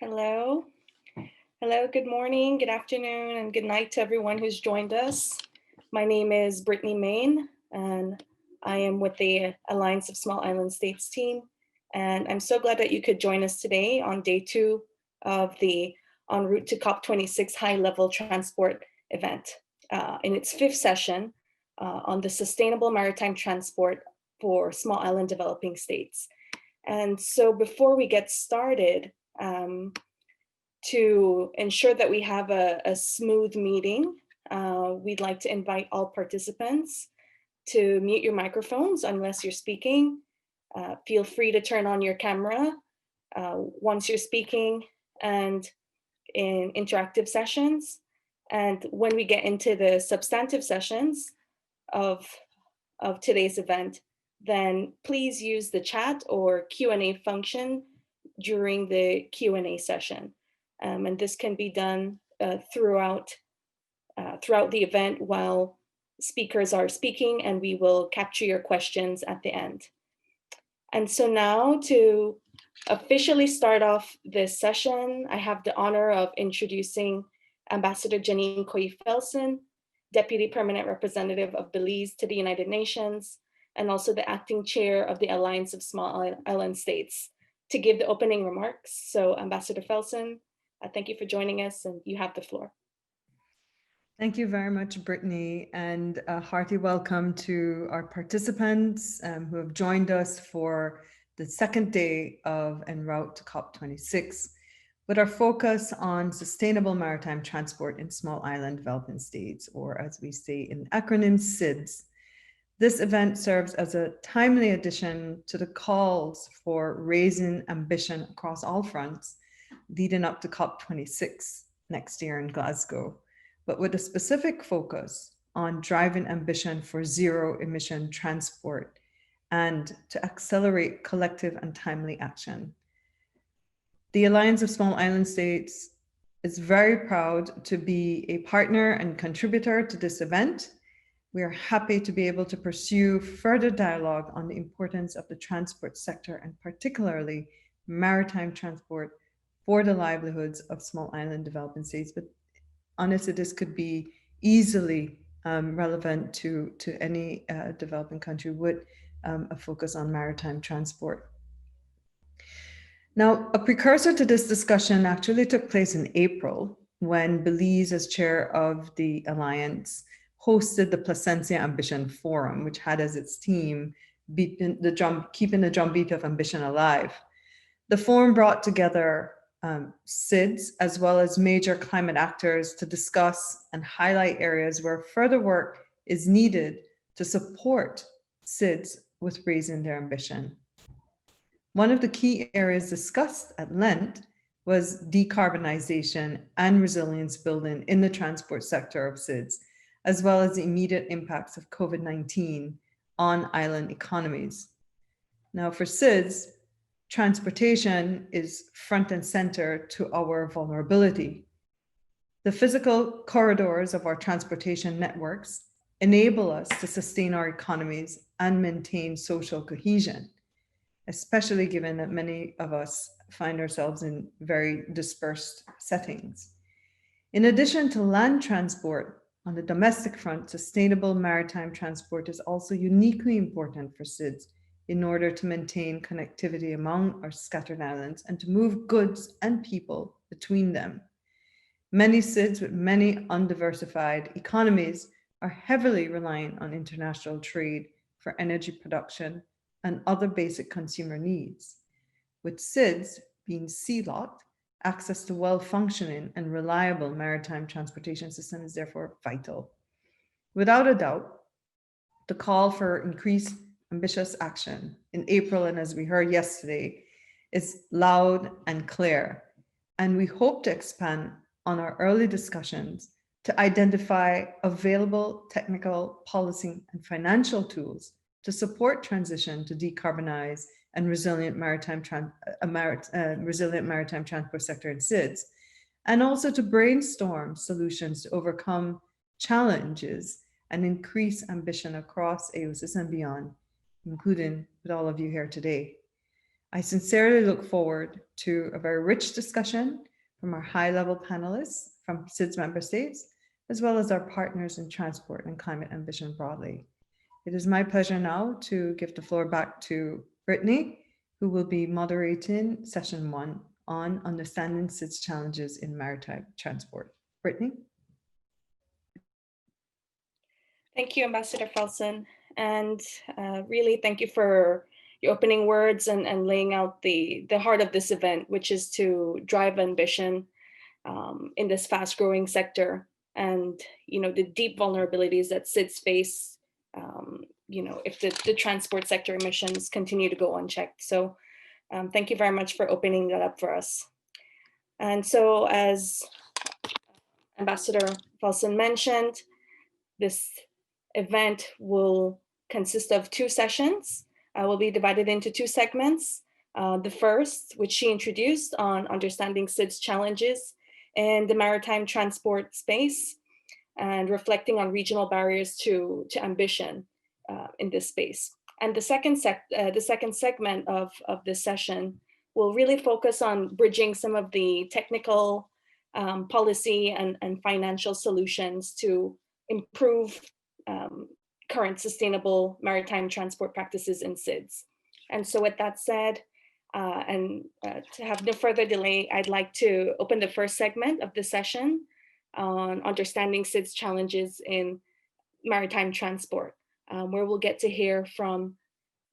Hello. Hello, good morning, good afternoon, and good night to everyone who's joined us. My name is Brittany Main, and I am with the Alliance of Small Island States team. And I'm so glad that you could join us today on day 2 of the En route to COP26 high-level transport event in its 5th session on the sustainable maritime transport for small island developing states. And so before we get started, to ensure that we have a smooth meeting, we'd like to invite all participants to mute your microphones unless you're speaking. Feel free to turn on your camera once you're speaking and in interactive sessions. And when we get into the substantive sessions of today's event, then please use the chat or Q&A function during the Q&A session. And this can be done throughout the event while speakers are speaking, and we will capture your questions at the end. And so now to officially start off this session, I have the honor of introducing Ambassador Janine Koyi-Felsen, Deputy Permanent Representative of Belize to the United Nations, and also the acting chair of the Alliance of Small Island States, to give the opening remarks. So Ambassador Felsen, thank you for joining us, and you have the floor. Thank you very much, Brittany, and a hearty welcome to our participants who have joined us for the second day of En route to COP26, with our focus on sustainable maritime transport in small island developing states, or as we say in acronym, SIDS. This event serves as a timely addition to the calls for raising ambition across all fronts leading up to COP26 next year in Glasgow, but with a specific focus on driving ambition for zero emission transport and to accelerate collective and timely action. The Alliance of Small Island States is very proud to be a partner and contributor to this event. We are happy to be able to pursue further dialogue on the importance of the transport sector and particularly maritime transport for the livelihoods of small island developing states. But honestly, this could be easily relevant to any developing country with a focus on maritime transport. Now, a precursor to this discussion actually took place in April when Belize, as chair of the Alliance, hosted the Placencia Ambition Forum, which had as its theme keeping the drumbeat of ambition alive. The forum brought together SIDS as well as major climate actors to discuss and highlight areas where further work is needed to support SIDS with raising their ambition. One of the key areas discussed at length was decarbonisation and resilience building in the transport sector of SIDS, as well as the immediate impacts of COVID-19 on island economies. Now, for SIDS, transportation is front and center to our vulnerability. The physical corridors of our transportation networks enable us to sustain our economies and maintain social cohesion, especially given that many of us find ourselves in very dispersed settings. In addition to land transport, on the domestic front, sustainable maritime transport is also uniquely important for SIDS in order to maintain connectivity among our scattered islands and to move goods and people between them. Many SIDS with many undiversified economies are heavily reliant on international trade for energy production and other basic consumer needs. With SIDS being sea-locked, access to well-functioning and reliable maritime transportation system is therefore vital. Without a doubt, the call for increased ambitious action in April, and as we heard yesterday, is loud and clear. And we hope to expand on our early discussions to identify available technical, policy, and financial tools to support transition to decarbonize and resilient maritime transport sector in SIDS, and also to brainstorm solutions to overcome challenges and increase ambition across AOSIS and beyond, including with all of you here today. I sincerely look forward to a very rich discussion from our high-level panelists from SIDS member states, as well as our partners in transport and climate ambition broadly. It is my pleasure now to give the floor back to Brittany, who will be moderating session 1 on understanding SIDS challenges in maritime transport. Brittany? Thank you, Ambassador Felsen. And really thank you for your opening words and laying out the heart of this event, which is to drive ambition in this fast growing sector. And, the deep vulnerabilities that SIDS face, if the transport sector emissions continue to go unchecked. So thank you very much for opening that up for us. And so as Ambassador Felsen mentioned, this event will consist of 2 sessions. Will be divided into 2 segments. The first, which she introduced, on understanding SIDS challenges in the maritime transport space and reflecting on regional barriers to ambition in this space. And the second segment of this session will really focus on bridging some of the technical policy and financial solutions to improve current sustainable maritime transport practices in SIDS. And so with that said, to have no further delay, I'd like to open the first segment of the session on understanding SIDS challenges in maritime transport, where we'll get to hear from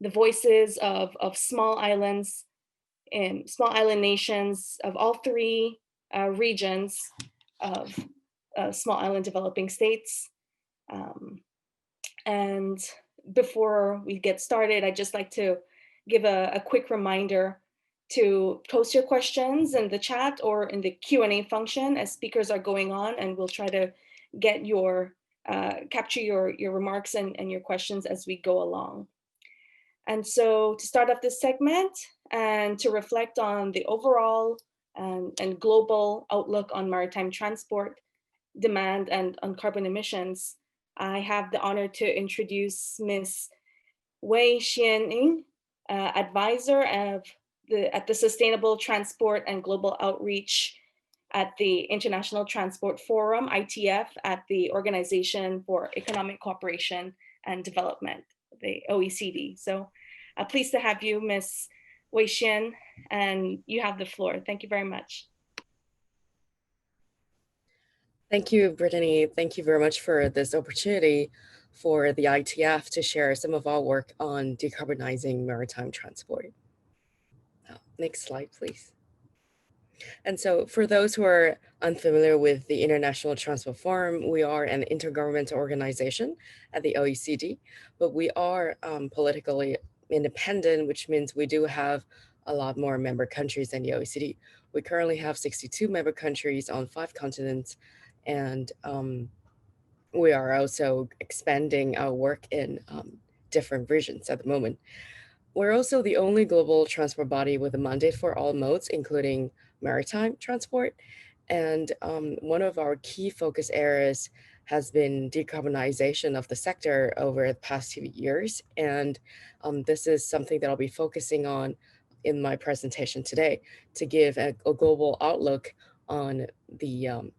the voices of small islands and small island nations of all 3 regions of small island developing states. And before we get started, I'd just like to give a quick reminder to post your questions in the chat or in the Q&A function as speakers are going on, and we'll try to get capture your remarks and your questions as we go along. And so to start off this segment and to reflect on the overall and global outlook on maritime transport, demand, and on carbon emissions, I have the honor to introduce Ms. Wei Xianing, advisor at the Sustainable Transport and Global Outreach at the International Transport Forum, ITF, at the Organization for Economic Cooperation and Development, the OECD. So pleased to have you, Ms. Wei Xian, and you have the floor. Thank you very much. Thank you, Brittany. Thank you very much for this opportunity for the ITF to share some of our work on decarbonizing maritime transport. Next slide, please. And so for those who are unfamiliar with the International Transport Forum, we are an intergovernmental organization at the OECD, but we are politically independent, which means we do have a lot more member countries than the OECD. We currently have 62 member countries on 5 continents, and we are also expanding our work in different regions at the moment. We're also the only global transport body with a mandate for all modes, including maritime transport. And one of our key focus areas has been decarbonization of the sector over the past few years. And this is something that I'll be focusing on in my presentation today to give a global outlook on the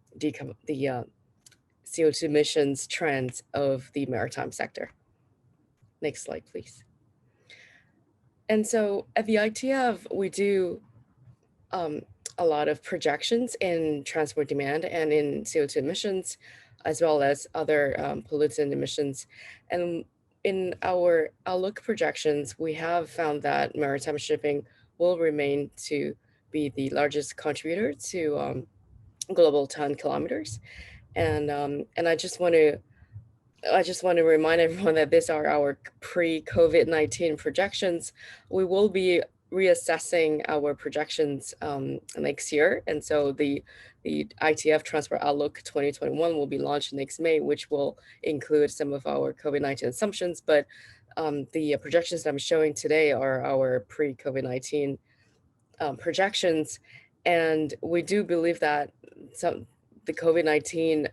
CO2 emissions trends of the maritime sector. Next slide, please. And so at the ITF, we do a lot of projections in transport demand and in CO2 emissions, as well as other pollutant emissions. And in our outlook projections, we have found that maritime shipping will remain to be the largest contributor to global ton kilometers. And I just want to remind everyone that these are our pre-COVID-19 projections. We will be reassessing our projections next year. And so the ITF Transport Outlook 2021 will be launched next May, which will include some of our COVID-19 assumptions. But the projections that I'm showing today are our pre-COVID-19 projections. And we do believe that the COVID-19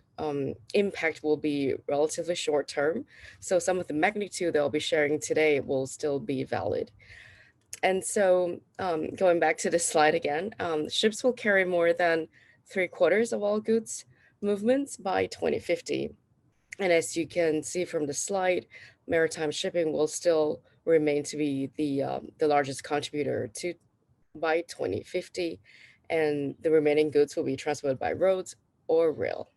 impact will be relatively short term. So some of the magnitude that I'll be sharing today will still be valid. And so going back to this slide again, ships will carry more than 3/4 of all goods movements by 2050. And as you can see from the slide, maritime shipping will still remain to be the largest contributor to by 2050, and the remaining goods will be transported by roads or rail.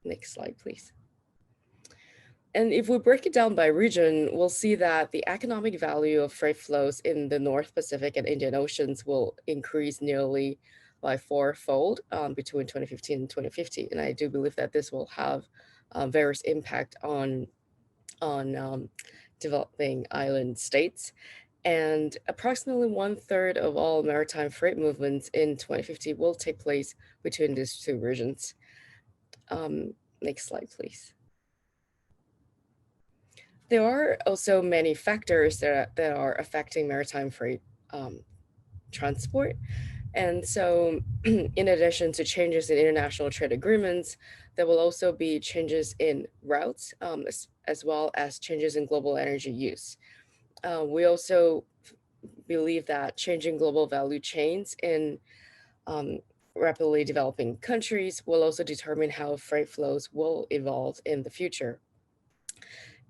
Next slide, please. And if we break it down by region, we'll see that the economic value of freight flows in the North Pacific and Indian Oceans will increase nearly by fourfold between 2015 and 2050. And I do believe that this will have various impact on developing island states. And approximately 1/3 of all maritime freight movements in 2050 will take place between these two regions. Next slide, please. There are also many factors that are affecting maritime freight transport. And so in addition to changes in international trade agreements, there will also be changes in routes, as well as changes in global energy use. We also believe that changing global value chains in rapidly developing countries will also determine how freight flows will evolve in the future.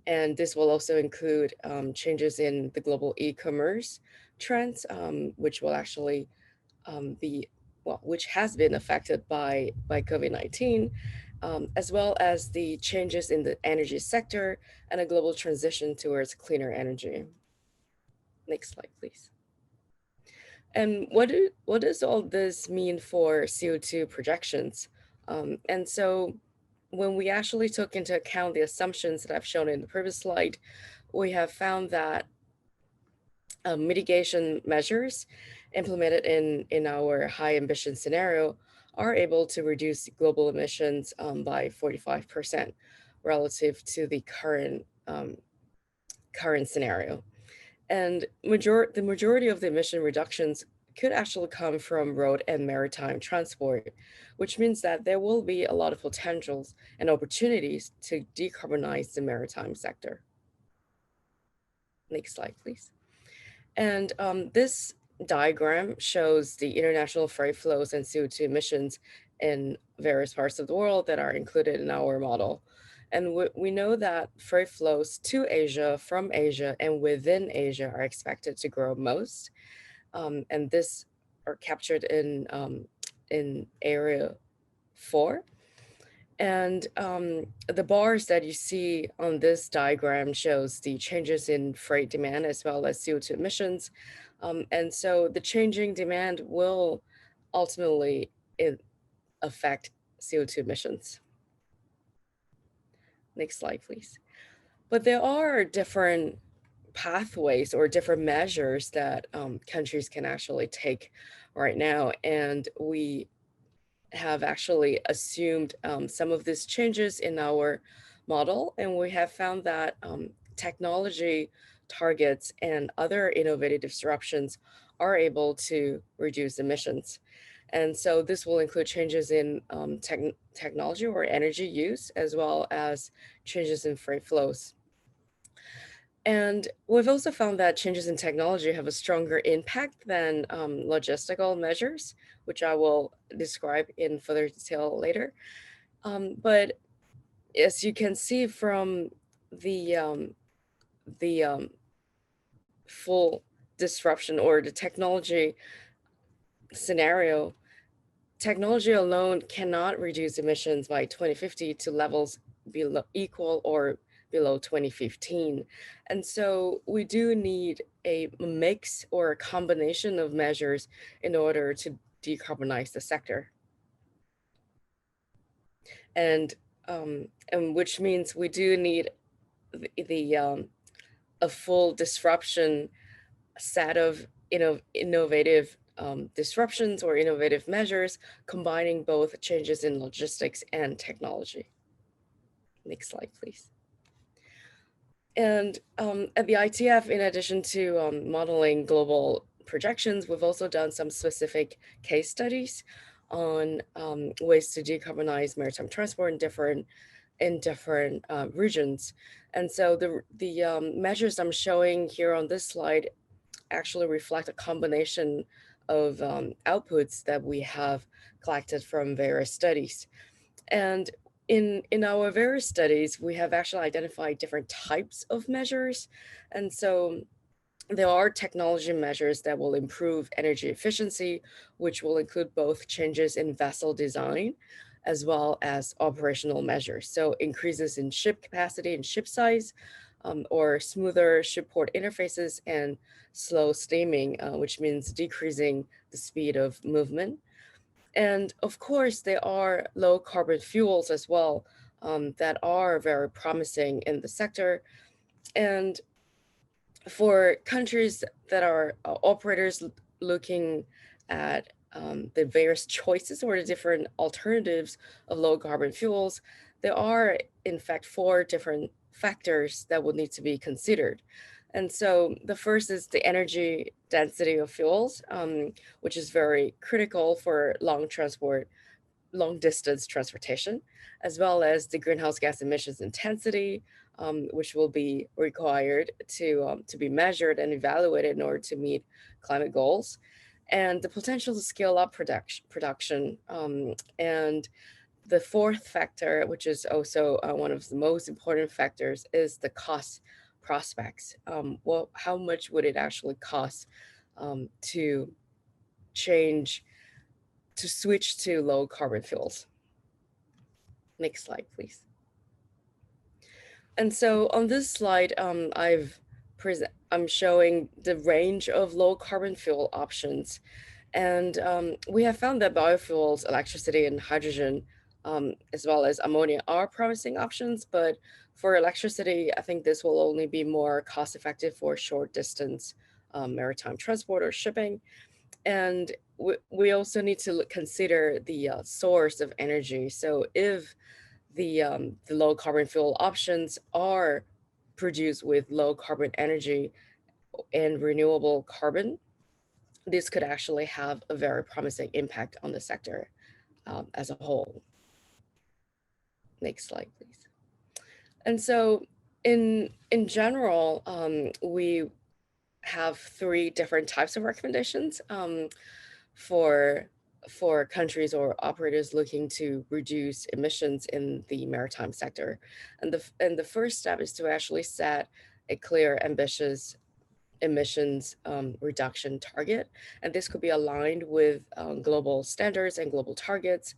And this will also include changes in the global e-commerce trends, which will actually which has been affected by COVID-19, as well as the changes in the energy sector and a global transition towards cleaner energy. Next slide, please. And what does all this mean for CO2 projections? And so when we actually took into account the assumptions that I've shown in the previous slide, we have found that mitigation measures implemented in our high ambition scenario are able to reduce global emissions by 45% relative to the current scenario. And the majority of the emission reductions could actually come from road and maritime transport, which means that there will be a lot of potentials and opportunities to decarbonize the maritime sector. Next slide, please. And this diagram shows the international freight flows and CO2 emissions in various parts of the world that are included in our model. And we know that freight flows to Asia, from Asia, and within Asia are expected to grow most. And this are captured in area 4. And the bars that you see on this diagram shows the changes in freight demand as well as CO2 emissions. And so the changing demand will ultimately affect CO2 emissions. Next slide, please. But there are different pathways or different measures that countries can actually take right now. And we have actually assumed some of these changes in our model, and we have found that technology targets and other innovative disruptions are able to reduce emissions. And so this will include changes in technology or energy use, as well as changes in freight flows. And we've also found that changes in technology have a stronger impact than logistical measures, which I will describe in further detail later. But as you can see from the full disruption or the technology scenario, technology alone cannot reduce emissions by 2050 to levels equal or below 2015. And so we do need a mix or a combination of measures in order to decarbonize the sector. And which means we do need a full disruption set of innovative disruptions or innovative measures, combining both changes in logistics and technology. Next slide, please. And at the ITF, in addition to modeling global projections, we've also done some specific case studies on ways to decarbonize maritime transport in different regions. And so the measures I'm showing here on this slide actually reflect a combination of outputs that we have collected from various studies. And in our various studies, we have actually identified different types of measures. And so there are technology measures that will improve energy efficiency, which will include both changes in vessel design as well as operational measures. So increases in ship capacity and ship size, or smoother ship-port interfaces, and slow steaming, which means decreasing the speed of movement. And of course, there are low carbon fuels as well, that are very promising in the sector. And for countries that are operators looking at the various choices or the different alternatives of low carbon fuels, there are in fact 4 different factors that will need to be considered. And so the first is the energy density of fuels, which is very critical for long distance transportation, as well as the greenhouse gas emissions intensity, which will be required to be measured and evaluated in order to meet climate goals, and the potential to scale up production. And the fourth factor, which is also one of the most important factors, is the cost prospects. Well, how much would it actually cost to change, to switch to low carbon fuels? Next slide, please. And so on this slide, I'm showing the range of low carbon fuel options. And we have found that biofuels, electricity, and hydrogen, as well as ammonia, are promising options. But for electricity, I think this will only be more cost effective for short distance maritime transport or shipping. And we also need to consider the source of energy. So if the low carbon fuel options are produced with low carbon energy and renewable carbon, this could actually have a very promising impact on the sector as a whole. Next slide, please. And so in general, we have 3 different types of recommendations for countries or operators looking to reduce emissions in the maritime sector. And the first step is to actually set a clear, ambitious emissions reduction target. And this could be aligned with global standards and global targets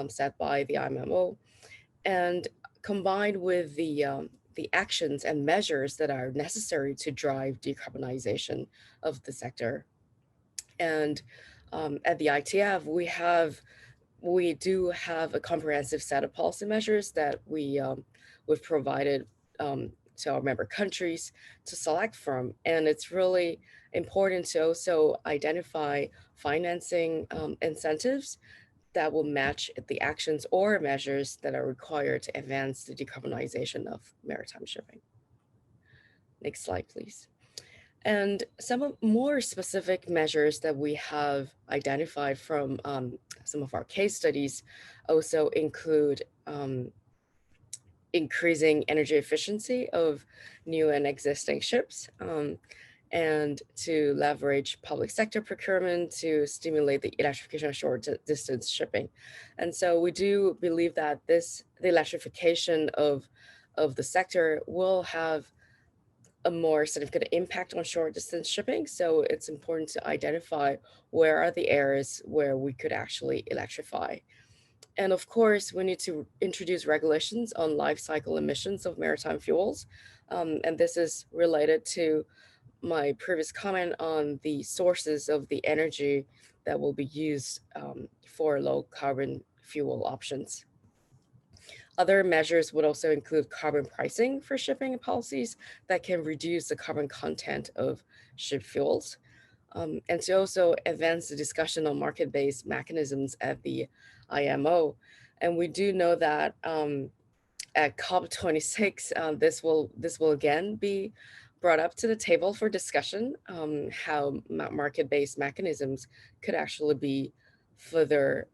set by the IMO, and combined with the actions and measures that are necessary to drive decarbonization of the sector. And at the ITF, we do have a comprehensive set of policy measures that we've provided to our member countries to select from. And it's really important to also identify financing incentives that will match the actions or measures that are required to advance the decarbonization of maritime shipping. Next slide, please. And some more specific measures that we have identified from some of our case studies also include increasing energy efficiency of new and existing ships, and to leverage public sector procurement to stimulate the electrification of short distance shipping. And so we do believe that the electrification of the sector will have a more significant impact on short distance shipping. So it's important to identify where are the areas where we could actually electrify. And of course, we need to introduce regulations on life cycle emissions of maritime fuels. And this is related to my previous comment on the sources of the energy that will be used for low carbon fuel options. Other measures would also include carbon pricing for shipping policies that can reduce the carbon content of ship fuels. And to also advance the discussion on market-based mechanisms at the IMO. And we do know that at COP26, this will again be brought up to the table for discussion, how market-based mechanisms could actually be further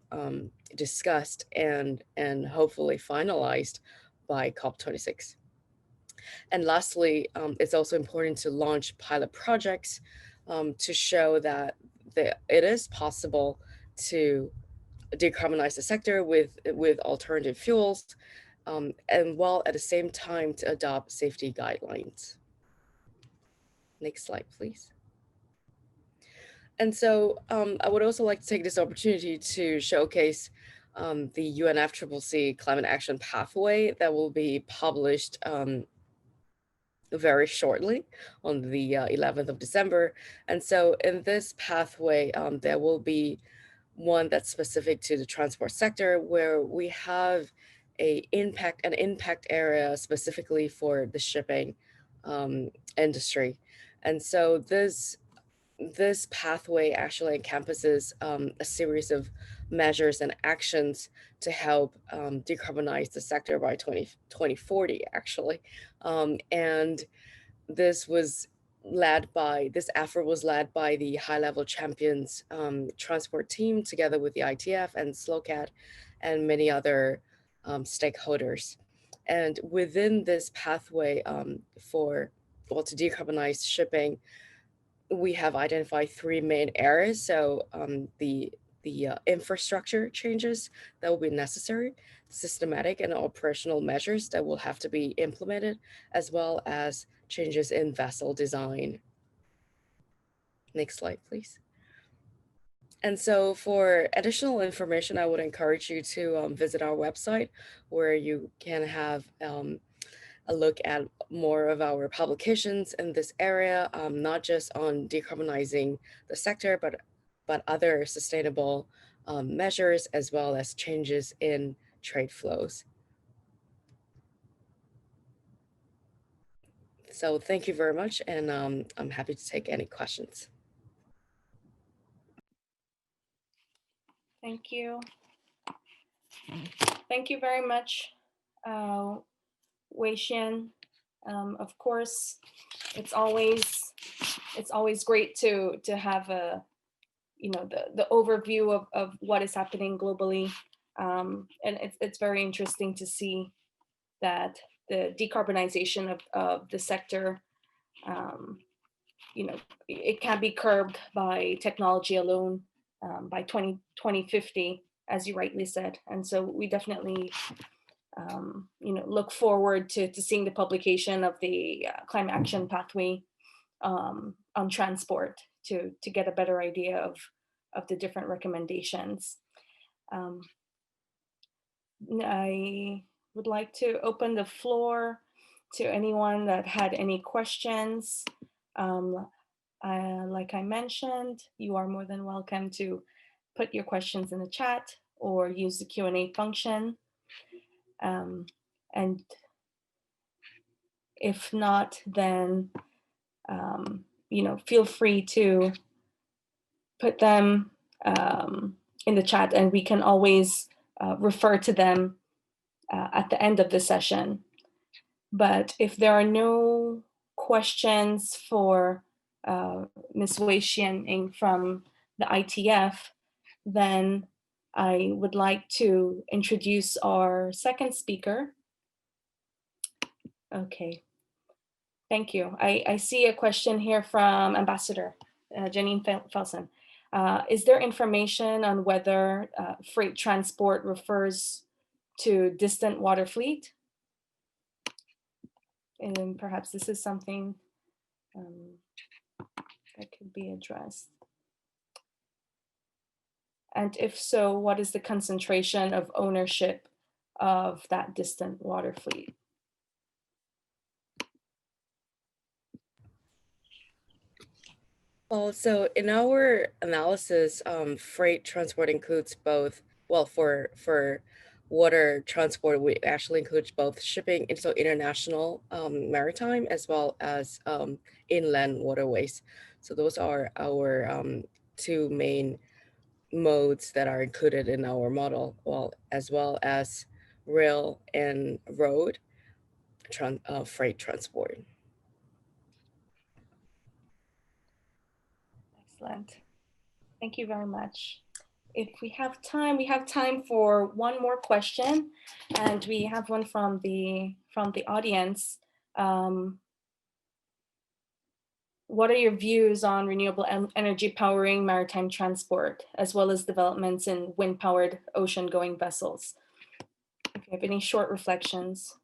discussed and hopefully finalized by COP26. And lastly, it's also important to launch pilot projects to show that it is possible to decarbonize the sector with alternative fuels, and while at the same time to adopt safety guidelines. Next slide, please. And so I would also like to take this opportunity to showcase the UNFCCC Climate Action Pathway that will be published very shortly on the 11th of December. And so in this pathway, there will be one that's specific to the transport sector, where we have an impact area specifically for the shipping industry. And so this pathway actually encompasses a series of measures and actions to help decarbonize the sector by 2040, actually. And this effort was led by the high-level champions transport team, together with the ITF and SLOCAT and many other stakeholders. And within this pathway to decarbonize shipping, we have identified three main areas. So the infrastructure changes that will be necessary, systematic and operational measures that will have to be implemented, as well as changes in vessel design. Next slide, please. And so for additional information, I would encourage you to visit our website, where you can have a look at more of our publications in this area, not just on decarbonizing the sector, but other sustainable measures, as well as changes in trade flows. So thank you very much, and I'm happy to take any questions. Thank you. Thank you very much, Wei Xian. Of course, it's always great to have the overview of what is happening globally, and it's very interesting to see that the decarbonization of the sector, it can't be curbed by technology alone by 2050, as you rightly said. And so we definitely look forward to seeing the publication of the climate action pathway on transport to get a better idea of the different recommendations. I would like to open the floor to anyone that had any questions. Like I mentioned, you are more than welcome to put your questions in the chat or use the Q&A function. And if not, then feel free to put them in the chat, and we can always refer to them at the end of the session. But if there are no questions for Ms. Wei Xian from the ITF, then I would like to introduce our second speaker. Okay, thank you. I see a question here from Ambassador Janine Felsen. Is there information on whether freight transport refers to distant water fleet? And perhaps this is something that could be addressed. And if so, what is the concentration of ownership of that distant water fleet? Well, so in our analysis, freight transport includes both, well, for water transport, we actually include both shipping, so international maritime, as well as inland waterways. So those are our two main modes that are included in our model, as well as rail and road freight transport. Excellent. Thank you very much. If we have time for one more question, and we have one from the audience. what are your views on renewable energy powering maritime transport, as well as developments in wind-powered ocean-going vessels? If you have any short reflections.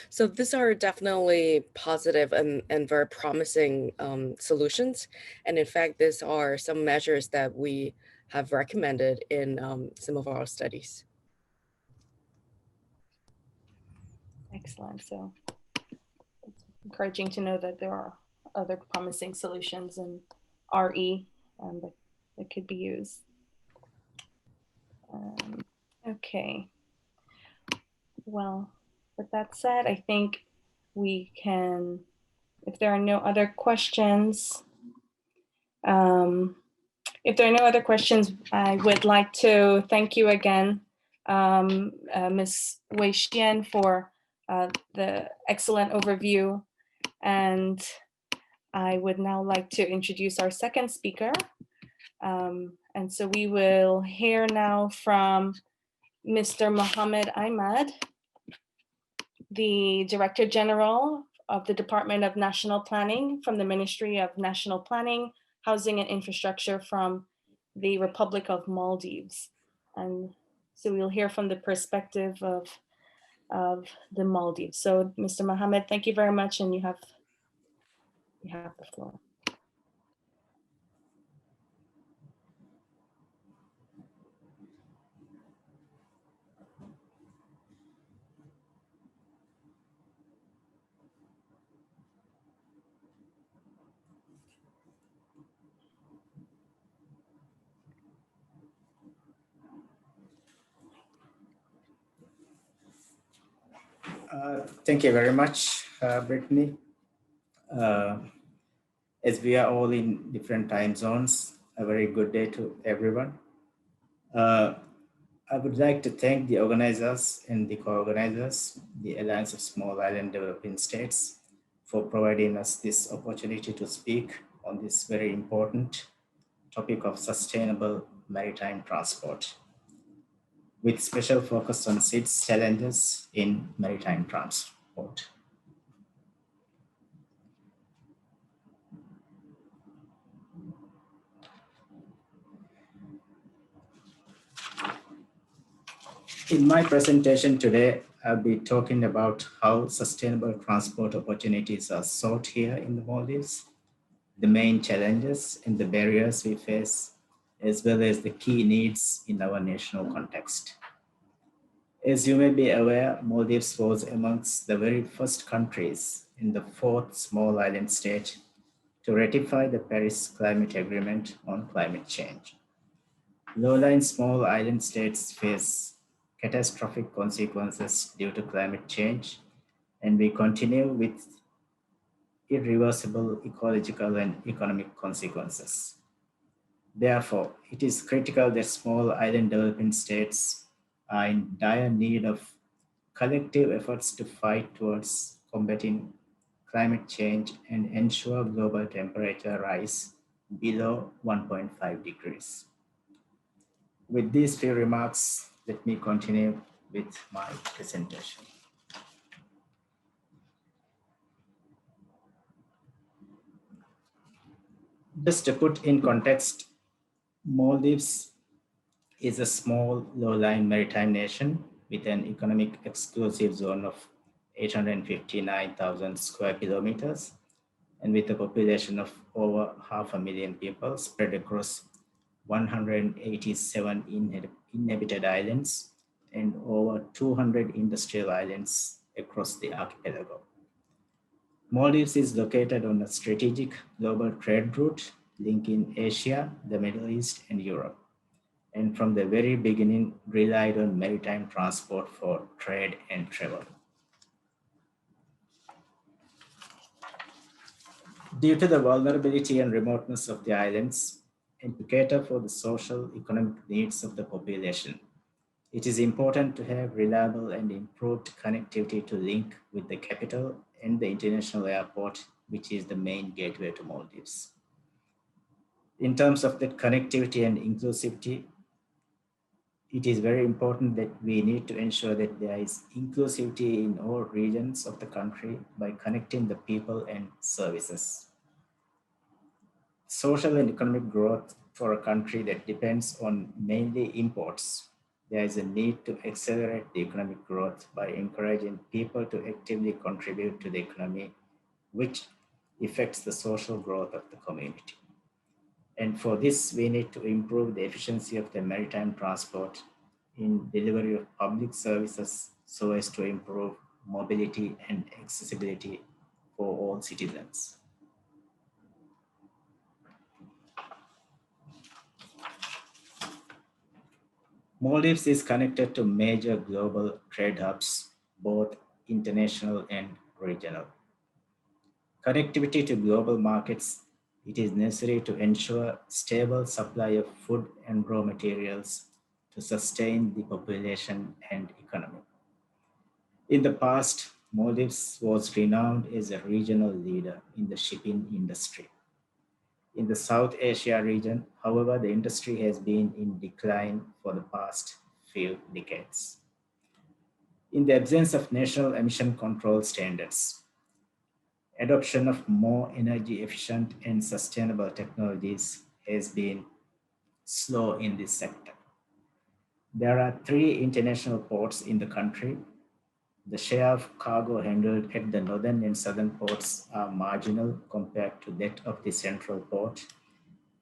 So these are definitely positive and very promising solutions. And in fact, these are some measures that we have recommended in some of our studies. Excellent. So it's encouraging to know that there are other promising solutions in RE that could be used. Okay. Well, with that said, I think we can, if there are no other questions, I would like to thank you again, Ms. Wei Xian, for the excellent overview. And I would now like to introduce our second speaker. And so we will hear now from Mr. Mohammed Ahmad, the Director General of the Department of National Planning from the Ministry of National Planning, Housing and Infrastructure from the Republic of Maldives. And so we'll hear from the perspective of the Maldives. So Mr. Mohammed, thank you very much, and you have the floor. Thank you very much, Brittany. As we are all in different time zones, a very good day to everyone. I would like to thank the organizers and the co-organizers, the Alliance of Small Island Developing States, for providing us this opportunity to speak on this very important topic of sustainable maritime transport, with special focus on its challenges in maritime transport. In my presentation today, I'll be talking about how sustainable transport opportunities are sought here in the Maldives, the main challenges and the barriers we face, as well as the key needs in our national context. As you may be aware, Maldives was amongst the very first countries in the fourth small island state to ratify the Paris Climate Agreement on climate change. Low-lying small island states face catastrophic consequences due to climate change, and we continue with irreversible ecological and economic consequences. Therefore, it is critical that small island developing states are in dire need of collective efforts to fight towards combating climate change and ensure global temperature rise below 1.5 degrees. With these few remarks, let me continue with my presentation. Just to put in context, Maldives is a small, low-lying maritime nation with an economic exclusive zone of 859,000 square kilometers and with a population of over 500,000 people spread across 187 inhabited islands and over 200 industrial islands across the archipelago. Maldives is located on a strategic global trade route linking Asia, the Middle East, and Europe, and from the very beginning relied on maritime transport for trade and travel. Due to the vulnerability and remoteness of the islands, and to cater for the social economic needs of the population, it is important to have reliable and improved connectivity to link with the capital and the international airport, which is the main gateway to Maldives. In terms of that connectivity and inclusivity, it is very important that we need to ensure that there is inclusivity in all regions of the country by connecting the people and services. Social and economic growth for a country that depends on mainly imports, there is a need to accelerate the economic growth by encouraging people to actively contribute to the economy, which affects the social growth of the community. And for this, we need to improve the efficiency of the maritime transport in delivery of public services so as to improve mobility and accessibility for all citizens. Maldives is connected to major global trade hubs, both international and regional. Connectivity to global markets, it is necessary to ensure stable supply of food and raw materials to sustain the population and economy. In the past, Maldives was renowned as a regional leader in the shipping industry. In the South Asia region, however, the industry has been in decline for the past few decades. In the absence of national emission control standards, adoption of more energy efficient and sustainable technologies has been slow in this sector. There are 3 international ports in the country. The share of cargo handled at the northern and southern ports are marginal compared to that of the central port.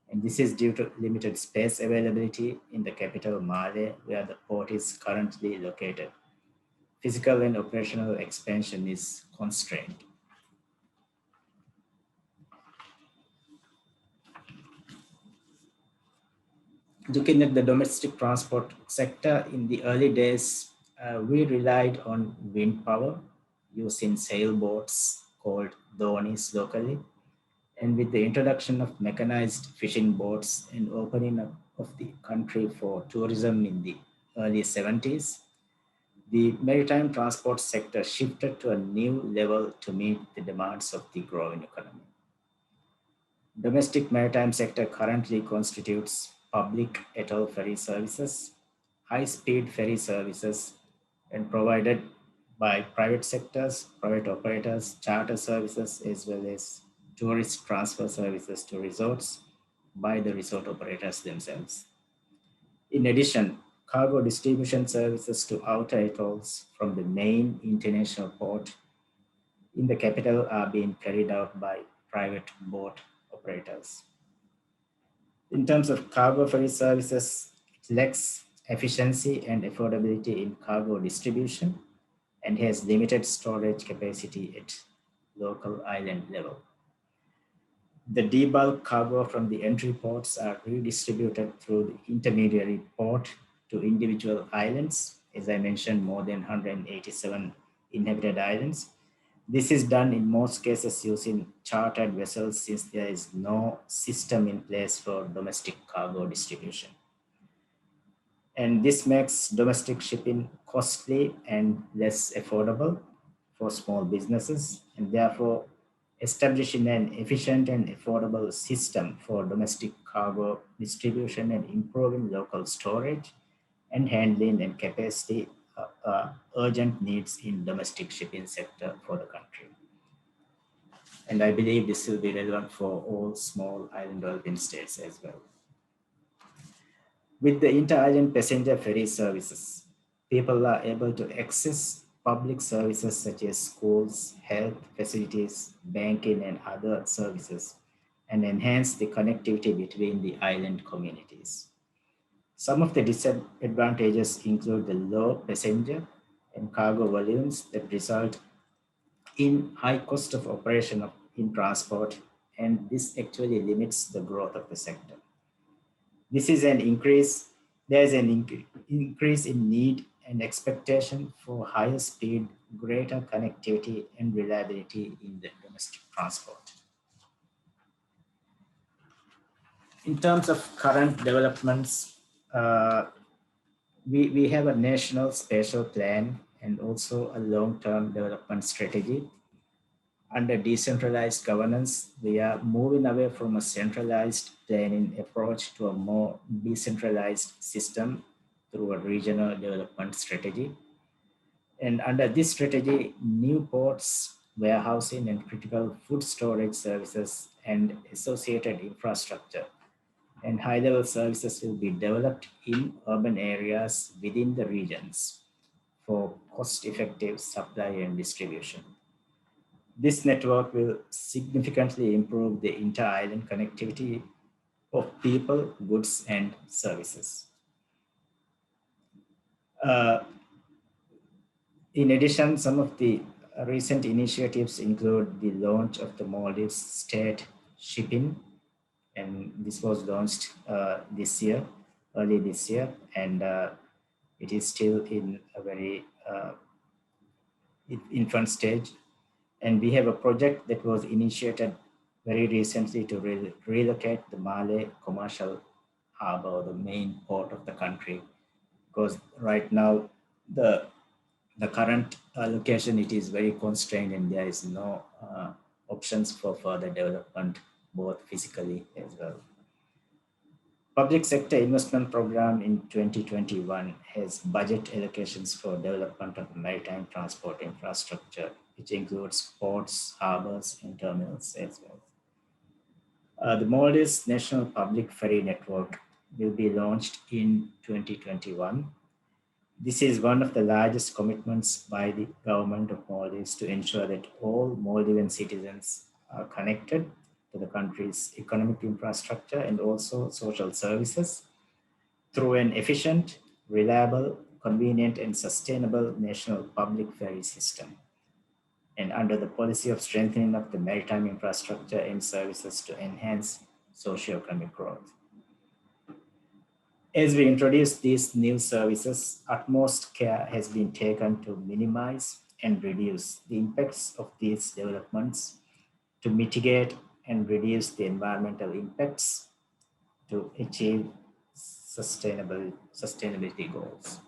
And this is due to limited space availability in the capital Male, where the port is currently located. Physical and operational expansion is constrained. Looking at the domestic transport sector, in the early days, we relied on wind power using sailboats called donis locally. And with the introduction of mechanized fishing boats and opening up of the country for tourism in the early 70s, the maritime transport sector shifted to a new level to meet the demands of the growing economy. Domestic maritime sector currently constitutes public atoll ferry services, high-speed ferry services, and provided by private sectors, private operators, charter services, as well as tourist transfer services to resorts by the resort operators themselves. In addition, cargo distribution services to outer atolls from the main international port in the capital are being carried out by private boat operators. In terms of cargo ferry services, it lacks efficiency and affordability in cargo distribution and has limited storage capacity at local island level. The debulk cargo from the entry ports are redistributed through the intermediary port to individual islands. As I mentioned, more than 187 inhabited islands. This is done in most cases using chartered vessels since there is no system in place for domestic cargo distribution. And this makes domestic shipping costly and less affordable for small businesses, and therefore establishing an efficient and affordable system for domestic cargo distribution and improving local storage and handling and capacity urgent needs in domestic shipping sector for the country. And I believe this will be relevant for all small island developing states as well. With the inter-island passenger ferry services, people are able to access public services such as schools, health facilities, banking, and other services, and enhance the connectivity between the island communities. Some of the disadvantages include the low passenger and cargo volumes that result in high cost of operation in transport, and this actually limits the growth of the sector. This is an increase, there's an increase in need and expectation for higher speed, greater connectivity and reliability in the domestic transport. In terms of current developments, we have a national spatial plan and also a long-term development strategy. Under decentralized governance, we are moving away from a centralized planning approach to a more decentralized system through a regional development strategy. And under this strategy, new ports, warehousing, and critical food storage services and associated infrastructure and high-level services will be developed in urban areas within the regions for cost-effective supply and distribution. This network will significantly improve the inter-island connectivity of people, goods, and services. In addition, some of the recent initiatives include the launch of the Maldives state shipping, and this was launched early this year, and it is still in a very infant stage. And we have a project that was initiated very recently to relocate the Malé commercial harbor, the main port of the country, because right now the current location, it is very constrained and there is no options for further development, both physically as well. Public sector investment program in 2021 has budget allocations for development of maritime transport infrastructure, which includes ports, harbors, and terminals as well. The Maldives National Public Ferry Network will be launched in 2021. This is one of the largest commitments by the government of Maldives to ensure that all Maldivian citizens are connected to the country's economic infrastructure and also social services through an efficient, reliable, convenient, and sustainable national public ferry system, and under the policy of strengthening of the maritime infrastructure and services to enhance socio-economic growth. As we introduce these new services, utmost care has been taken to minimize and reduce the impacts of these developments, to mitigate and reduce the environmental impacts, to achieve sustainability goals.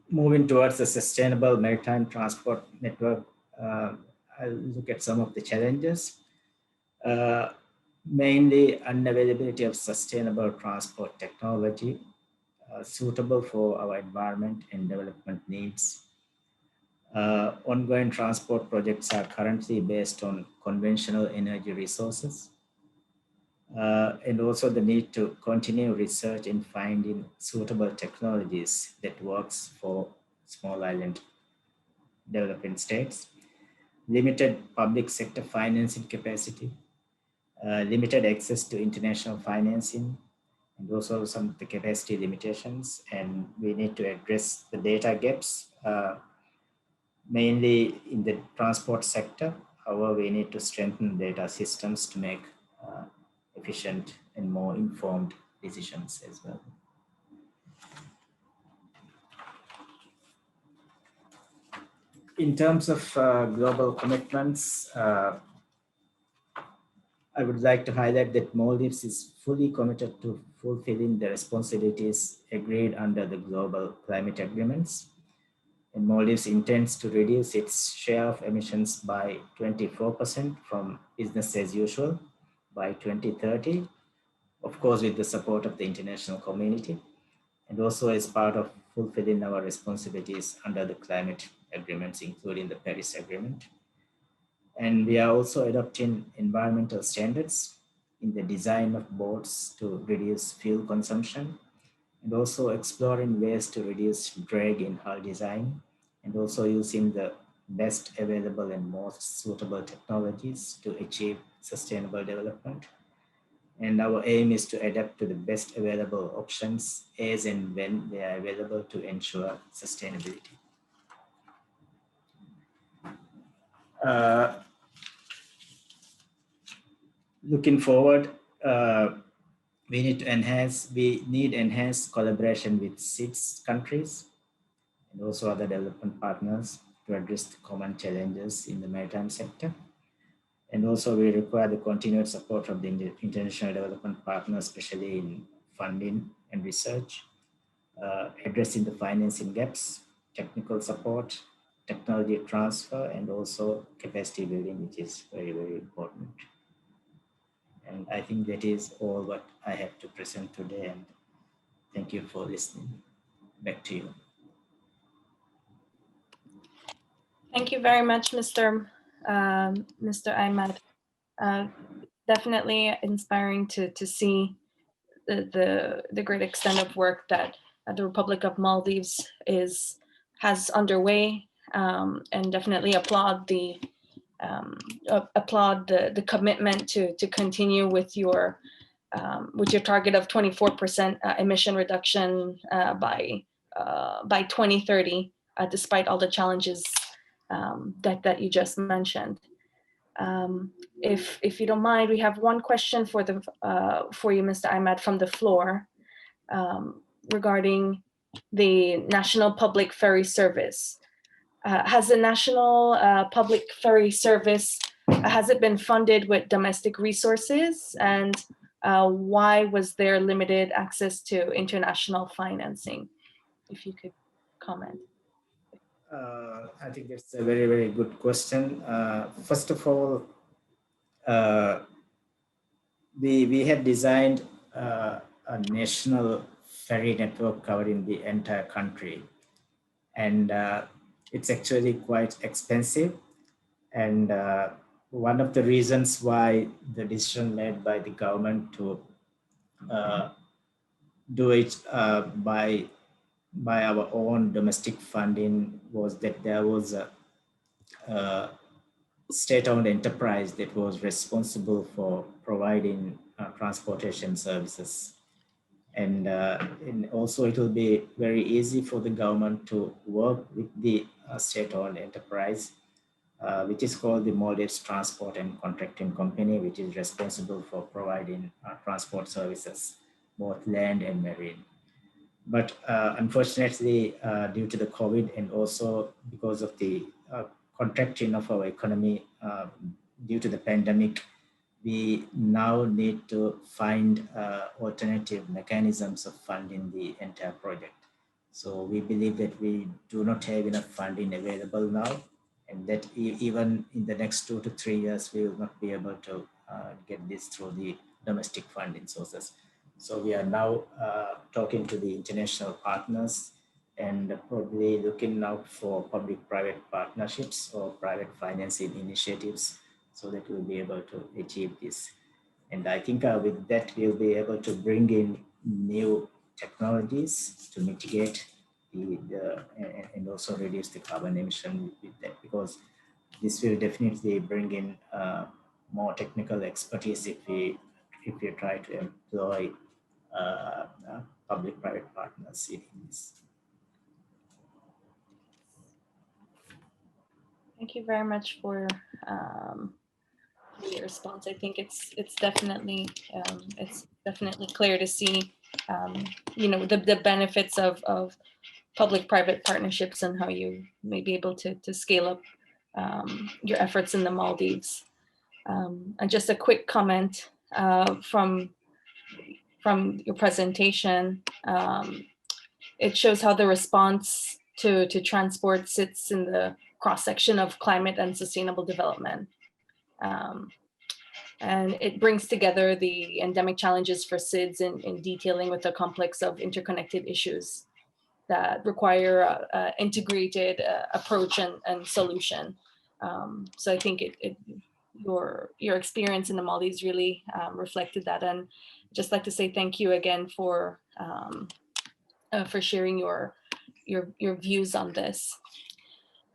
Moving towards a sustainable maritime transport network, I'll look at some of the challenges. Mainly unavailability of sustainable transport technology suitable for our environment and development needs. Ongoing transport projects are currently based on conventional energy resources, and also the need to continue research in finding suitable technologies that works for small island developing states. Limited public sector financing capacity, limited access to international financing, and also some of the capacity limitations. And we need to address the data gaps, mainly in the transport sector. However, we need to strengthen data systems to make efficient and more informed decisions as well. In terms of global commitments, I would like to highlight that Maldives is fully committed to fulfilling the responsibilities agreed under the global climate agreements. And Maldives intends to reduce its share of emissions by 24% from business as usual by 2030, of course, with the support of the international community, and also as part of fulfilling our responsibilities under the climate agreements, including the Paris Agreement. And we are also adopting environmental standards in the design of boats to reduce fuel consumption, and also exploring ways to reduce drag in hull design, and also using the best available and most suitable technologies to achieve sustainable development. And our aim is to adapt to the best available options as and when they are available to ensure sustainability. Looking forward, we need enhanced collaboration with 6 countries and also other development partners to address the common challenges in the maritime sector. And also we require the continued support from the international development partners, especially in funding and research, addressing the financing gaps, technical support, technology transfer and also capacity building, which is very, very important. And I think that is all what I have to present today. And thank you for listening. Back to you. Thank you very much, Mr. Ahmad. Definitely inspiring to see the great extent of work that the Republic of Maldives has underway, and definitely applaud the commitment to continue with your target of 24% emission reduction by 2030, despite all the challenges that you just mentioned. If you don't mind, we have one question for you, Mr. Ahmad, from the floor, regarding the National Public Ferry Service. Has the National Public Ferry Service, has it been funded with domestic resources, and why was there limited access to international financing? If you could comment. I think that's a very, very good question. First of all, we have designed a national ferry network covering the entire country. And it's actually quite expensive. And one of the reasons why the decision made by the government to do it by our own domestic funding was that there was a state-owned enterprise that was responsible for providing transportation services. And also it will be very easy for the government to work with the state-owned enterprise, which is called the Maldives Transport and Contracting Company, which is responsible for providing transport services, both land and marine. But unfortunately, due to the COVID and also because of the contracting of our economy due to the pandemic, we now need to find alternative mechanisms of funding the entire project. So we believe that we do not have enough funding available now, and that even in the next 2 to 3 years, we will not be able to get this through the domestic funding sources. So we are now talking to the international partners and probably looking out for public-private partnerships or private financing initiatives so that we'll be able to achieve this. And I think with that, we'll be able to bring in new technologies to mitigate and also reduce the carbon emission with that, because this will definitely bring in more technical expertise if we try to employ public-private partners in this. Thank you very much for your response. I think it's definitely clear to see the benefits of public-private partnerships and how you may be able to scale up your efforts in the Maldives. And just a quick comment from your presentation. It shows how the response to transport sits in the cross-section of climate and sustainable development. And it brings together the endemic challenges for SIDS in detailing with a complex of interconnected issues that require an integrated approach and solution. So I think your experience in the Maldives really reflected that. And I'd just like to say thank you again for sharing your views on this.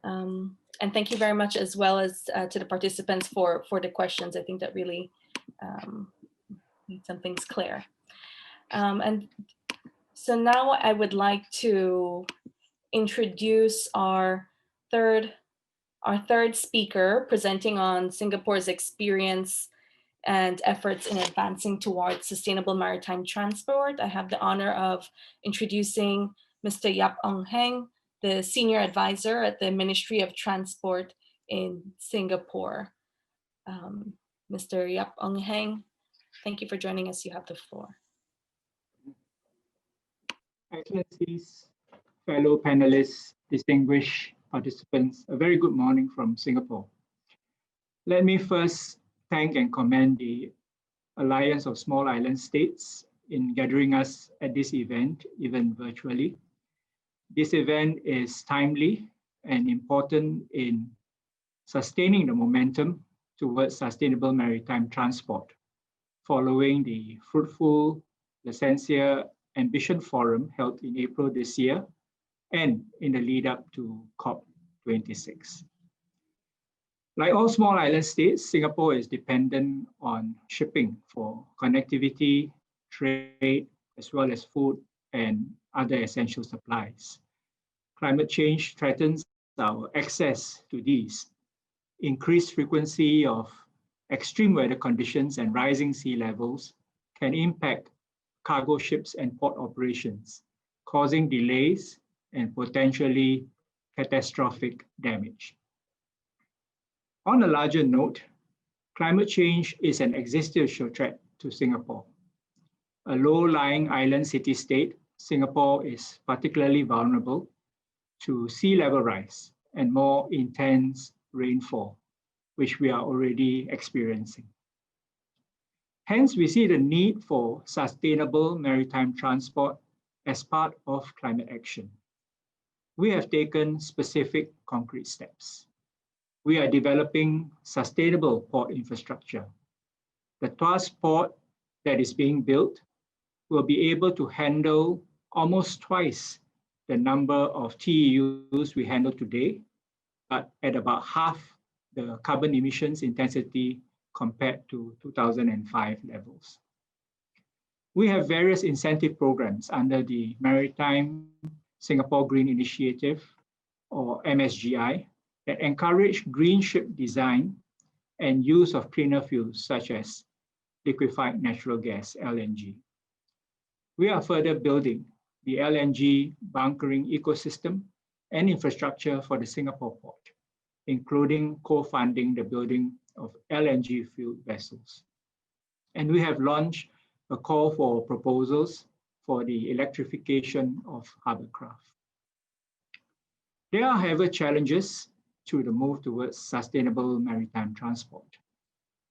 And thank you very much as well as to the participants for the questions. I think that really made some things clear. And so now I would like to introduce our third speaker presenting on Singapore's experience and efforts in advancing towards sustainable maritime transport. I have the honor of introducing Mr. Yap Ong Heng, the Senior Advisor at the Ministry of Transport in Singapore. Mr. Yap Ong Heng, thank you for joining us. You have the floor. Excellencies, fellow panelists, distinguished participants, a very good morning from Singapore. Let me first thank and commend the Alliance of Small Island States in gathering us at this event, even virtually. This event is timely and important in sustaining the momentum towards sustainable maritime transport, following the fruitful Licencia Ambition Forum held in April this year and in the lead up to COP26. Like all small island states, Singapore is dependent on shipping for connectivity, trade, as well as food and other essential supplies. Climate change threatens our access to these. Increased frequency of extreme weather conditions and rising sea levels can impact cargo ships and port operations, causing delays and potentially catastrophic damage. On a larger note, climate change is an existential threat to Singapore. A low-lying island city-state, Singapore is particularly vulnerable to sea level rise and more intense rainfall, which we are already experiencing. Hence, we see the need for sustainable maritime transport as part of climate action. We have taken specific concrete steps. We are developing sustainable port infrastructure. The Tuas port that is being built will be able to handle almost twice the number of TEUs we handle today, but at about half the carbon emissions intensity compared to 2005 levels. We have various incentive programs under the Maritime Singapore Green Initiative, or MSGI, that encourage green ship design and use of cleaner fuels such as liquefied natural gas, LNG. We are further building the LNG bunkering ecosystem and infrastructure for the Singapore port, including co-funding the building of LNG-fueled vessels. And we have launched a call for proposals for the electrification of hovercraft. There are, however, challenges to the move towards sustainable maritime transport.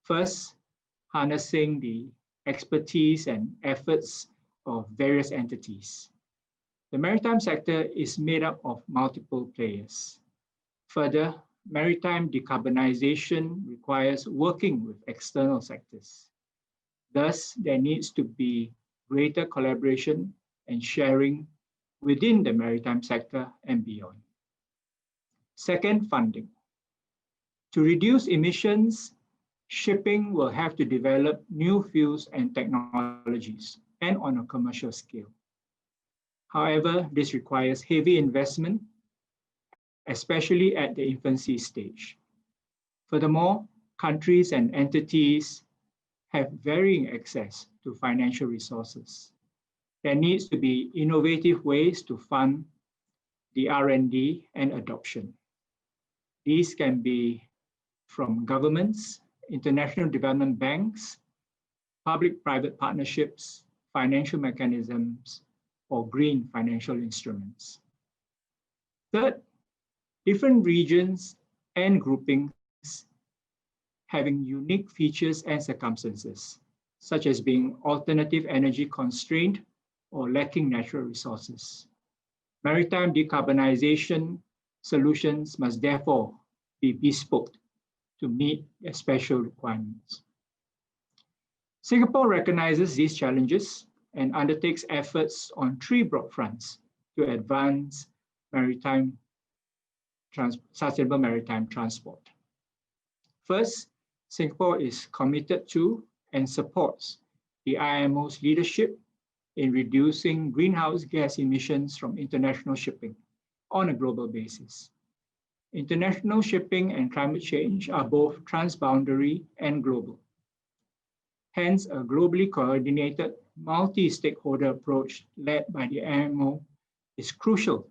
First, harnessing the expertise and efforts of various entities. The maritime sector is made up of multiple players. Further, maritime decarbonization requires working with external sectors. Thus, there needs to be greater collaboration and sharing within the maritime sector and beyond. Second, funding. To reduce emissions, shipping will have to develop new fuels and technologies and on a commercial scale. However, this requires heavy investment, especially at the infancy stage. Furthermore, countries and entities have varying access to financial resources. There needs to be innovative ways to fund the R&D and adoption. These can be from governments, international development banks, public-private partnerships, financial mechanisms, or green financial instruments. Third, different regions and groupings having unique features and circumstances, such as being alternative energy constrained or lacking natural resources. Maritime decarbonization solutions must therefore be bespoke to meet their special requirements. Singapore recognizes these challenges and undertakes efforts on three broad fronts to advance sustainable maritime transport. First, Singapore is committed to and supports the IMO's leadership in reducing greenhouse gas emissions from international shipping on a global basis. International shipping and climate change are both transboundary and global. Hence, a globally coordinated multi-stakeholder approach led by the IMO is crucial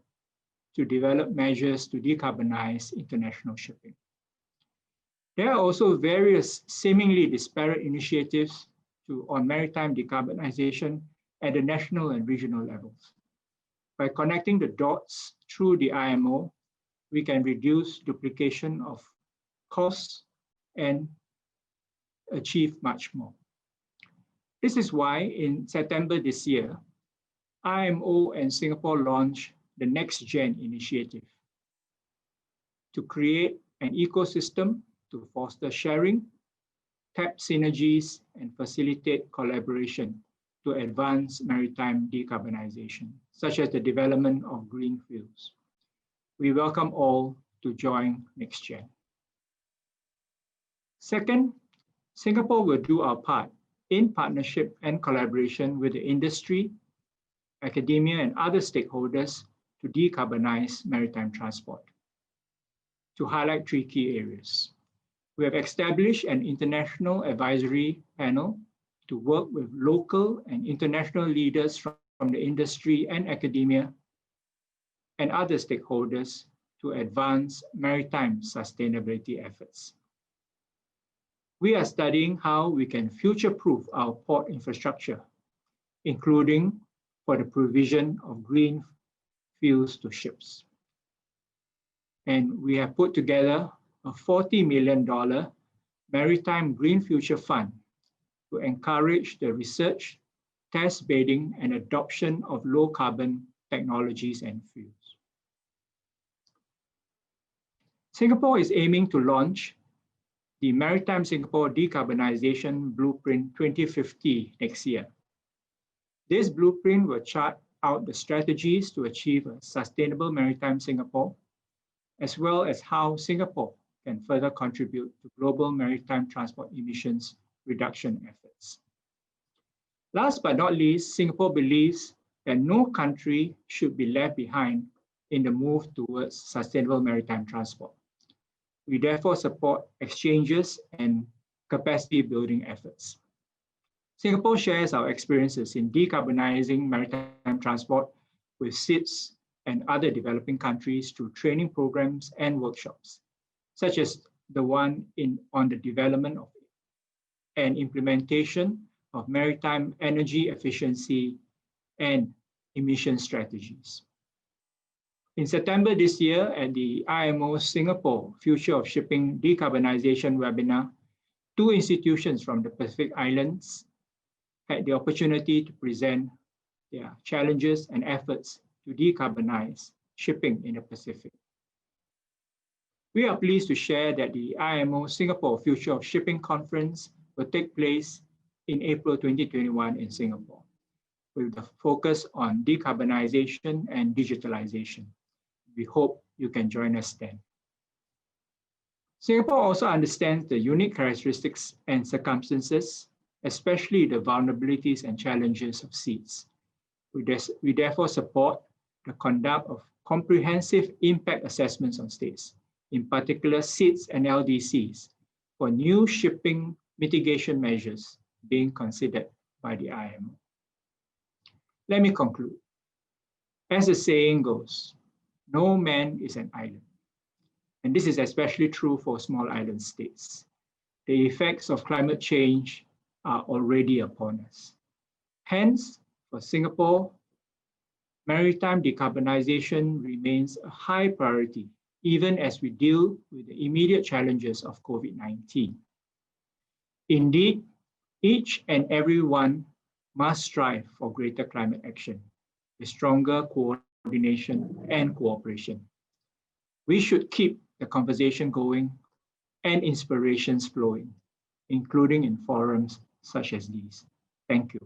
to develop measures to decarbonize international shipping. There are also various seemingly disparate initiatives on maritime decarbonization at the national and regional levels. By connecting the dots through the IMO, we can reduce duplication of costs and achieve much more. This is why in September this year, IMO and Singapore launched the Next Gen initiative to create an ecosystem to foster sharing, tap synergies, and facilitate collaboration to advance maritime decarbonization, such as the development of green fuels. We welcome all to join Next Gen. Second, Singapore will do our part in partnership and collaboration with the industry, academia, and other stakeholders to decarbonize maritime transport. To highlight 3 key areas, we have established an international advisory panel to work with local and international leaders from the industry and academia and other stakeholders to advance maritime sustainability efforts. We are studying how we can future-proof our port infrastructure, including for the provision of green fuels to ships. And we have put together a $40 million Maritime Green Future Fund to encourage the research, test bedding, and adoption of low-carbon technologies and fuels. Singapore is aiming to launch the Maritime Singapore Decarbonization Blueprint 2050 next year. This blueprint will chart out the strategies to achieve a sustainable maritime Singapore, as well as how Singapore can further contribute to global maritime transport emissions reduction efforts. Last but not least, Singapore believes that no country should be left behind in the move towards sustainable maritime transport. We therefore support exchanges and capacity building efforts. Singapore shares our experiences in decarbonizing maritime transport with SIDS and other developing countries through training programs and workshops, such as the one on the development of and implementation of maritime energy efficiency and emission strategies. In September this year, at the IMO Singapore Future of Shipping Decarbonization webinar, 2 institutions from the Pacific Islands had the opportunity to present their challenges and efforts to decarbonize shipping in the Pacific. We are pleased to share that the IMO Singapore Future of Shipping Conference will take place in April 2021 in Singapore, with the focus on decarbonization and digitalization. We hope you can join us then. Singapore also understands the unique characteristics and circumstances, especially the vulnerabilities and challenges of SEEDS. We therefore support the conduct of comprehensive impact assessments on states, in particular SEEDS and LDCs, for new shipping mitigation measures being considered by the IMO. Let me conclude. As the saying goes, no man is an island. And this is especially true for small island states. The effects of climate change are already upon us. Hence, for Singapore, maritime decarbonization remains a high priority, even as we deal with the immediate challenges of COVID-19. Indeed, each and every one must strive for greater climate action, with stronger coordination and cooperation. We should keep the conversation going and inspirations flowing, including in forums such as these. Thank you.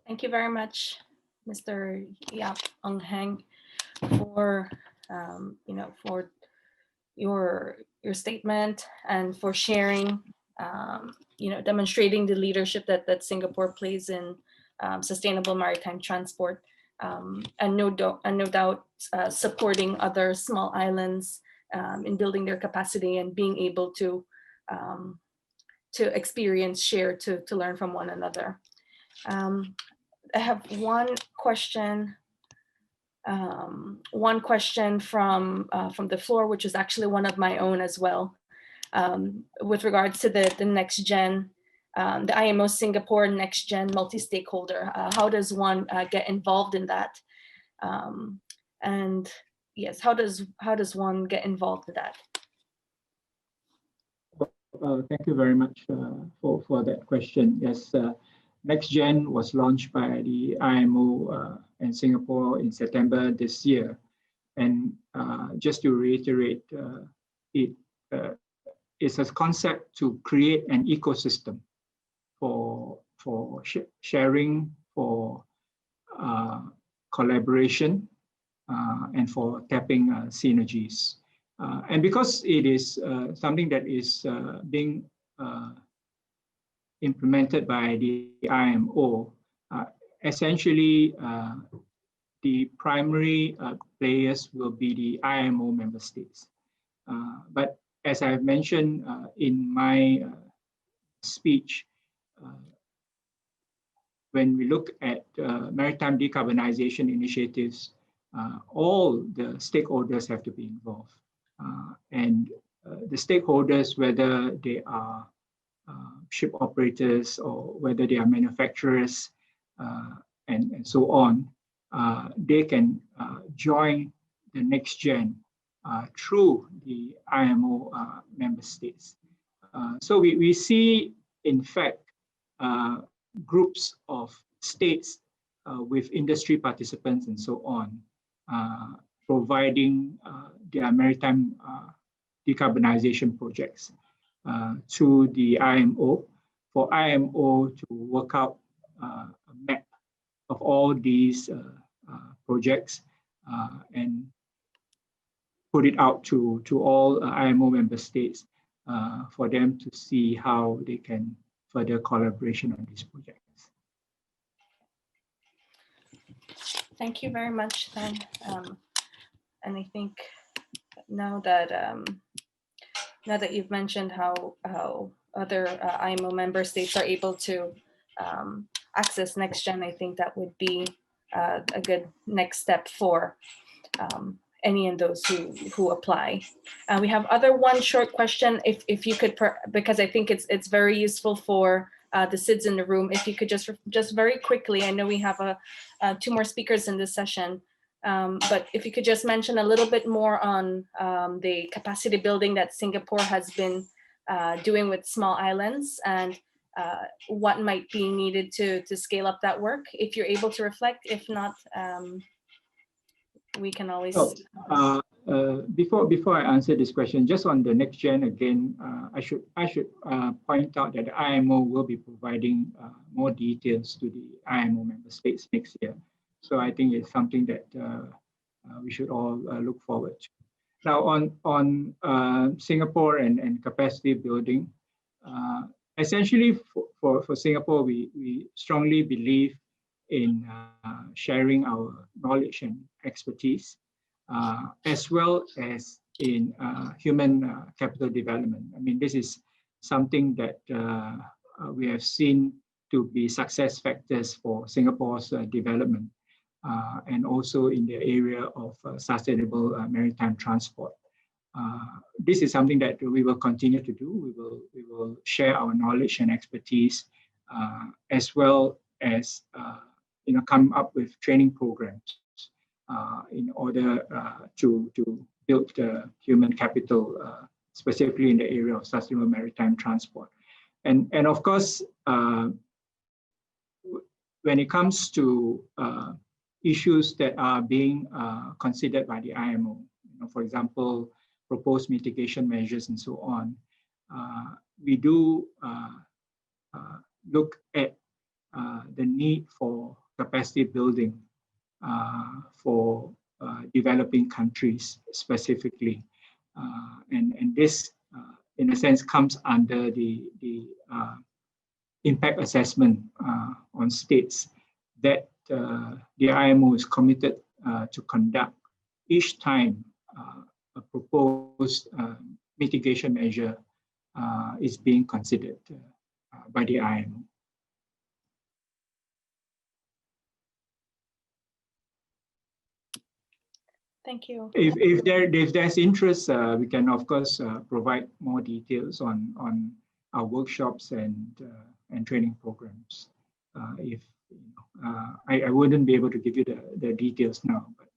Thank you very much, Mr. Yap Ong Heng, for for your statement and for sharing, demonstrating the leadership that Singapore plays in sustainable maritime transport, and no doubt supporting other small islands in building their capacity and being able to experience, share, to learn from one another. I have one question from the floor, which is actually one of my own as well, with regards to the Next Gen the IMO Singapore Next Gen multi-stakeholder. How does one get involved in that? And yes, how does one get involved with that? Thank you very much for that question. Yes, Next Gen was launched by the IMO in Singapore in September this year. And just to reiterate, it's a concept to create an ecosystem for sharing, for collaboration, and for tapping synergies. And because it is something that is being implemented by the IMO, essentially the primary players will be the IMO member states. But as I have mentioned in my speech, when we look at maritime decarbonization initiatives, all the stakeholders have to be involved. And the stakeholders, whether they are ship operators or whether they are manufacturers and so on, they can join the Next Gen through the IMO member states. So we see, in fact, groups of states with industry participants and so on, providing their maritime decarbonization projects to the IMO, for IMO to work out a map of all these projects and put it out to all IMO member states for them to see how they can further collaboration on these projects. Thank you very much, then. And I think now that you've mentioned how other IMO member states are able to access Next Gen, I think that would be a good next step for any of those who apply. We have one short question, if you could, because I think it's very useful for the SIDS in the room. If you could just very quickly, I know we have two more speakers in this session, but if you could just mention a little bit more on the capacity building that Singapore has been doing with small islands, and what might be needed to scale up that work, if you're able to reflect. If not, we can always. Before I answer this question, just on the Next Gen again, I should point out that the IMO will be providing more details to the IMO member states next year. So I think it's something that we should all look forward to. Now on Singapore and capacity building, essentially for Singapore, we strongly believe in sharing our knowledge and expertise, as well as in human capital development. I mean, this is something that we have seen to be success factors for Singapore's development, and also in the area of sustainable maritime transport. This is something that we will continue to do. We will share our knowledge and expertise, as well as come up with training programs in order to build the human capital, specifically in the area of sustainable maritime transport. And of course, when it comes to issues that are being considered by the IMO, for example, proposed mitigation measures and so on, we do look at the need for capacity building for developing countries specifically. And this, in a sense, comes under the impact assessment on states that the IMO is committed to conduct each time a proposed mitigation measure is being considered by the IMO. Thank you. If there's interest, we can of course provide more details on our workshops and and training programs. If I wouldn't be able to give you the details now, but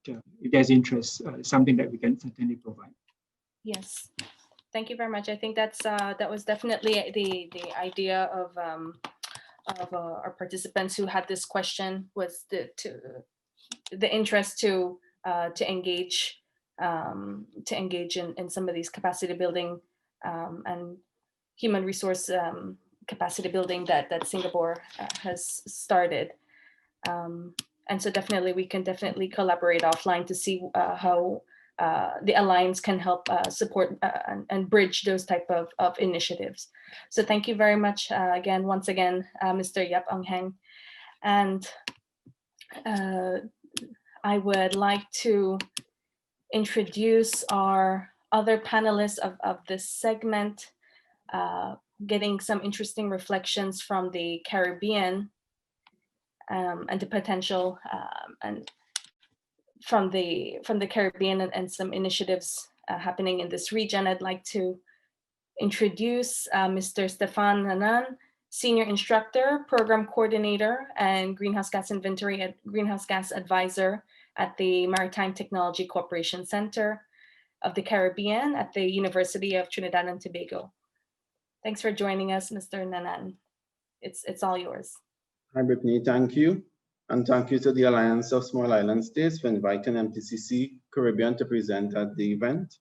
if there's interest, something that we can certainly provide. Yes, thank you very much. I think that's that was definitely the idea of our participants who had this question, was the interest to engage in some of these capacity building and human resource capacity building that Singapore has started. And so definitely we can collaborate offline to see how the Alliance can help support and bridge those type of initiatives. So thank you very much once again, Mr. Yap Ang Heng. And I would like to introduce our other panelists of this segment, getting some interesting reflections from the Caribbean and the potential and from the Caribbean and some initiatives happening in this region. I'd like to introduce Mr. Stefan Nanan, Senior Instructor, Program Coordinator, and Greenhouse Gas Inventory and Greenhouse Gas Advisor at the Maritime Technology Cooperation Center of the Caribbean at the University of Trinidad and Tobago. Thanks for joining us, Mr. Nanan. It's all yours. Hi, Brittany, thank you. And thank you to the Alliance of Small Island States for inviting MTCC Caribbean to present at the event.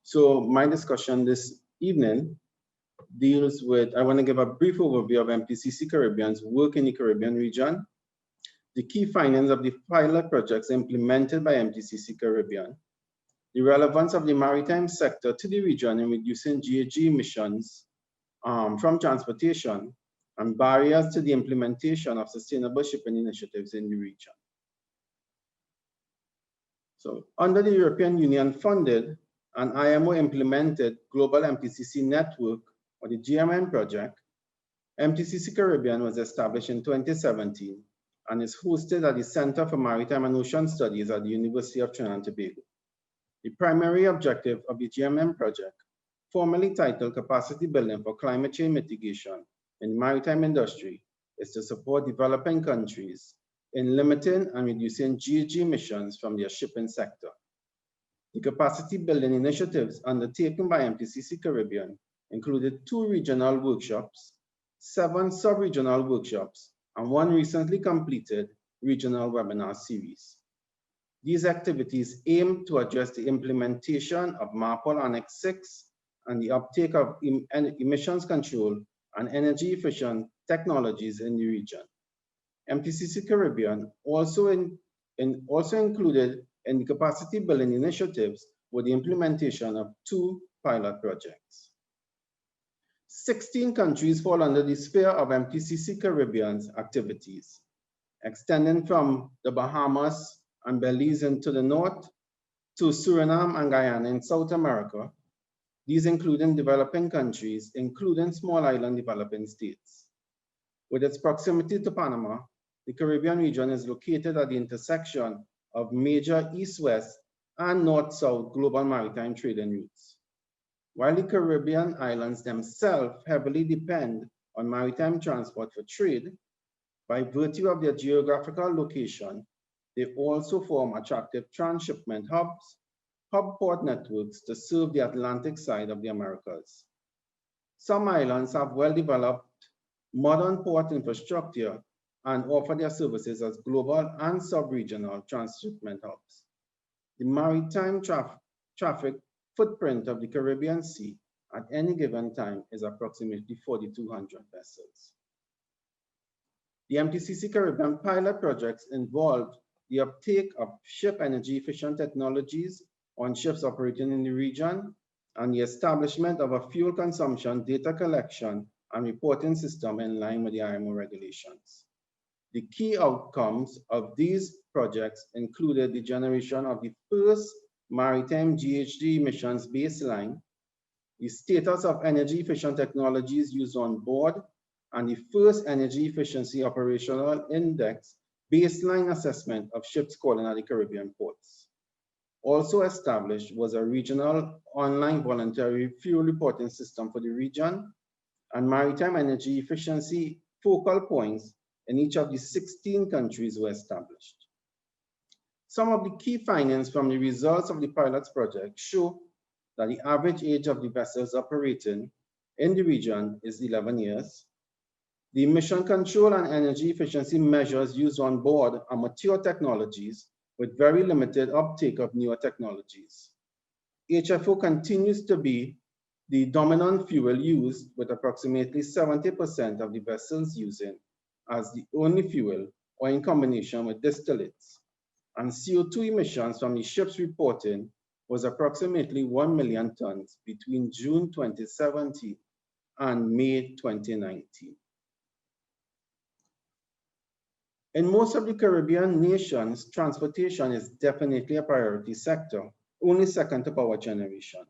So my discussion this evening deals with, I want to give a brief overview of MTCC Caribbean's work in the Caribbean region, the key findings of the pilot projects implemented by MTCC Caribbean, the relevance of the maritime sector to the region in reducing GHG emissions from transportation, and barriers to the implementation of sustainable shipping initiatives in the region. So under the European Union funded and IMO implemented Global MTCC Network, or the GMN project, MTCC Caribbean was established in 2017 and is hosted at the Center for Maritime and Ocean Studies at the University of Trinidad and Tobago. The primary objective of the GMN project, formerly titled Capacity Building for Climate Change Mitigation in the Maritime Industry, is to support developing countries in limiting and reducing GHG emissions from their shipping sector. The capacity building initiatives undertaken by MTCC Caribbean included 2 regional workshops, 7 sub-regional workshops, and 1 recently completed regional webinar series. These activities aim to address the implementation of MARPOL Annex 6 and the uptake of emissions control and energy efficient technologies in the region. MTCC Caribbean also included in the capacity building initiatives with the implementation of 2 pilot projects. 16 countries fall under the sphere of MTCC Caribbean's activities, extending from the Bahamas and Belize into the north to Suriname and Guyana in South America. These including developing countries, including small island developing states. With its proximity to Panama, the Caribbean region is located at the intersection of major east-west and north-south global maritime trading routes. While the Caribbean islands themselves heavily depend on maritime transport for trade, by virtue of their geographical location, they also form attractive transshipment hubs, hub port networks to serve the Atlantic side of the Americas. Some islands have well-developed modern port infrastructure and offer their services as global and sub-regional transshipment hubs. The maritime traffic footprint of the Caribbean Sea at any given time is approximately 4,200 vessels. The MTCC Caribbean pilot projects involved the uptake of ship energy efficient technologies on ships operating in the region, and the establishment of a fuel consumption data collection and reporting system in line with the IMO regulations. The key outcomes of these projects included the generation of the first maritime GHG emissions baseline, the status of energy efficient technologies used on board, and the first energy efficiency operational index baseline assessment of ships calling at the Caribbean ports. Also established was a regional online voluntary fuel reporting system for the region and maritime energy efficiency focal points in each of the 16 countries were established. Some of the key findings from the results of the pilots project show that the average age of the vessels operating in the region is 11 years. The emission control and energy efficiency measures used on board are mature technologies with very limited uptake of newer technologies. HFO continues to be the dominant fuel used, with approximately 70% of the vessels using as the only fuel or in combination with distillates. And CO2 emissions from the ships reporting was approximately 1 million tons between June 2017 and May 2019. In most of the Caribbean nations, transportation is definitely a priority sector, only second to power generation.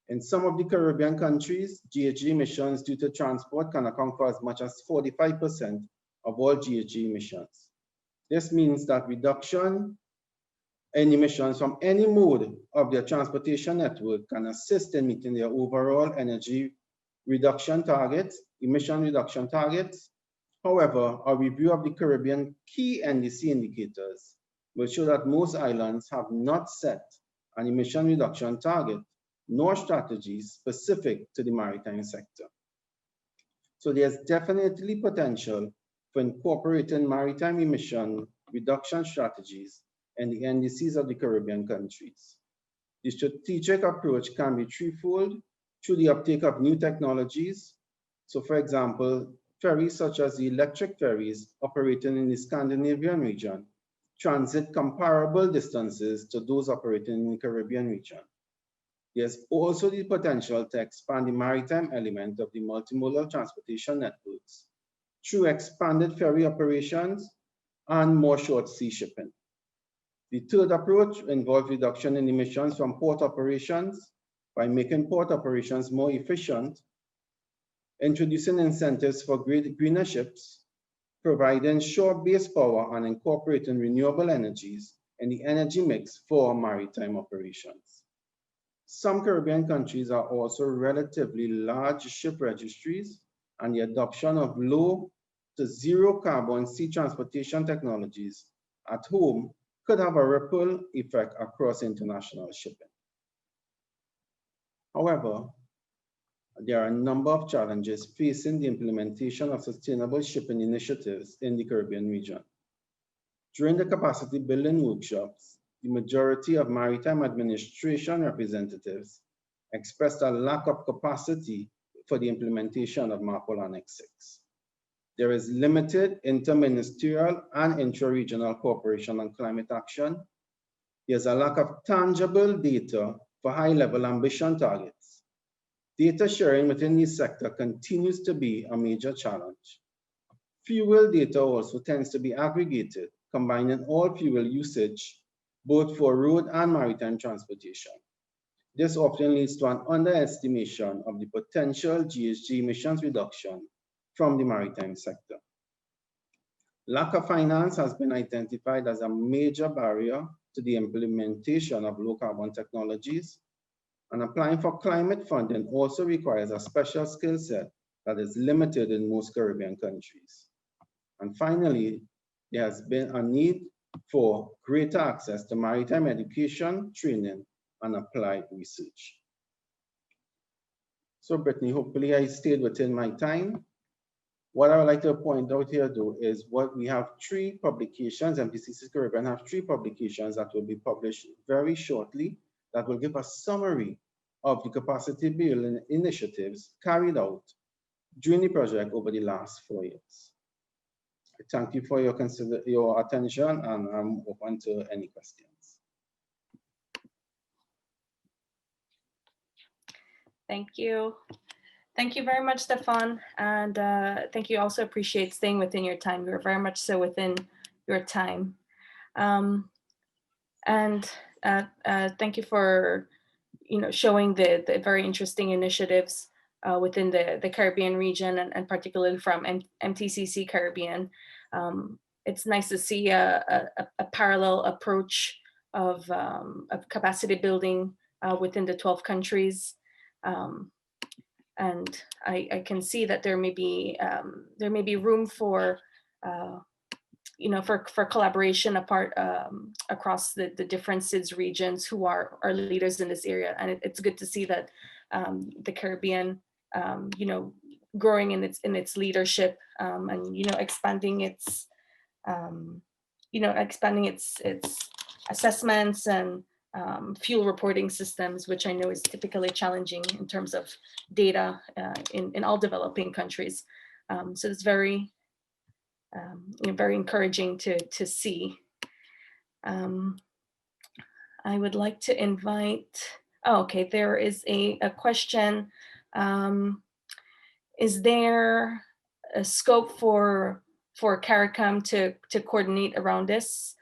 In some of the Caribbean countries, GHG emissions due to transport can account for as much as 45% of all GHG emissions. This means that reduction in emissions from any mode of their transportation network can assist in meeting their overall energy reduction targets, emission reduction targets. However, a review of the Caribbean key NDC indicators will show that most islands have not set an emission reduction target nor strategies specific to the maritime sector. So there's definitely potential for incorporating maritime emission reduction strategies in the NDCs of the Caribbean countries. The strategic approach can be threefold through the uptake of new technologies. So for example, ferries such as the electric ferries operating in the Scandinavian region transit comparable distances to those operating in the Caribbean region. There's also the potential to expand the maritime element of the multimodal transportation networks through expanded ferry operations and more short sea shipping. The third approach involves reduction in emissions from port operations by making port operations more efficient, introducing incentives for greener ships, providing shore-based power, and incorporating renewable energies in the energy mix for maritime operations. Some Caribbean countries are also relatively large ship registries, and the adoption of low to zero carbon sea transportation technologies at home could have a ripple effect across international shipping. However, there are a number of challenges facing the implementation of sustainable shipping initiatives in the Caribbean region. During the capacity building workshops, the majority of maritime administration representatives expressed a lack of capacity for the implementation of MARPOL Annex 6. There is limited interministerial and intra-regional cooperation on climate action. There's a lack of tangible data for high-level ambition targets. Data sharing within the sector continues to be a major challenge. Fuel data also tends to be aggregated, combining all fuel usage, both for road and maritime transportation. This often leads to an underestimation of the potential GHG emissions reduction from the maritime sector. Lack of finance has been identified as a major barrier to the implementation of low carbon technologies, and applying for climate funding also requires a special skill set that is limited in most Caribbean countries. And finally, there has been a need for greater access to maritime education, training, and applied research. So Brittany, hopefully I stayed within my time. What I would like to point out here though is what we have 3 publications, MPCC Caribbean have 3 publications that will be published very shortly that will give a summary of the capacity building initiatives carried out during the project over the last 4 years. I thank you for your attention, and I'm open to any questions. Thank you. Thank you very much, Stefan. And thank you. Also appreciate staying within your time. You're very much so within your time. And thank you for showing the very interesting initiatives within the Caribbean region, and particularly from MTCC Caribbean. It's nice to see a parallel approach of capacity building within the 12 countries. And I can see that there may be room for for collaboration across the different SIDS regions who are leaders in this area. And it's good to see that the Caribbean, growing in its leadership, and expanding its assessments and fuel reporting systems, which I know is typically challenging in terms of data in all developing countries. So it's very very encouraging to see. I would like to invite, okay, there is a question. Is there a scope for CARICOM to coordinate around this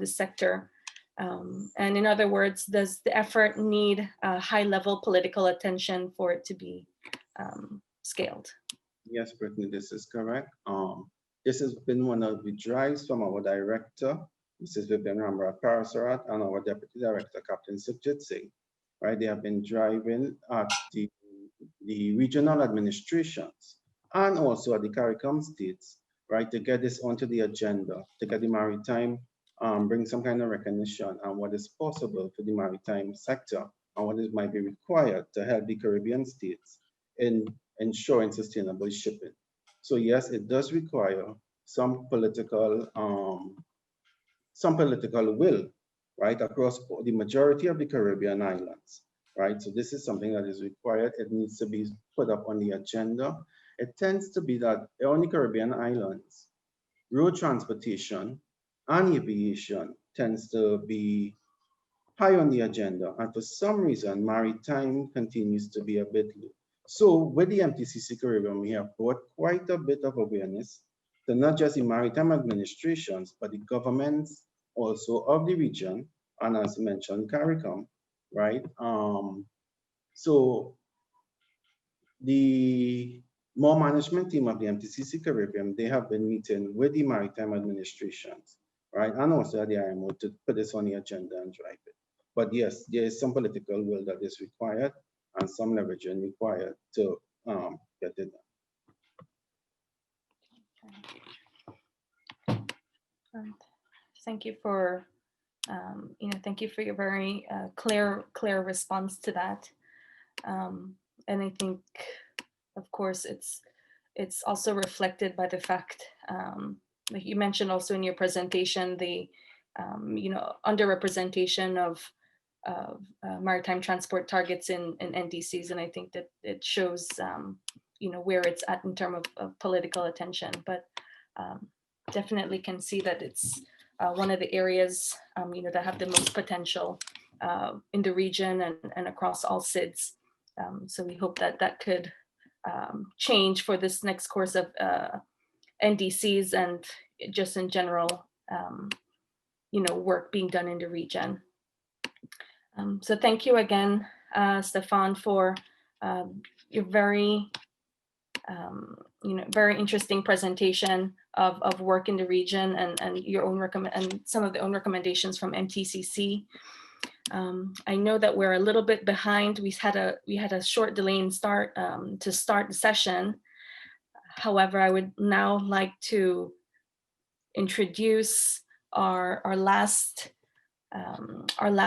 sector? And in other words, does the effort need high-level political attention for it to be scaled? Yes, Brittany, this is correct. This has been one of the drives from our director, Mrs. Vivian Rambra Parasarat, and our deputy director, Captain Sukjit Singh. Right, they have been driving at the regional administrations and also at the CARICOM states, right, to get this onto the agenda, to get the maritime, bring some kind of recognition on what is possible for the maritime sector and what is might be required to help the Caribbean states in ensuring sustainable shipping. So yes, it does require some political will, right, across the majority of the Caribbean islands, right? So this is something that is required. It needs to be put up on the agenda. It tends to be that on the Caribbean islands, road transportation and aviation tends to be high on the agenda. And for some reason, maritime continues to be a bit low. So with the MTCC Caribbean, we have brought quite a bit of awareness to not just the maritime administrations, but the governments also of the region, and as mentioned, CARICOM, right? So the more management team of the MTCC Caribbean, they have been meeting with the maritime administrations, right? And also at the IMO to put this on the agenda and drive it. But yes, there is some political will that is required and some leveraging required to get it done. Thank you for thank you for your very clear response to that. And I think, of course, it's also reflected by the fact, like you mentioned also in your presentation, the underrepresentation of maritime transport targets in NDCs, and I think that it shows where it's at in terms of political attention. But definitely can see that it's one of the areas that have the most potential in the region and across all SIDS. So we hope that could change for this next course of NDCs and just in general, work being done in the region. So thank you again, Stefan, for your very interesting presentation of work in the region and your own and some of the own recommendations from MTCC. I know that we're a little bit behind. We had a short delay in to start the session. However, I would now like to introduce our last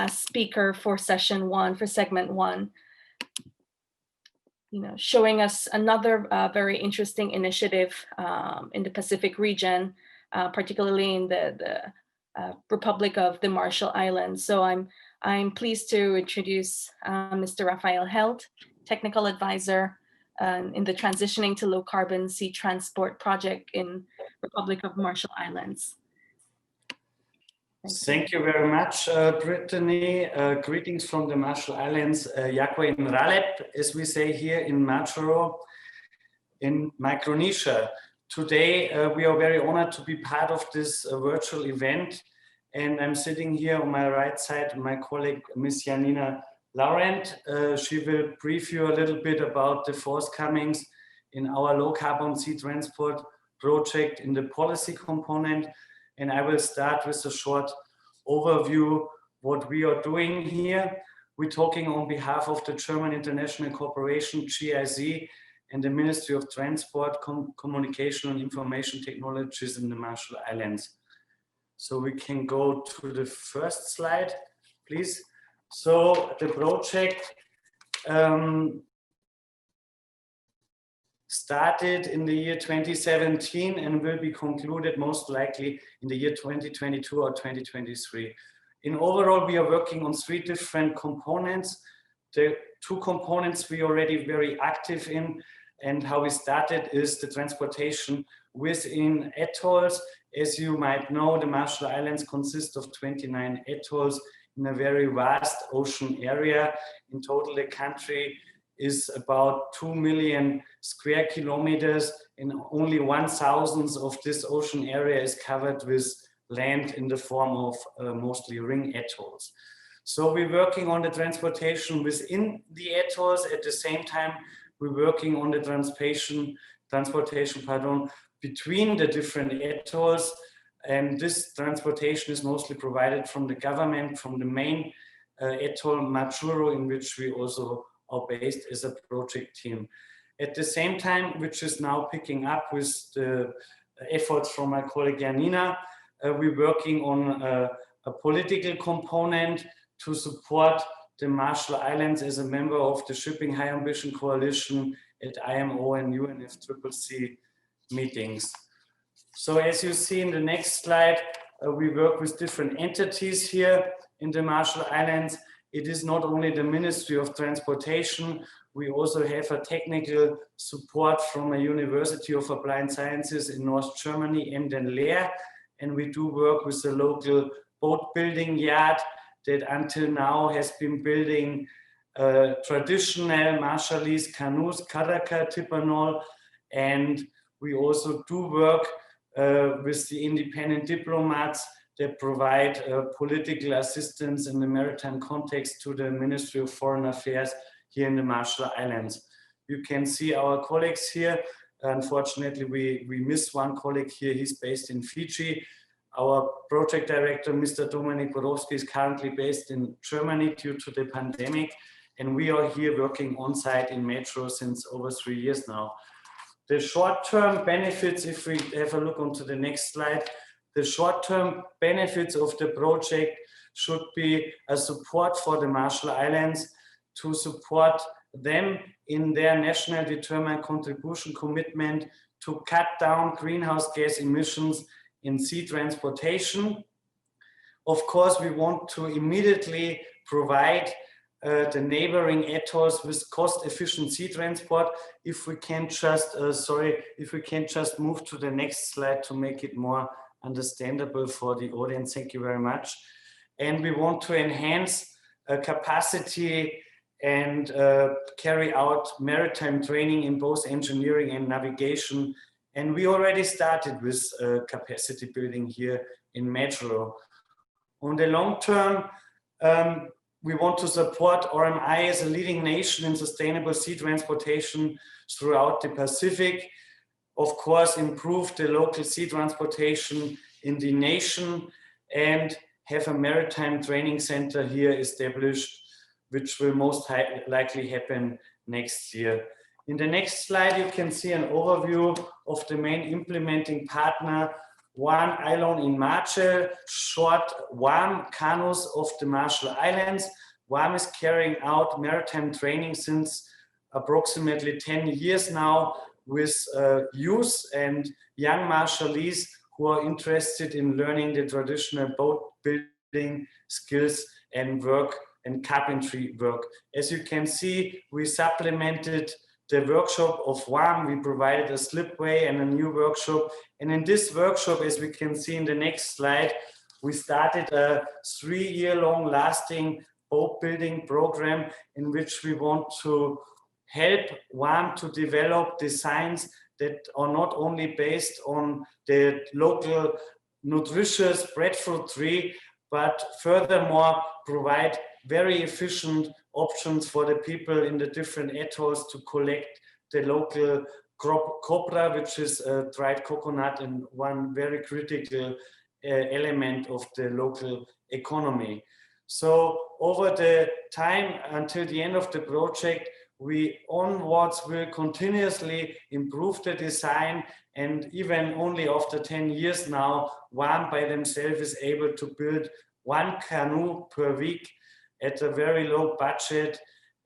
speaker for session one, for segment one. Showing us another very interesting initiative in the Pacific region, particularly in the Republic of the Marshall Islands. So I'm pleased to introduce Mr. Raphael Held, Technical Advisor in the Transitioning to Low Carbon Sea Transport Project in Republic of Marshall Islands. Thank you very much, Brittany. Greetings from the Marshall Islands, Yakwe in Ralep, as we say here in Majuro, in Micronesia. Today, we are very honored to be part of this virtual event. And I'm sitting here on my right side, my colleague, Ms. Janina Laurent. She will brief you a little bit about the forthcomings in our low carbon sea transport project in the policy component. And I will start with a short overview what we are doing here. We're talking on behalf of the German International Corporation, GIZ, and the Ministry of Transport, Communication and Information Technologies in the Marshall Islands. So we can go to the first slide, please. So the project started in the year 2017 and will be concluded most likely in the year 2022 or 2023. In overall, we are working on 3 different components. The 2 components we are already very active in, and how we started is the transportation within atolls. As you might know, the Marshall Islands consist of 29 atolls in a very vast ocean area. In total, the country is about 2 million square kilometers, and only 1,000 of this ocean area is covered with land in the form of mostly ring atolls. So we're working on the transportation within the atolls. At the same time, we're working on the transportation between the different atolls. And this transportation is mostly provided from the government, from the main atoll Majuro, in which we also are based as a project team. At the same time, which is now picking up with the efforts from my colleague Janina, we're working on a political component to support the Marshall Islands as a member of the Shipping High Ambition Coalition at IMO and UNFCCC meetings. So as you see in the next slide, we work with different entities here in the Marshall Islands. It is not only the Ministry of Transportation, we also have a technical support from a University of Applied Sciences in North Germany, Emden Leer, and we do work with the local boat building yard that until now has been building traditional Marshallese canoes, Karaka, Tippanol, and we also do work with the independent diplomats that provide political assistance in the maritime context to the Ministry of Foreign Affairs here in the Marshall Islands. You can see our colleagues here. Unfortunately, we miss one colleague here. He's based in Fiji. Our project director, Mr. Dominik Borowski, is currently based in Germany due to the pandemic. And we are here working on site in Metro since over 3 years now. The short-term benefits, if we have a look onto the next slide, the short-term benefits of the project should be a support for the Marshall Islands to support them in their national determined contribution commitment to cut down greenhouse gas emissions in sea transportation. Of course, we want to immediately provide the neighboring atolls with cost-efficient sea transport. If we can just, if we can just move to the next slide to make it more understandable for the audience. Thank you very much. And we want to enhance capacity and carry out maritime training in both engineering and navigation. And we already started with capacity building here in Metro. On the long term, we want to support RMI as a leading nation in sustainable sea transportation throughout the Pacific. Of course, improve the local sea transportation in the nation and have a maritime training center here established, which will most likely happen next year. In the next slide, you can see an overview of the main implementing partner, One Island in Marshall, short WAM canoes of the Marshall Islands. WAM is carrying out maritime training since approximately 10 years now with youth and young Marshallese who are interested in learning the traditional boat building skills and work and carpentry work. As you can see, we supplemented the workshop of WAM. We provided a slipway and a new workshop. And in this workshop, as we can see in the next slide, we started a 3-year-long lasting boat building program in which we want to help WAM to develop designs that are not only based on the local nutritious breadfruit tree, but furthermore provide very efficient options for the people in the different atolls to collect the local copra, which is dried coconut and one very critical element of the local economy. So over the time until the end of the project, we onwards will continuously improve the design, and even only after 10 years now, one by themselves is able to build 1 canoe per week at a very low budget.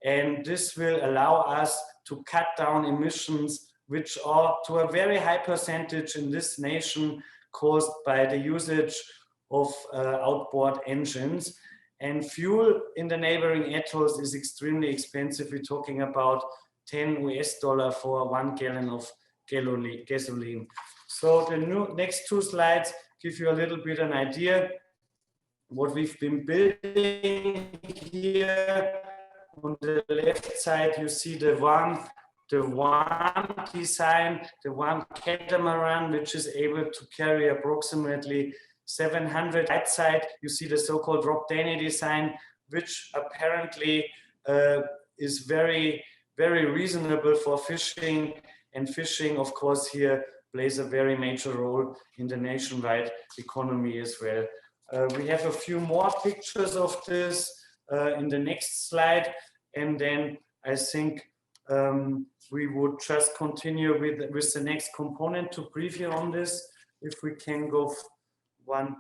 And this will allow us to cut down emissions, which are to a very high percentage in this nation caused by the usage of outboard engines. And fuel in the neighboring atolls is extremely expensive. We're talking about $10 for 1 gallon of gasoline. So the next 2 slides give you a little bit an idea what we've been building here. On the left side, you see the one design, the one catamaran, which is able to carry approximately 700. Right side, you see the so-called Rob Danny design, which apparently is very, very reasonable for fishing. And fishing, of course, here plays a very major role in the nationwide economy as well. We have a few more pictures of this in the next slide, and then I think we would just continue with the next component to brief you on this. If we can go one.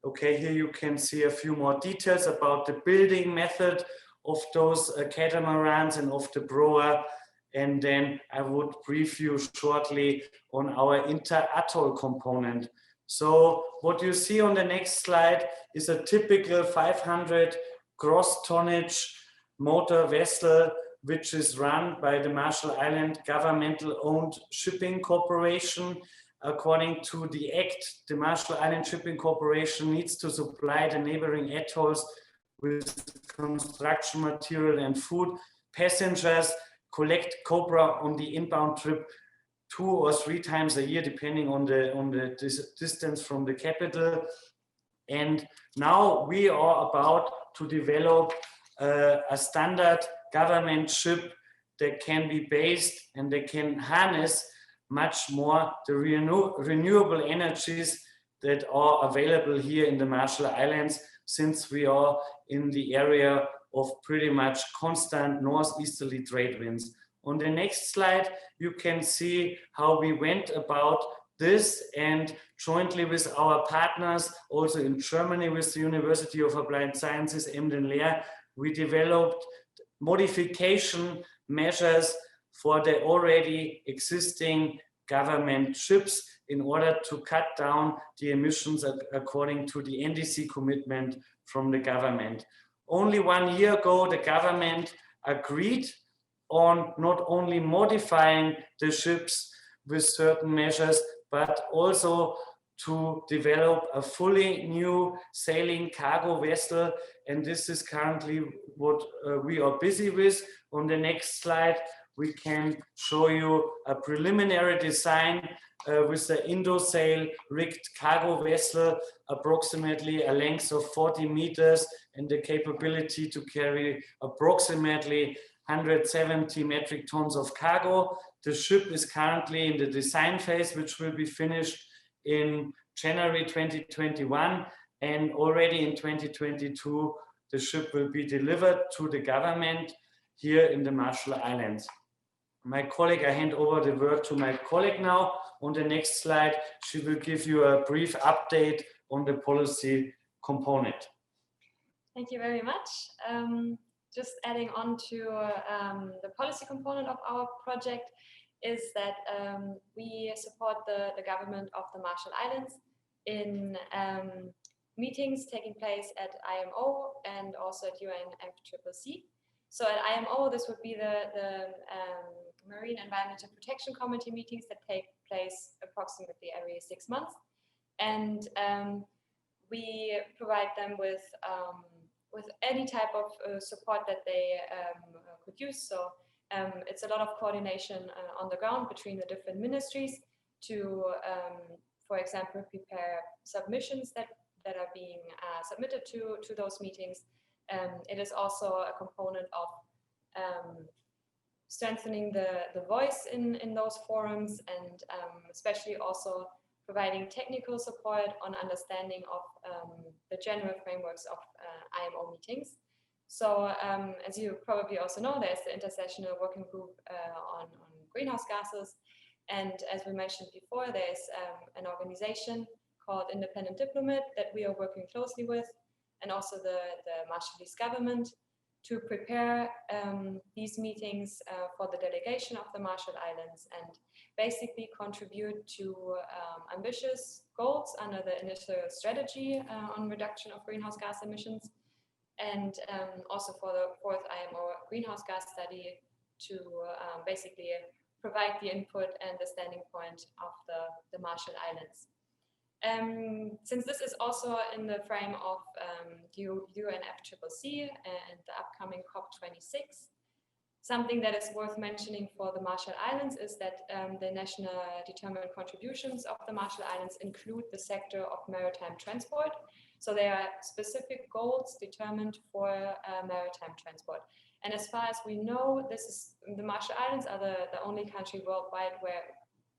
Okay, here you can see a few more details about the building method of those catamarans and of the proa. And then I would brief you shortly on our inter-atoll component. So what you see on the next slide is a typical 500 gross tonnage motor vessel, which is run by the Marshall Island governmental owned shipping corporation. According to the Act, the Marshall Island Shipping Corporation needs to supply the neighboring atolls with construction material and food. Passengers collect copra on the inbound trip 2 or 3 times a year, depending on the distance from the capital. And now we are about to develop a standard government ship that can be based and that can harness much more the renewable energies that are available here in the Marshall Islands, since we are in the area of pretty much constant northeasterly trade winds. On the next slide, you can see how we went about this, and jointly with our partners, also in Germany with the University of Applied Sciences, Emden-Leer, we developed modification measures for the already existing government ships in order to cut down the emissions according to the NDC commitment from the government. Only 1 year ago, the government agreed on not only modifying the ships with certain measures, but also to develop a fully new sailing cargo vessel. And this is currently what we are busy with. On the next slide, we can show you a preliminary design with the Indosail rigged cargo vessel, approximately a length of 40 meters and the capability to carry approximately 170 metric tons of cargo. The ship is currently in the design phase, which will be finished in January 2021. And already in 2022, the ship will be delivered to the government here in the Marshall Islands. My colleague, I hand over the word to my colleague now. On the next slide, she will give you a brief update on the policy component. Thank you very much. Just adding on to the policy component of our project is that we support the government of the Marshall Islands in meetings taking place at IMO and also at UNFCCC. So at IMO, this would be the Marine Environmental Protection Committee meetings that take place approximately every 6 months. And we provide them with any type of support that they could use. So it's a lot of coordination on the ground between the different ministries to, for example, prepare submissions that are being submitted to those meetings. It is also a component of strengthening the voice in those forums, and especially also providing technical support on understanding of the general frameworks of IMO meetings. So as you probably also know, there's the intersessional working group on greenhouse gases. And as we mentioned before, there's an organization called Independent Diplomat that we are working closely with, and also the Marshallese government, to prepare these meetings for the delegation of the Marshall Islands and basically contribute to ambitious goals under the initial strategy on reduction of greenhouse gas emissions, and also for the fourth IMO greenhouse gas study to basically provide the input and the standing point of the Marshall Islands. Since this is also in the frame of UNFCCC and the upcoming COP26, something that is worth mentioning for the Marshall Islands is that the national determined contributions of the Marshall Islands include the sector of maritime transport. So there are specific goals determined for maritime transport. And as far as we know, the Marshall Islands are the only country worldwide where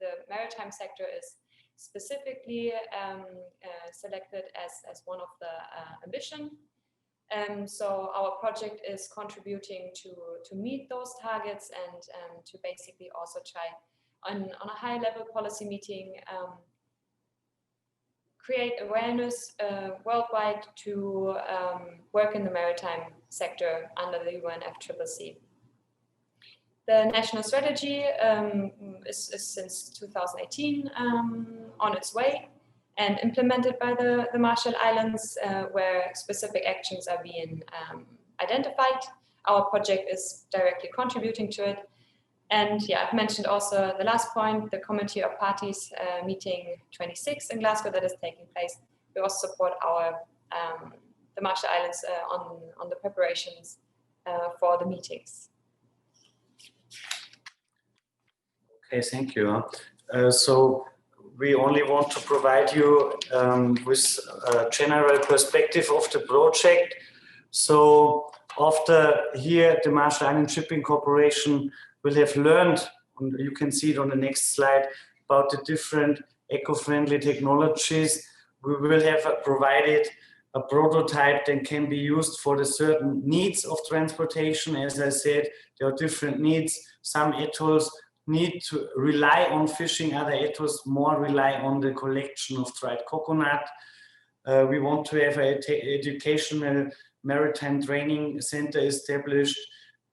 the maritime sector is specifically selected as one of the ambition. So our project is contributing to meet those targets and to basically also try on a high level policy meeting create awareness worldwide to work in the maritime sector under the UNFCCC. The national strategy is since 2018 on its way and implemented by the Marshall Islands, where specific actions are being identified. Our project is directly contributing to it. And yeah, I've mentioned also the last point, the Committee of Parties meeting 26 in Glasgow that is taking place. We also support the Marshall Islands on the preparations for the meetings. Okay, thank you. So we only want to provide you with a general perspective of the project. So after here, the Marshall Island Shipping Corporation will have learned, and you can see it on the next slide, about the different eco-friendly technologies. We will have provided a prototype that can be used for the certain needs of transportation. As I said, there are different needs. Some atolls need to rely on fishing, other atolls more rely on the collection of dried coconut. We want to have an educational maritime training center established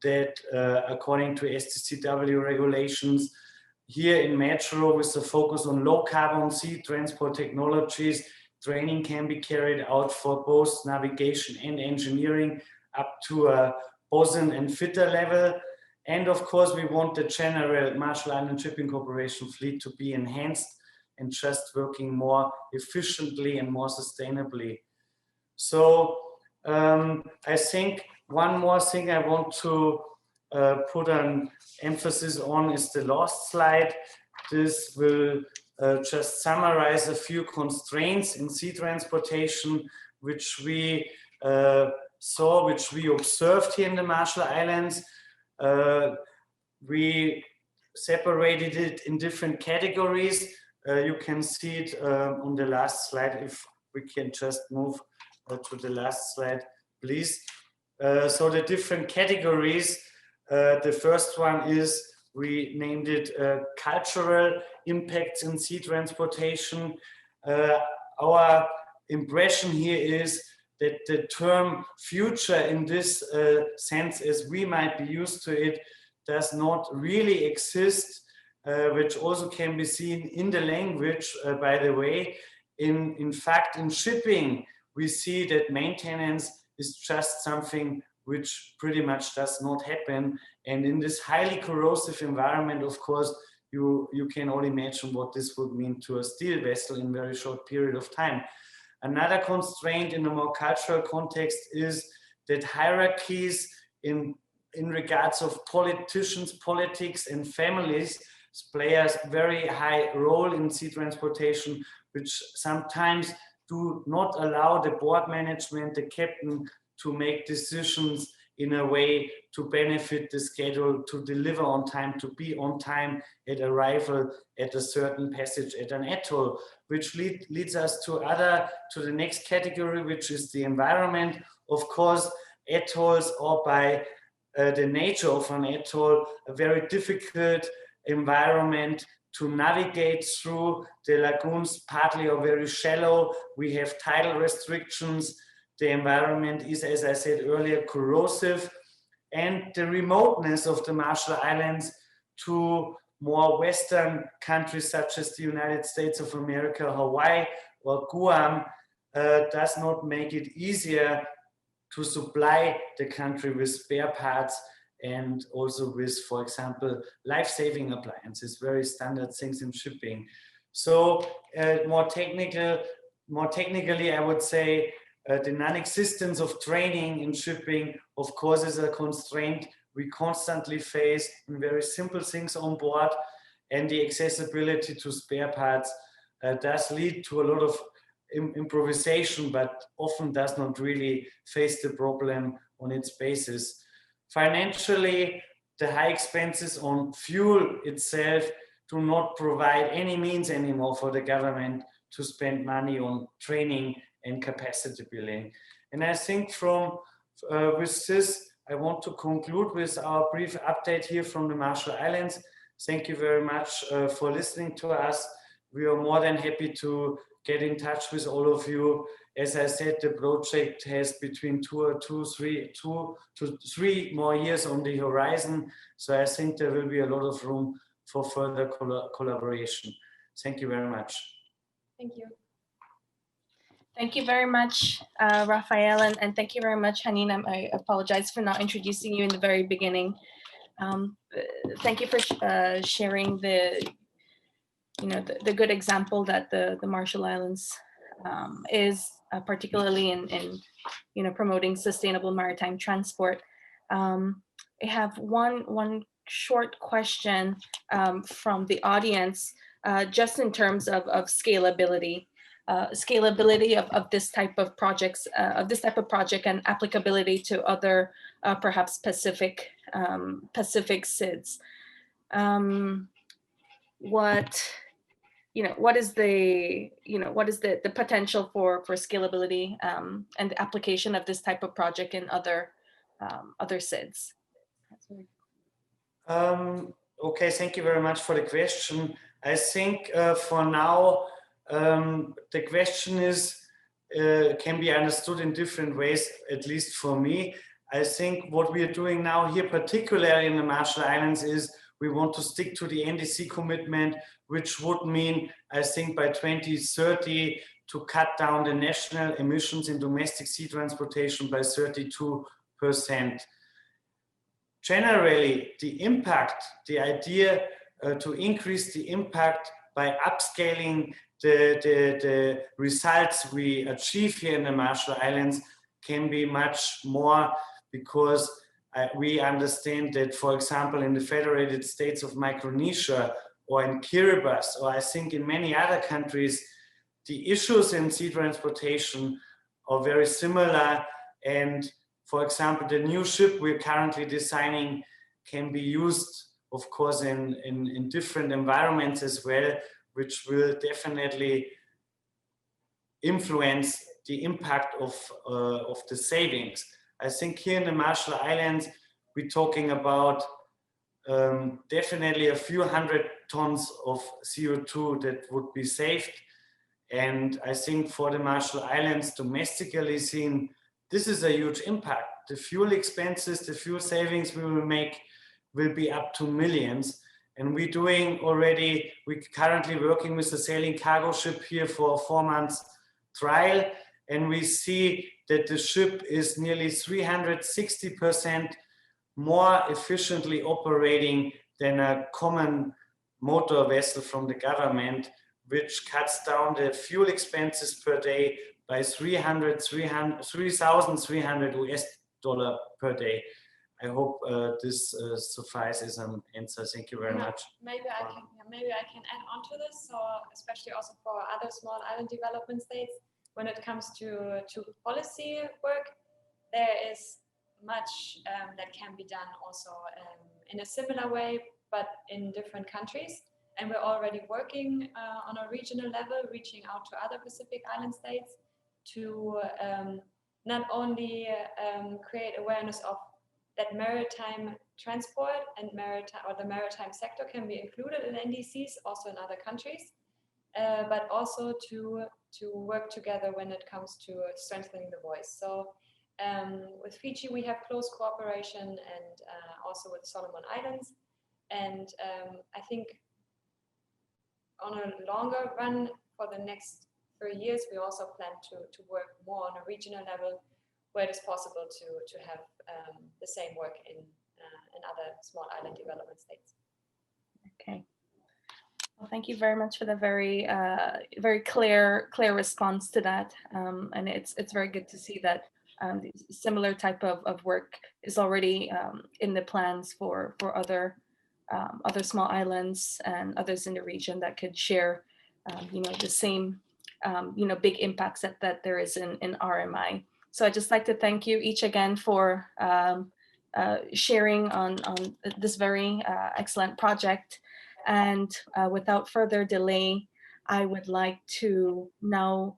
that according to STCW regulations, here in Metro with the focus on low carbon sea transport technologies, training can be carried out for both navigation and engineering up to a bosun and fitter level. And of course, we want the general Marshall Island Shipping Corporation fleet to be enhanced and just working more efficiently and more sustainably. So I think one more thing I want to put an emphasis on is the last slide. This will just summarize a few constraints in sea transportation, which we saw, which we observed here in the Marshall Islands. We separated it in different categories. You can see it on the last slide. If we can just move to the last slide, please. So the different categories, the first one is, we named it cultural impacts in sea transportation. Our impression here is that the term future in this sense as we might be used to it does not really exist, which also can be seen in the language, by the way. In fact, in shipping, we see that maintenance is just something which pretty much does not happen. And in this highly corrosive environment, of course, you can all imagine what this would mean to a steel vessel in a very short period of time. Another constraint in a more cultural context is that hierarchies in regards of politicians, politics, and families play a very high role in sea transportation, which sometimes do not allow the board management, the captain, to make decisions in a way to benefit the schedule, to deliver on time, to be on time at arrival at a certain passage at an atoll, which leads us to the next category, which is the environment. Of course, atolls or by the nature of an atoll, a very difficult environment to navigate through. The lagoons partly are very shallow. We have tidal restrictions. The environment is, as I said earlier, corrosive. And the remoteness of the Marshall Islands to more Western countries such as the United States of America, Hawaii, or Guam does not make it easier to supply the country with spare parts and also with, for example, life-saving appliances, very standard things in shipping. So more technically, I would say the non-existence of training in shipping, of course, is a constraint we constantly face in very simple things on board, and the accessibility to spare parts does lead to a lot of improvisation, but often does not really face the problem on its basis. Financially, the high expenses on fuel itself do not provide any means anymore for the government to spend money on training and capacity building. And I think with this, I want to conclude with our brief update here from the Marshall Islands. Thank you very much for listening to us. We are more than happy to get in touch with all of you. As I said, the project has between 2 to 3 more years on the horizon. So I think there will be a lot of room for further collaboration. Thank you very much. Thank you. Thank you very much, Raphael, and thank you very much, Hanina. I apologize for not introducing you in the very beginning. Thank you for sharing the good example that the Marshall Islands is, particularly in promoting sustainable maritime transport. I have one short question from the audience, just in terms of scalability. Scalability of this type of projects, and applicability to other perhaps Pacific SIDS. What is the potential for scalability and the application of this type of project in other SIDS? Okay, thank you very much for the question. I think for now, the question can be understood in different ways, at least for me. I think what we are doing now here, particularly in the Marshall Islands, is we want to stick to the NDC commitment, which would mean, I think, by 2030 to cut down the national emissions in domestic sea transportation by 32%. Generally, the idea to increase the impact by upscaling the results we achieve here in the Marshall Islands can be much more, because we understand that, for example, in the Federated States of Micronesia or in Kiribati, or I think in many other countries, the issues in sea transportation are very similar. And for example, the new ship we're currently designing can be used, of course, in different environments as well, which will definitely influence the impact of the savings. I think here in the Marshall Islands, we're talking about definitely a few hundred tons of CO2 that would be saved. And I think for the Marshall Islands, domestically seen, this is a huge impact. The fuel expenses, the fuel savings we will make will be up to millions. And we're currently working with a sailing cargo ship here for a 4 months trial. And we see that the ship is nearly 360% more efficiently operating than a common motor vessel from the government, which cuts down the fuel expenses per day by 3,300 US dollar per day. I hope this suffices an answer. Thank you very much. Maybe I can add on to this. So especially also for other small island development states, when it comes to policy work, there is much that can be done also in a similar way, but in different countries. And we're already working on a regional level, reaching out to other Pacific Island states to not only create awareness of that maritime transport and the maritime sector can be included in NDCs, also in other countries, but also to work together when it comes to strengthening the voice. So with Fiji, we have close cooperation, and also with Solomon Islands. And I think on a longer run for the next 3 years, we also plan to work more on a regional level where it is possible to have the same work in other small island development states. Okay. Well, thank you very much for the very very clear response to that. And it's very good to see that similar type of work is already in the plans for other small islands and others in the region that could share the same big impacts that there is in RMI. So I'd just like to thank you each again for sharing on this very excellent project. And without further delay, I would like to now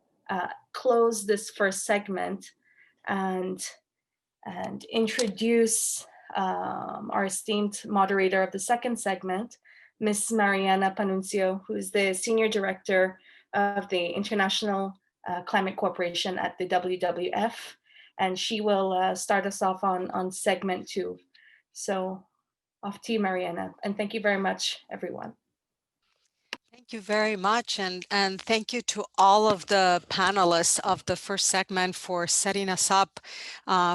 close this first segment and introduce our esteemed moderator of the second segment, Ms. Mariana Panuncio, who is the Senior Director of the International Climate Cooperation at the WWF. And she will start us off on segment 2. So off to you, Mariana, and thank you very much, everyone. Thank you very much, and thank you to all of the panelists of the first segment for setting us up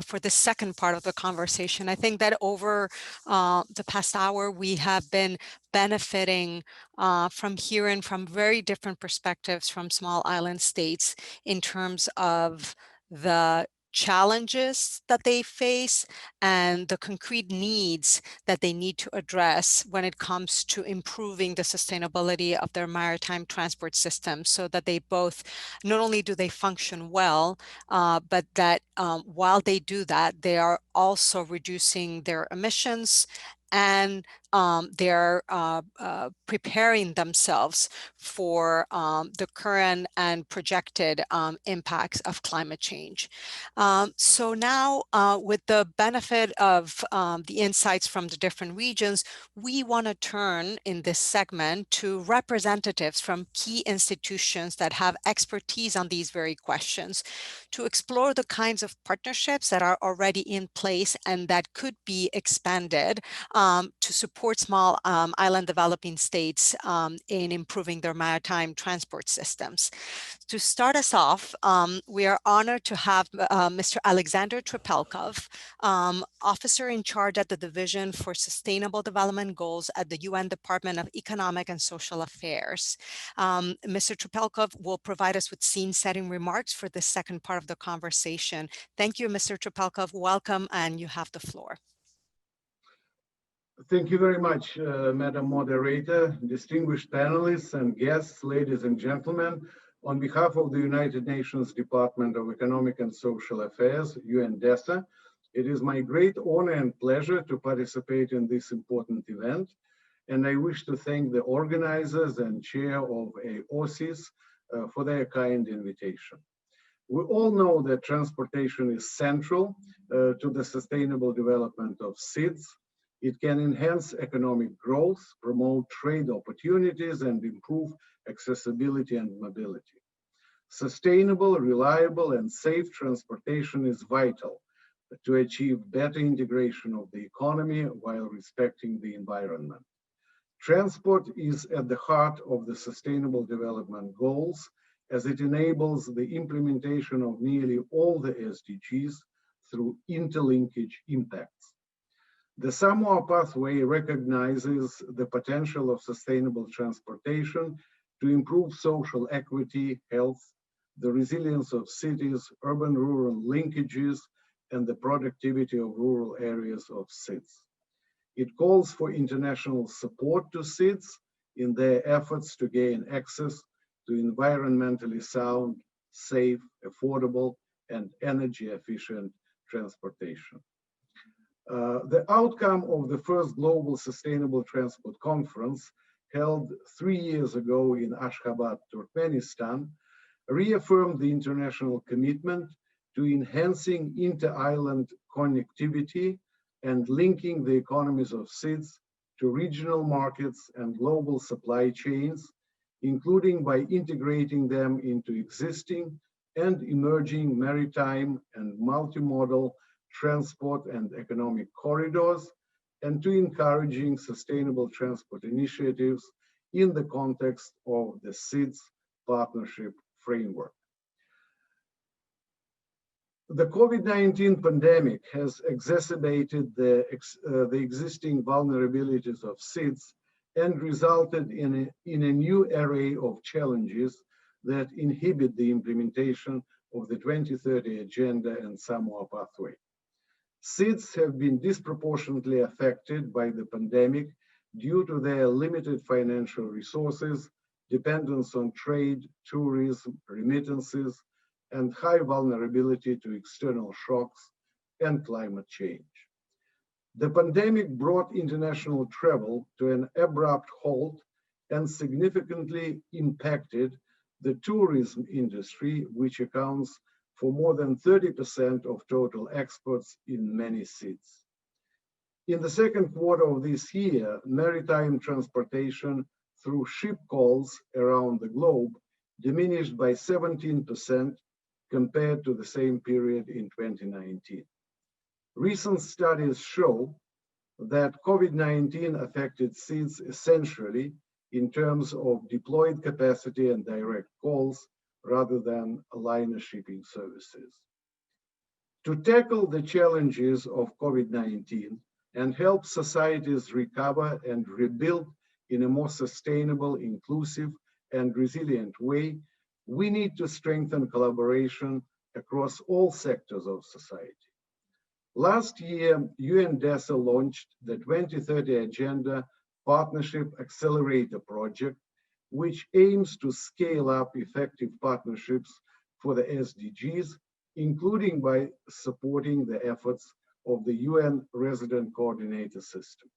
for the second part of the conversation. I think that over the past hour, we have been benefiting from hearing from very different perspectives from small island states in terms of the challenges that they face and the concrete needs that they need to address when it comes to improving the sustainability of their maritime transport system, so that they both, not only do they function well, but that while they do that, they are also reducing their emissions, and they're preparing themselves for the current and projected impacts of climate change. So now, with the benefit of the insights from the different regions, we want to turn in this segment to representatives from key institutions that have expertise on these very questions, to explore the kinds of partnerships that are already in place and that could be expanded to support small island developing states in improving their maritime transport systems. To start us off, we are honored to have Mr. Alexander Trepelkov, officer in charge at the Division for Sustainable Development Goals at the UN Department of Economic and Social Affairs. Mr. Trepelkov will provide us with scene-setting remarks for the second part of the conversation. Thank you, Mr. Trepelkov. Welcome, and you have the floor. Thank you very much, Madam Moderator, distinguished panelists and guests, ladies and gentlemen. On behalf of the United Nations Department of Economic and Social Affairs, UNDESA, it is my great honor and pleasure to participate in this important event. And I wish to thank the organizers and chair of AOSIS for their kind invitation. We all know that transportation is central to the sustainable development of SIDS. It can enhance economic growth, promote trade opportunities, and improve accessibility and mobility. Sustainable, reliable, and safe transportation is vital to achieve better integration of the economy while respecting the environment. Transport is at the heart of the Sustainable Development Goals, as it enables the implementation of nearly all the SDGs through interlinkage impacts. The Samoa Pathway recognizes the potential of sustainable transportation to improve social equity, health, the resilience of cities, urban-rural linkages, and the productivity of rural areas of SIDS. It calls for international support to SIDS in their efforts to gain access to environmentally sound, safe, affordable, and energy-efficient transportation. The outcome of the first Global Sustainable Transport Conference, held 3 years ago in Ashgabat, Turkmenistan, reaffirmed the international commitment to enhancing inter-island connectivity and linking the economies of SIDS to regional markets and global supply chains, including by integrating them into existing and emerging maritime and multimodal transport and economic corridors, and to encouraging sustainable transport initiatives in the context of the SIDS partnership framework. The COVID-19 pandemic has exacerbated the existing vulnerabilities of SIDS and resulted in a new array of challenges that inhibit the implementation of the 2030 Agenda and Samoa Pathway. SIDS have been disproportionately affected by the pandemic due to their limited financial resources, dependence on trade, tourism, remittances, and high vulnerability to external shocks and climate change. The pandemic brought international travel to an abrupt halt and significantly impacted the tourism industry, which accounts for more than 30% of total exports in many SIDS. In the second quarter of this year, maritime transportation through ship calls around the globe diminished by 17% compared to the same period in 2019. Recent studies show that COVID-19 affected SIDS essentially in terms of deployed capacity and direct calls rather than liner shipping services. To tackle the challenges of COVID-19 and help societies recover and rebuild in a more sustainable, inclusive, and resilient way, we need to strengthen collaboration across all sectors of society. Last year, UNDESA launched the 2030 Agenda Partnership Accelerator Project, which aims to scale up effective partnerships for the SDGs, including by supporting the efforts of the UN Resident Coordinator System.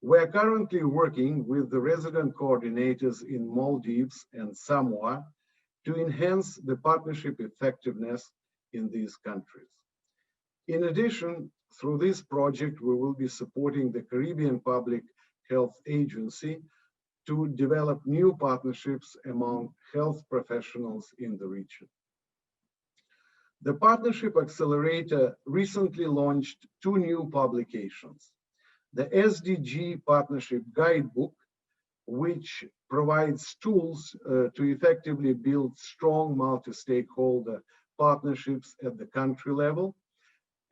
We're currently working with the resident coordinators in Maldives and Samoa to enhance the partnership effectiveness in these countries. In addition, through this project, we will be supporting the Caribbean Public Health Agency to develop new partnerships among health professionals in the region. The Partnership Accelerator recently launched 2 new publications. The SDG Partnership Guidebook, which provides tools to effectively build strong multi-stakeholder partnerships at the country level,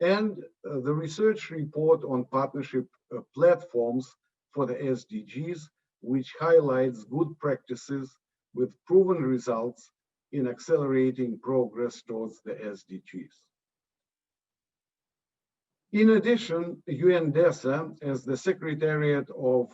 and the research report on partnership platforms for the SDGs, which highlights good practices with proven results in accelerating progress towards the SDGs. In addition, UNDESA, as the Secretariat of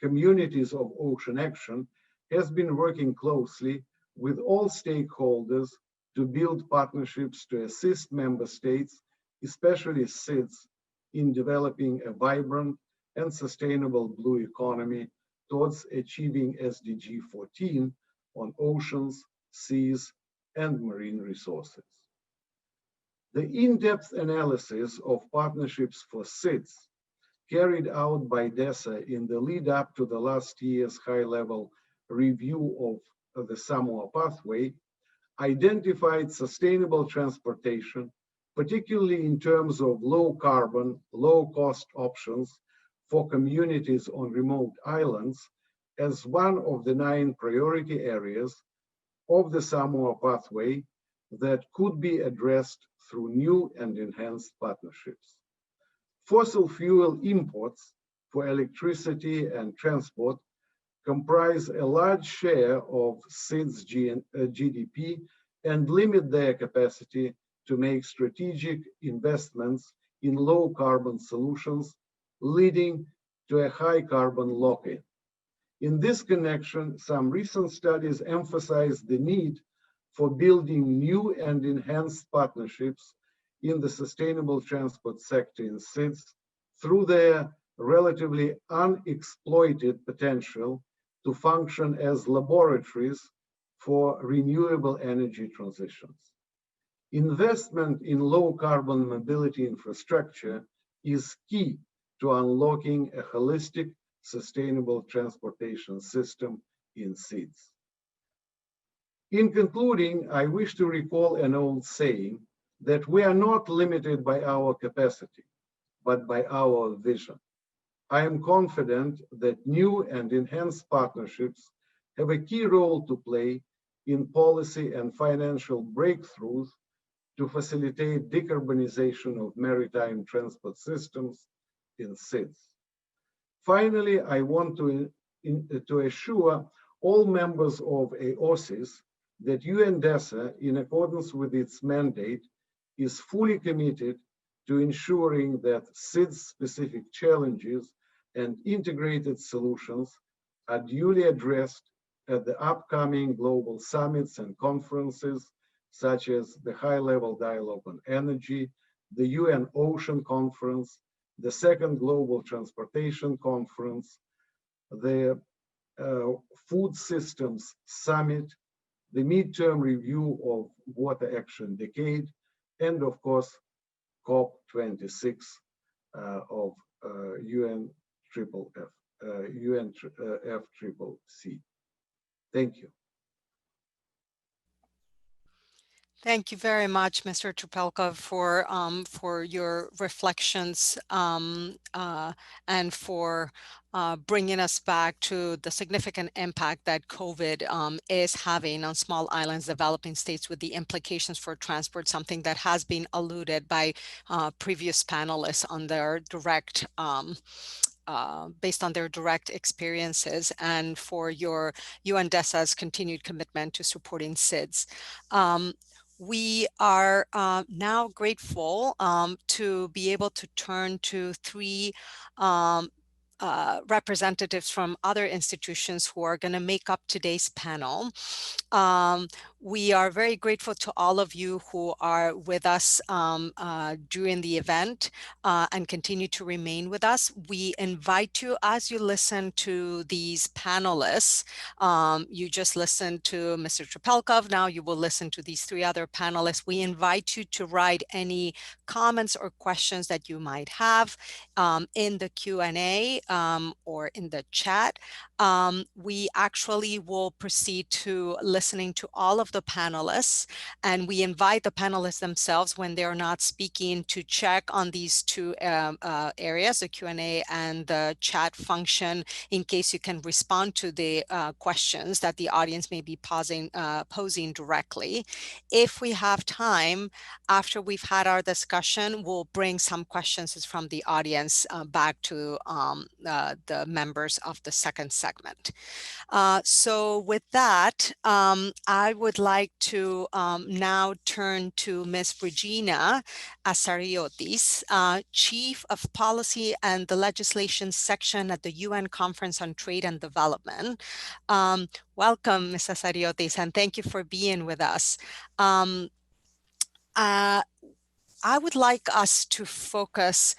Communities of Ocean Action, has been working closely with all stakeholders to build partnerships to assist member states, especially SIDS, in developing a vibrant and sustainable blue economy towards achieving SDG 14 on oceans, seas, and marine resources. The in-depth analysis of partnerships for SIDS carried out by DESA in the lead up to the last year's high-level review of the Samoa Pathway identified sustainable transportation, particularly in terms of low carbon, low cost options for communities on remote islands, as one of the 9 priority areas of the Samoa Pathway that could be addressed through new and enhanced partnerships. Fossil fuel imports for electricity and transport comprise a large share of SIDS GDP and limit their capacity to make strategic investments in low carbon solutions, leading to a high carbon lock-in. In this connection, some recent studies emphasize the need for building new and enhanced partnerships in the sustainable transport sector in SIDS through their relatively unexploited potential to function as laboratories for renewable energy transitions. Investment in low carbon mobility infrastructure is key to unlocking a holistic, sustainable transportation system in SIDS. In concluding, I wish to recall an old saying that we are not limited by our capacity, but by our vision. I am confident that new and enhanced partnerships have a key role to play in policy and financial breakthroughs to facilitate decarbonization of maritime transport systems in SIDS. Finally, I want to assure all members of AOSIS that UNDESA, in accordance with its mandate, is fully committed to ensuring that SIDS-specific challenges and integrated solutions are duly addressed at the upcoming global summits and conferences, such as the High-Level Dialogue on Energy, the UN Ocean Conference, the Second Global Transportation Conference, the Food Systems Summit, the midterm review of Water Action Decade, and of course, COP26 of UNFCCC. Thank you. Thank you very much, Mr. Trepelkov, for your reflections and for bringing us back to the significant impact that COVID is having on small islands, developing states, with the implications for transport, something that has been alluded by previous panelists on their direct based on their direct experiences, and for your UNDESA's continued commitment to supporting SIDS. We are now grateful to be able to turn to three representatives from other institutions who are going to make up today's panel. We are very grateful to all of you who are with us during the event and continue to remain with us. We invite you, as you listen to these panelists, you just listened to Mr. Trepelkov, now you will listen to these three other panelists. We invite you to write any comments or questions that you might have in the Q&A or in the chat. We actually will proceed to listening to all of the panelists, and we invite the panelists themselves, when they're not speaking, to check on these two areas, the Q&A and the chat function, in case you can respond to the questions that the audience may be posing directly. If we have time, after we've had our discussion, we'll bring some questions from the audience back to the members of the second segment. So with that, I would like to now turn to Ms. Regina Asariotis, Chief of Policy and the Legislation Section at the UN Conference on Trade and Development. Welcome, Ms. Asariotis, and thank you for being with us. I would like us to focus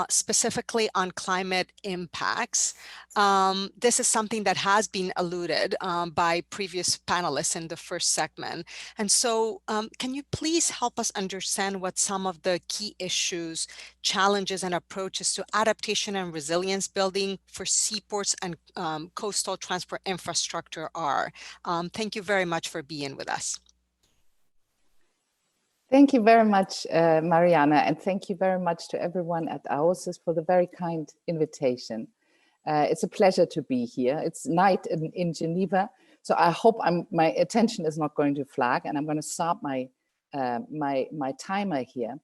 specifically on climate impacts. This is something that has been alluded by previous panelists in the first segment. And so can you please help us understand what some of the key issues, challenges, and approaches to adaptation and resilience building for seaports and coastal transport infrastructure are? Thank you very much for being with us. Thank you very much, Mariana, and thank you very much to everyone at AOSIS for the very kind invitation. It's a pleasure to be here. It's night in Geneva, so I hope my attention is not going to flag, and I'm going to start my timer here.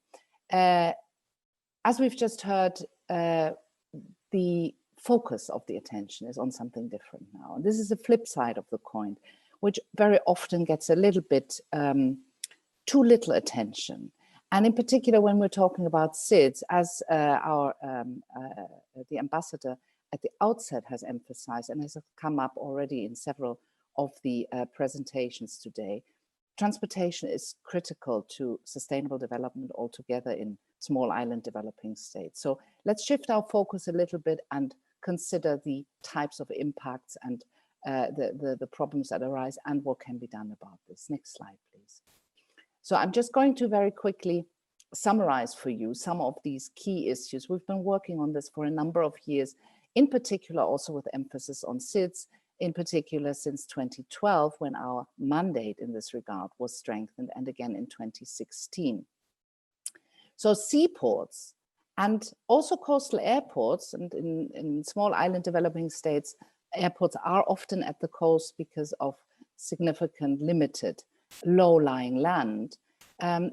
As we've just heard, the focus of the attention is on something different now. And this is the flip side of the coin, which very often gets a little bit too little attention. And in particular, when we're talking about SIDS, as the ambassador at the outset has emphasized and has come up already in several of the presentations today, transportation is critical to sustainable development altogether in small island developing states. So let's shift our focus a little bit and consider the types of impacts and the problems that arise and what can be done about this. Next slide, please. So I'm just going to very quickly summarize for you some of these key issues. We've been working on this for a number of years, in particular also with emphasis on SIDS, in particular since 2012, when our mandate in this regard was strengthened, and again in 2016. So seaports and also coastal airports, and in small island developing states, airports are often at the coast because of significant limited low-lying land.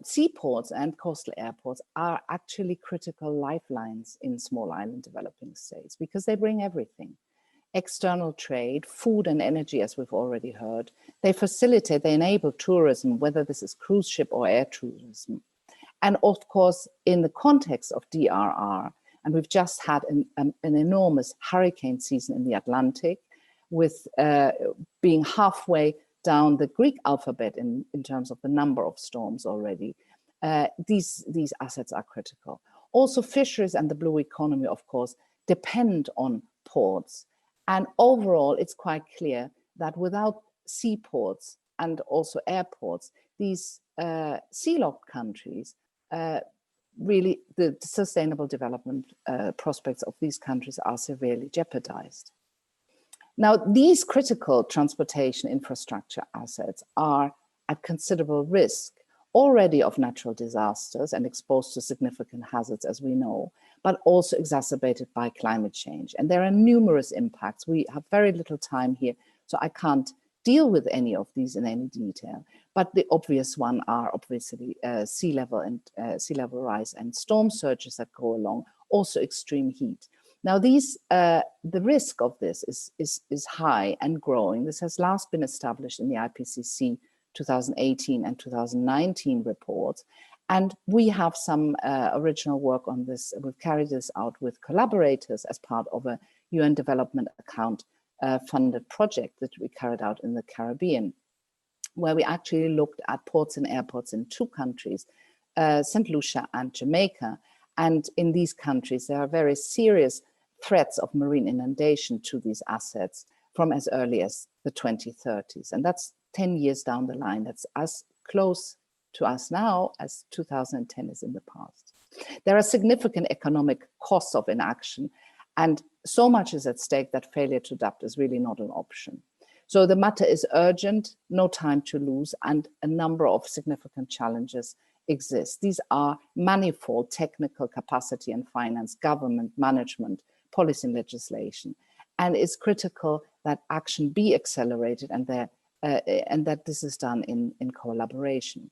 Seaports and coastal airports are actually critical lifelines in small island developing states because they bring everything. External trade, food and energy, as we've already heard. They facilitate, they enable tourism, whether this is cruise ship or air tourism. And of course, in the context of DRR, and we've just had an enormous hurricane season in the Atlantic, with being halfway down the Greek alphabet in terms of the number of storms already, these assets are critical. Also, fisheries and the blue economy, of course, depend on ports. And overall, it's quite clear that without seaports and also airports, these sea-locked countries, really the sustainable development prospects of these countries are severely jeopardized. Now, these critical transportation infrastructure assets are at considerable risk already of natural disasters and exposed to significant hazards, as we know, but also exacerbated by climate change. And there are numerous impacts. We have very little time here, so I can't deal with any of these in any detail. But the obvious one are obviously sea level rise and storm surges that go along, also extreme heat. Now, the risk of this is high and growing. This has last been established in the IPCC 2018 and 2019 reports. And we have some original work on this. We've carried this out with collaborators as part of a UN Development Account funded project that we carried out in the Caribbean, where we actually looked at ports and airports in two countries, St. Lucia and Jamaica. And in these countries, there are very serious threats of marine inundation to these assets from as early as the 2030s. And that's 10 years down the line. That's as close to us now as 2010 is in the past. There are significant economic costs of inaction, and so much is at stake that failure to adapt is really not an option. So the matter is urgent, no time to lose, and a number of significant challenges exist. These are manifold technical capacity and finance, government, management, policy and legislation. And it's critical that action be accelerated and that this is done in collaboration.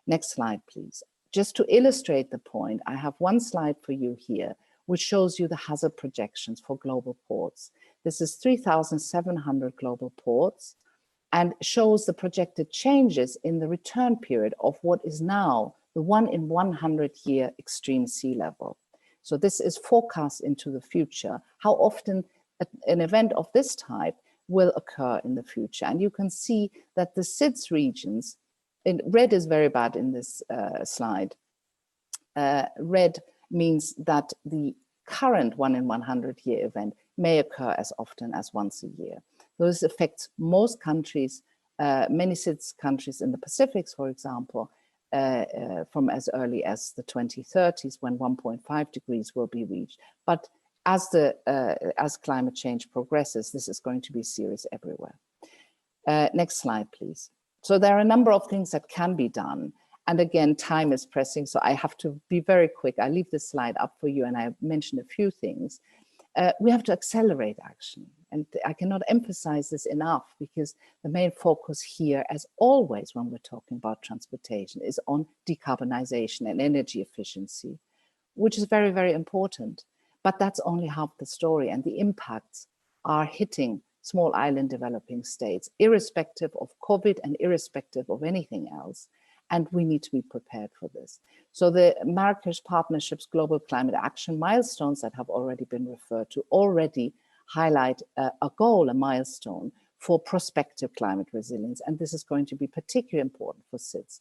Next slide, please. Just to illustrate the point, I have one slide for you here, which shows you the hazard projections for global ports. This is 3,700 global ports and shows the projected changes in the return period of what is now the 1 in 100 year extreme sea level. So this is forecast into the future, how often an event of this type will occur in the future. And you can see that the SIDS regions, in red is very bad in this slide. Red means that the current 1 in 100 year event may occur as often as once a year. So this affects most countries, many SIDS countries in the Pacifics, for example, from as early as the 2030s, when 1.5 degrees will be reached. But as climate change progresses, this is going to be serious everywhere. Next slide, please. So there are a number of things that can be done. And again, time is pressing, so I have to be very quick. I leave this slide up for you, and I mentioned a few things. We have to accelerate action. And I cannot emphasize this enough, because the main focus here, as always when we're talking about transportation, is on decarbonisation and energy efficiency, which is very, very important. But that's only half the story, and the impacts are hitting small island developing states, irrespective of COVID and irrespective of anything else. And we need to be prepared for this. So the Marrakesh Partnership's Global Climate Action milestones that have already been referred to already highlight a goal, a milestone for prospective climate resilience. And this is going to be particularly important for SIDS.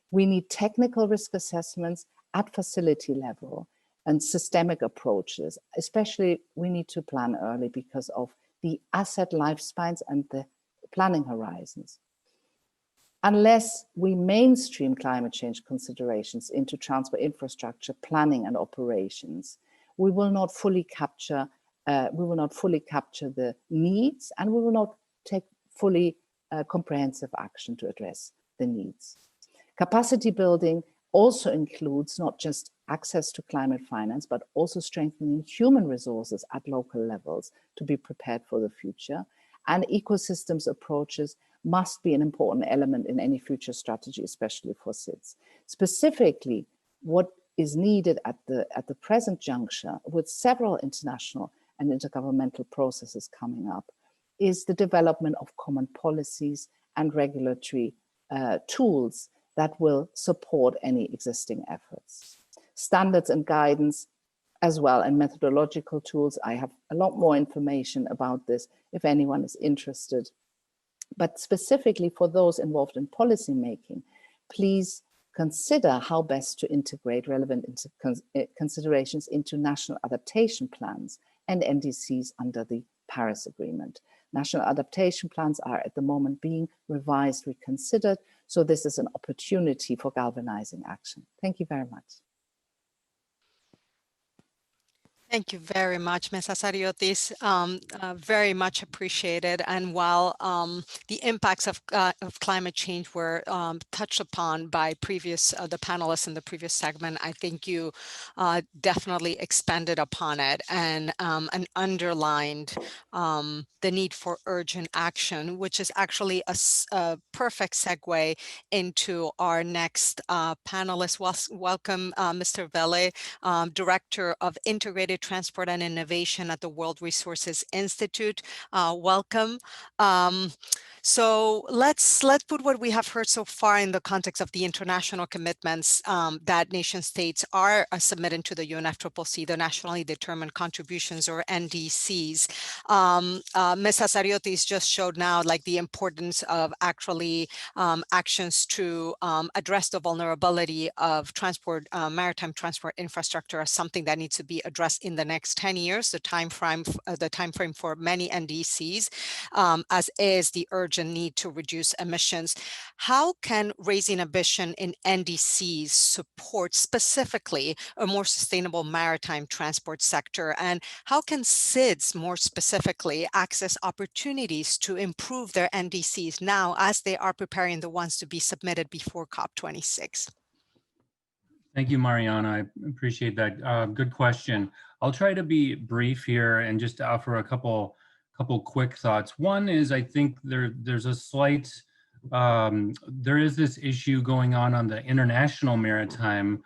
We need technical risk assessments at facility level and systemic approaches. Especially, we need to plan early because of the asset lifespans and the planning horizons. Unless we mainstream climate change considerations into transport infrastructure planning and operations, we will not fully capture the needs, and we will not take fully comprehensive action to address the needs. Capacity building also includes not just access to climate finance, but also strengthening human resources at local levels to be prepared for the future. And ecosystems approaches must be an important element in any future strategy, especially for SIDS. Specifically, what is needed at the present juncture, with several international and intergovernmental processes coming up, is the development of common policies and regulatory tools that will support any existing efforts. Standards and guidance as well, and methodological tools. I have a lot more information about this if anyone is interested. But specifically for those involved in policy making, please consider how best to integrate relevant considerations into national adaptation plans and NDCs under the Paris Agreement. National adaptation plans are at the moment being revised, reconsidered, so this is an opportunity for galvanizing action. Thank you very much. Thank you very much, Ms. Asariotis. Very much appreciated. And while the impacts of climate change were touched upon by the panelists in the previous segment, I think you definitely expanded upon it and underlined the need for urgent action, which is actually a perfect segue into our next panelist. Welcome, Mr. Vele, Director of Integrated Transport and Innovation at the World Resources Institute. Welcome. So let's put what we have heard so far in the context of the international commitments that nation states are submitting to the UNFCCC, the nationally determined contributions, or NDCs. Ms. Asariotis just showed now like the importance of actually actions to address the vulnerability of maritime transport infrastructure as something that needs to be addressed in the next 10 years, the time frame for many NDCs, as is the urgent need to reduce emissions. How can raising ambition in NDCs support specifically a more sustainable maritime transport sector? And how can SIDS more specifically access opportunities to improve their NDCs now as they are preparing the ones to be submitted before COP26? Thank you, Mariana. I appreciate that. Good question. I'll try to be brief here and just offer a couple quick thoughts. One is, I think there's a slight, there is this issue going on the international maritime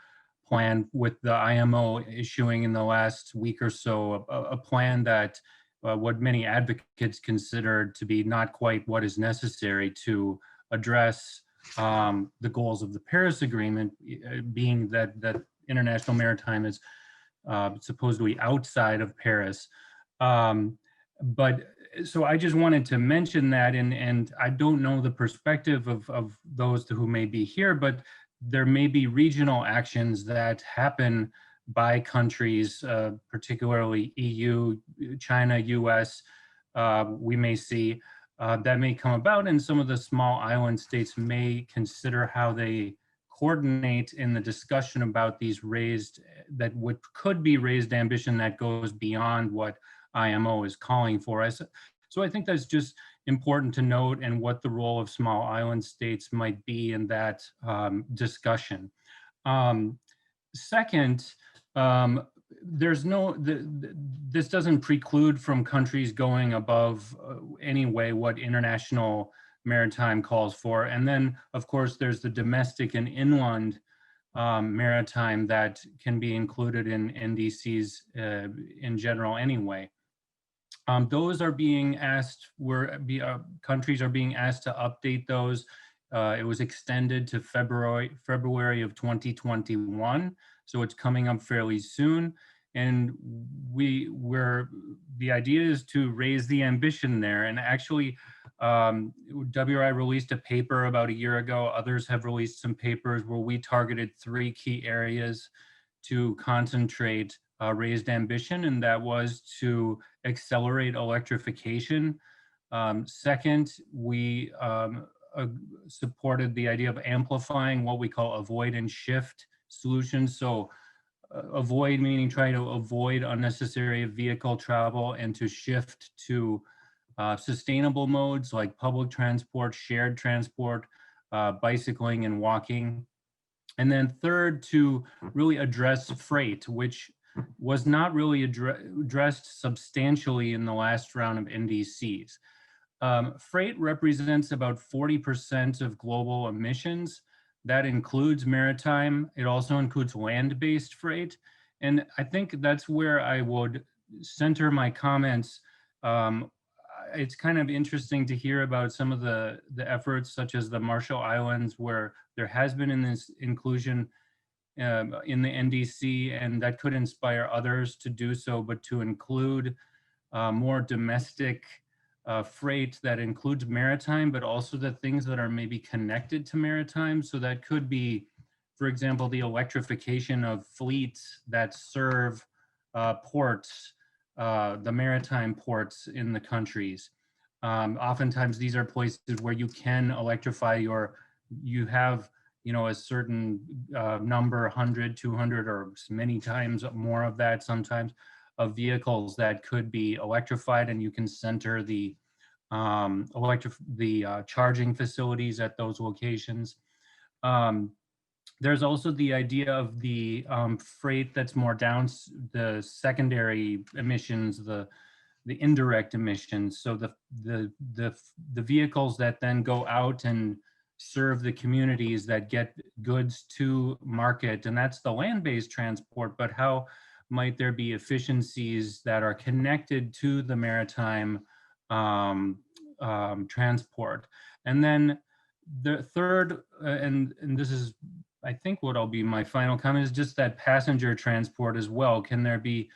plan with the IMO issuing in the last week or so a plan that what many advocates consider to be not quite what is necessary to address the goals of the Paris Agreement, being that international maritime is supposedly outside of Paris. But so I just wanted to mention that, and I don't know the perspective of those who may be here, but there may be regional actions that happen by countries, particularly EU, China, US, we may see that may come about, and some of the small island states may consider how they coordinate in the discussion about these could be raised ambition that goes beyond what IMO is calling for us. So I think that's just important to note, and what the role of small island states might be in that discussion. Second, this doesn't preclude from countries going above anyway what international maritime calls for. And then, of course, there's the domestic and inland maritime that can be included in NDCs in general anyway. Those are being asked, countries are being asked to update those. It was extended to February of 2021, so it's coming up fairly soon. And the idea is to raise the ambition there. And actually, WRI released a paper about a year ago. Others have released some papers where we targeted 3 key areas to concentrate raised ambition, and that was to accelerate electrification. Second, we supported the idea of amplifying what we call avoid and shift solutions. So avoid meaning trying to avoid unnecessary vehicle travel, and to shift to sustainable modes like public transport, shared transport, bicycling and walking. And then third, to really address freight, which was not really addressed substantially in the last round of NDCs. Freight represents about 40% of global emissions. That includes maritime. It also includes land-based freight. And I think that's where I would center my comments. It's kind of interesting to hear about some of the efforts such as the Marshall Islands, where there has been in this inclusion in the NDC, and that could inspire others to do so, but to include more domestic freight that includes maritime, but also the things that are maybe connected to maritime. So that could be, for example, the electrification of fleets that serve ports, the maritime ports in the countries. Oftentimes these are places where you can electrify you have, a certain number, 100, 200, or many times more of that sometimes, of vehicles that could be electrified, and you can center the charging facilities at those locations. There's also the idea of the freight that's more down, the secondary emissions, the indirect emissions. So the vehicles that then go out and serve the communities that get goods to market, and that's the land-based transport. But how might there be efficiencies that are connected to the maritime transport? And then the third, and this is, I think, what I'll be my final comment, is just that passenger transport as well. Can there be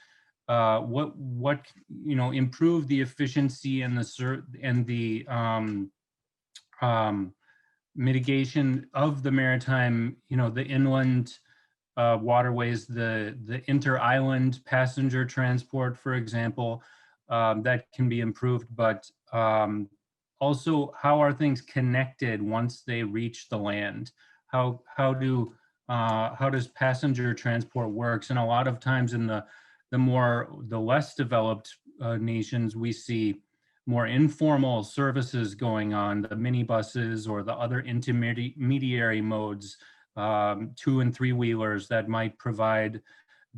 what improve the efficiency and the mitigation of the maritime, the inland waterways, the inter-island passenger transport, for example, that can be improved, but also how are things connected once they reach the land? How does passenger transport works? And a lot of times in the less developed nations, we see more informal services going on, the minibuses or the other intermediary modes, 2- and 3-wheelers that might provide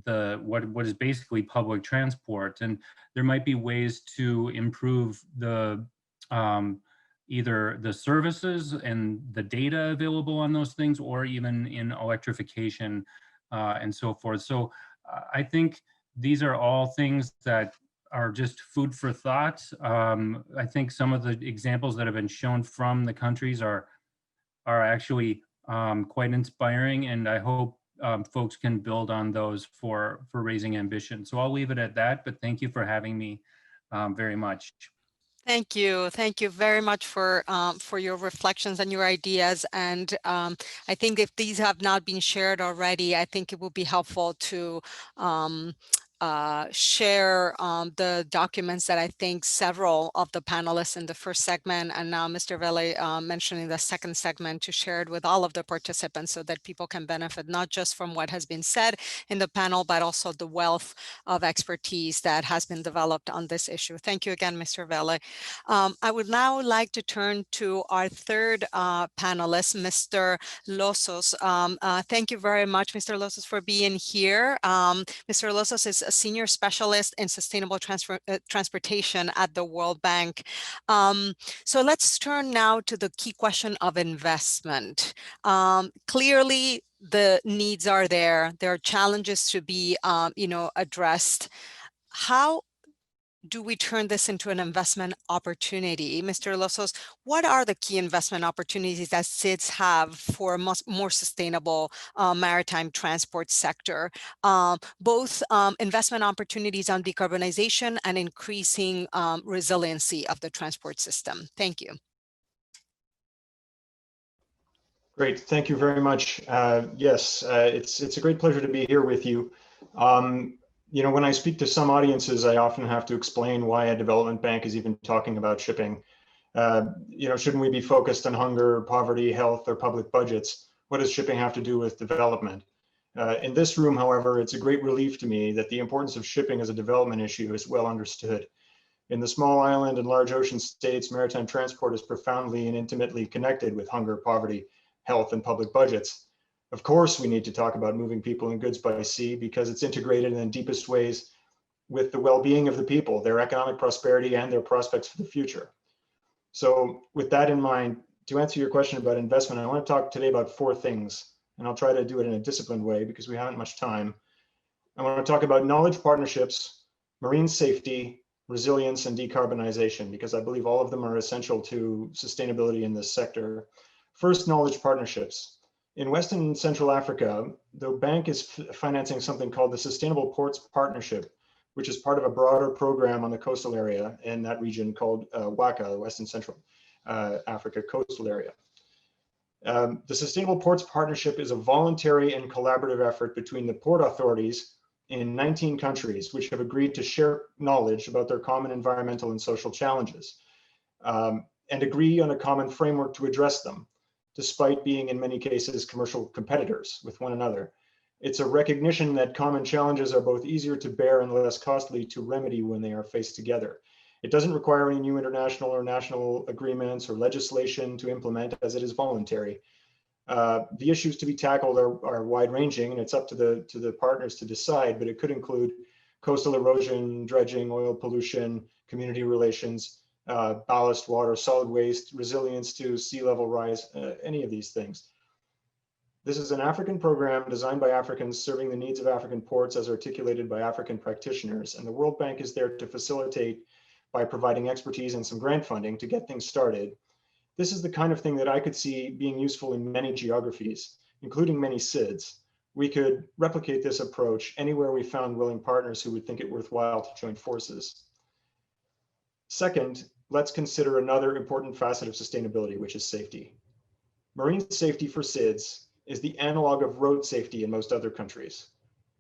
what is basically public transport. And there might be ways to improve the either the services and the data available on those things, or even in electrification and so forth. So I think these are all things that are just food for thought. I think some of the examples that have been shown from the countries are actually quite inspiring, and I hope folks can build on those for raising ambition. So I'll leave it at that, but thank you for having me very much. Thank you very much for your reflections and your ideas. And I think if these have not been shared already, I think it will be helpful to share the documents that I think several of the panelists in the first segment, and now Mr. Vele mentioning the second segment, to share it with all of the participants so that people can benefit not just from what has been said in the panel, but also the wealth of expertise that has been developed on this issue. Thank you again, Mr. Vele. I would now like to turn to our third panelist, Mr. Losos. Thank you very much, Mr. Losos, for being here. Mr. Losos is a senior specialist in sustainable transportation at the World Bank. So let's turn now to the key question of investment. Clearly, the needs are there. There are challenges to be, addressed. How do we turn this into an investment opportunity? Mr. Losos, what are the key investment opportunities that SIDS have for a more sustainable maritime transport sector? Both investment opportunities on decarbonization and increasing resiliency of the transport system. Thank you. Great, thank you very much. Yes, it's a great pleasure to be here with you. When I speak to some audiences, I often have to explain why a development bank is even talking about shipping. Shouldn't we be focused on hunger, poverty, health, or public budgets? What does shipping have to do with development? In this room, however, it's a great relief to me that the importance of shipping as a development issue is well understood. In the small island and large ocean states, maritime transport is profoundly and intimately connected with hunger, poverty, health, and public budgets. Of course, we need to talk about moving people and goods by sea because it's integrated in the deepest ways with the well-being of the people, their economic prosperity, and their prospects for the future. So with that in mind, to answer your question about investment, I want to talk today about 4 things, and I'll try to do it in a disciplined way because we haven't much time. I want to talk about knowledge partnerships, marine safety, resilience, and decarbonization, because I believe all of them are essential to sustainability in this sector. First, knowledge partnerships. In Western and Central Africa, the bank is financing something called the Sustainable Ports Partnership, which is part of a broader program on the coastal area in that region called WACA, the Western Central Africa Coastal Area. The Sustainable Ports Partnership is a voluntary and collaborative effort between the port authorities in 19 countries, which have agreed to share knowledge about their common environmental and social challenges and agree on a common framework to address them, despite being in many cases commercial competitors with one another. It's a recognition that common challenges are both easier to bear and less costly to remedy when they are faced together. It doesn't require any new international or national agreements or legislation to implement, as it is voluntary. The issues to be tackled are wide-ranging, and it's up to the partners to decide, but it could include coastal erosion, dredging, oil pollution, community relations, ballast water, solid waste, resilience to sea level rise, any of these things. This is an African program designed by Africans serving the needs of African ports as articulated by African practitioners, and the World Bank is there to facilitate by providing expertise and some grant funding to get things started. This is the kind of thing that I could see being useful in many geographies, including many SIDS. We could replicate this approach anywhere we found willing partners who would think it worthwhile to join forces. Second, let's consider another important facet of sustainability, which is safety. Marine safety for SIDS is the analog of road safety in most other countries.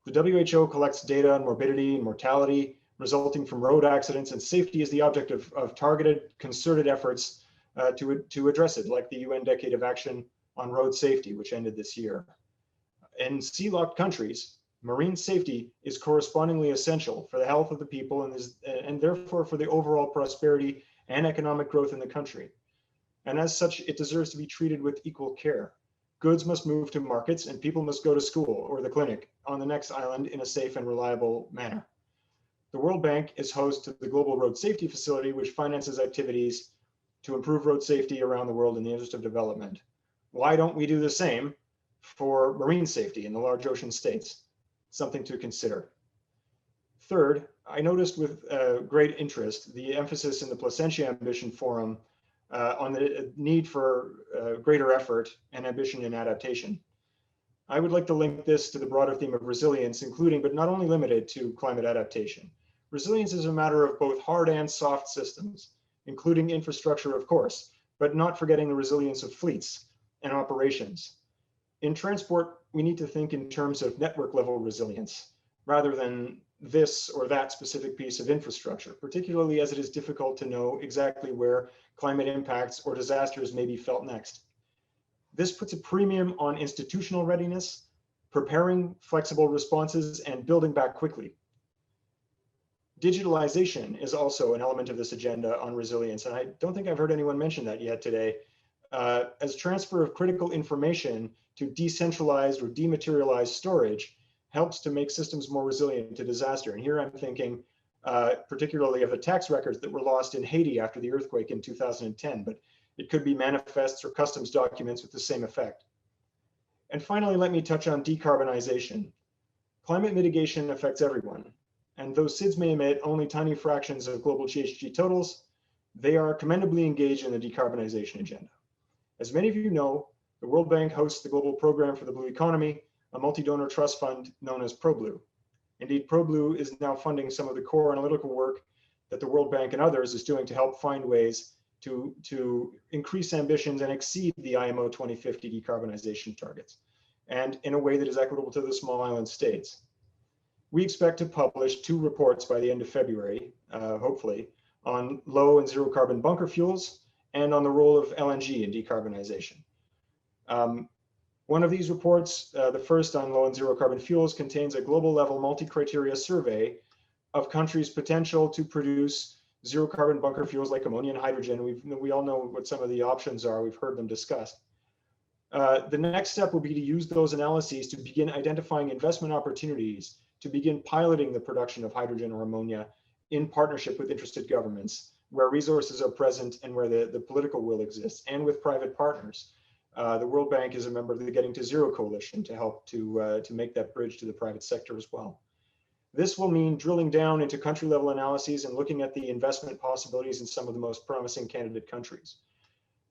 The WHO collects data on morbidity and mortality resulting from road accidents, and safety is the object of targeted, concerted efforts to address it, like the UN Decade of Action on Road Safety, which ended this year. In sea-locked countries, marine safety is correspondingly essential for the health of the people and therefore for the overall prosperity and economic growth in the country. And as such, it deserves to be treated with equal care. Goods must move to markets and people must go to school or the clinic on the next island in a safe and reliable manner. The World Bank is host to the Global Road Safety Facility, which finances activities to improve road safety around the world in the interest of development. Why don't we do the same for marine safety in the large ocean states? Something to consider. Third, I noticed with great interest the emphasis in the Placentia Ambition Forum on the need for greater effort and ambition in adaptation. I would like to link this to the broader theme of resilience, including but not only limited to climate adaptation. Resilience is a matter of both hard and soft systems, including infrastructure, of course, but not forgetting the resilience of fleets and operations. In transport, we need to think in terms of network level resilience, rather than this or that specific piece of infrastructure, particularly as it is difficult to know exactly where climate impacts or disasters may be felt next. This puts a premium on institutional readiness, preparing flexible responses, and building back quickly. Digitalization is also an element of this agenda on resilience, and I don't think I've heard anyone mention that yet today. As transfer of critical information to decentralized or dematerialized storage helps to make systems more resilient to disaster. And here I'm thinking particularly of the tax records that were lost in Haiti after the earthquake in 2010, but it could be manifests or customs documents with the same effect. And finally, let me touch on decarbonization. Climate mitigation affects everyone. And though SIDS may emit only tiny fractions of global GHG totals, they are commendably engaged in the decarbonization agenda. As many of you know, the World Bank hosts the Global Program for the Blue Economy, a multi-donor trust fund known as ProBlue. Indeed, ProBlue is now funding some of the core analytical work that the World Bank and others is doing to help find ways to increase ambitions and exceed the IMO 2050 decarbonization targets, and in a way that is equitable to the small island states. We expect to publish 2 reports by the end of February, hopefully, on low and zero carbon bunker fuels and on the role of LNG in decarbonization. One of these reports, the first on low and zero carbon fuels, contains a global level multi-criteria survey of countries' potential to produce zero carbon bunker fuels like ammonia and hydrogen. We all know what some of the options are. We've heard them discussed. The next step will be to use those analyses to begin identifying investment opportunities to begin piloting the production of hydrogen or ammonia in partnership with interested governments, where resources are present and where the political will exists, and with private partners. The World Bank is a member of the Getting to Zero Coalition to help to make that bridge to the private sector as well. This will mean drilling down into country level analyses and looking at the investment possibilities in some of the most promising candidate countries.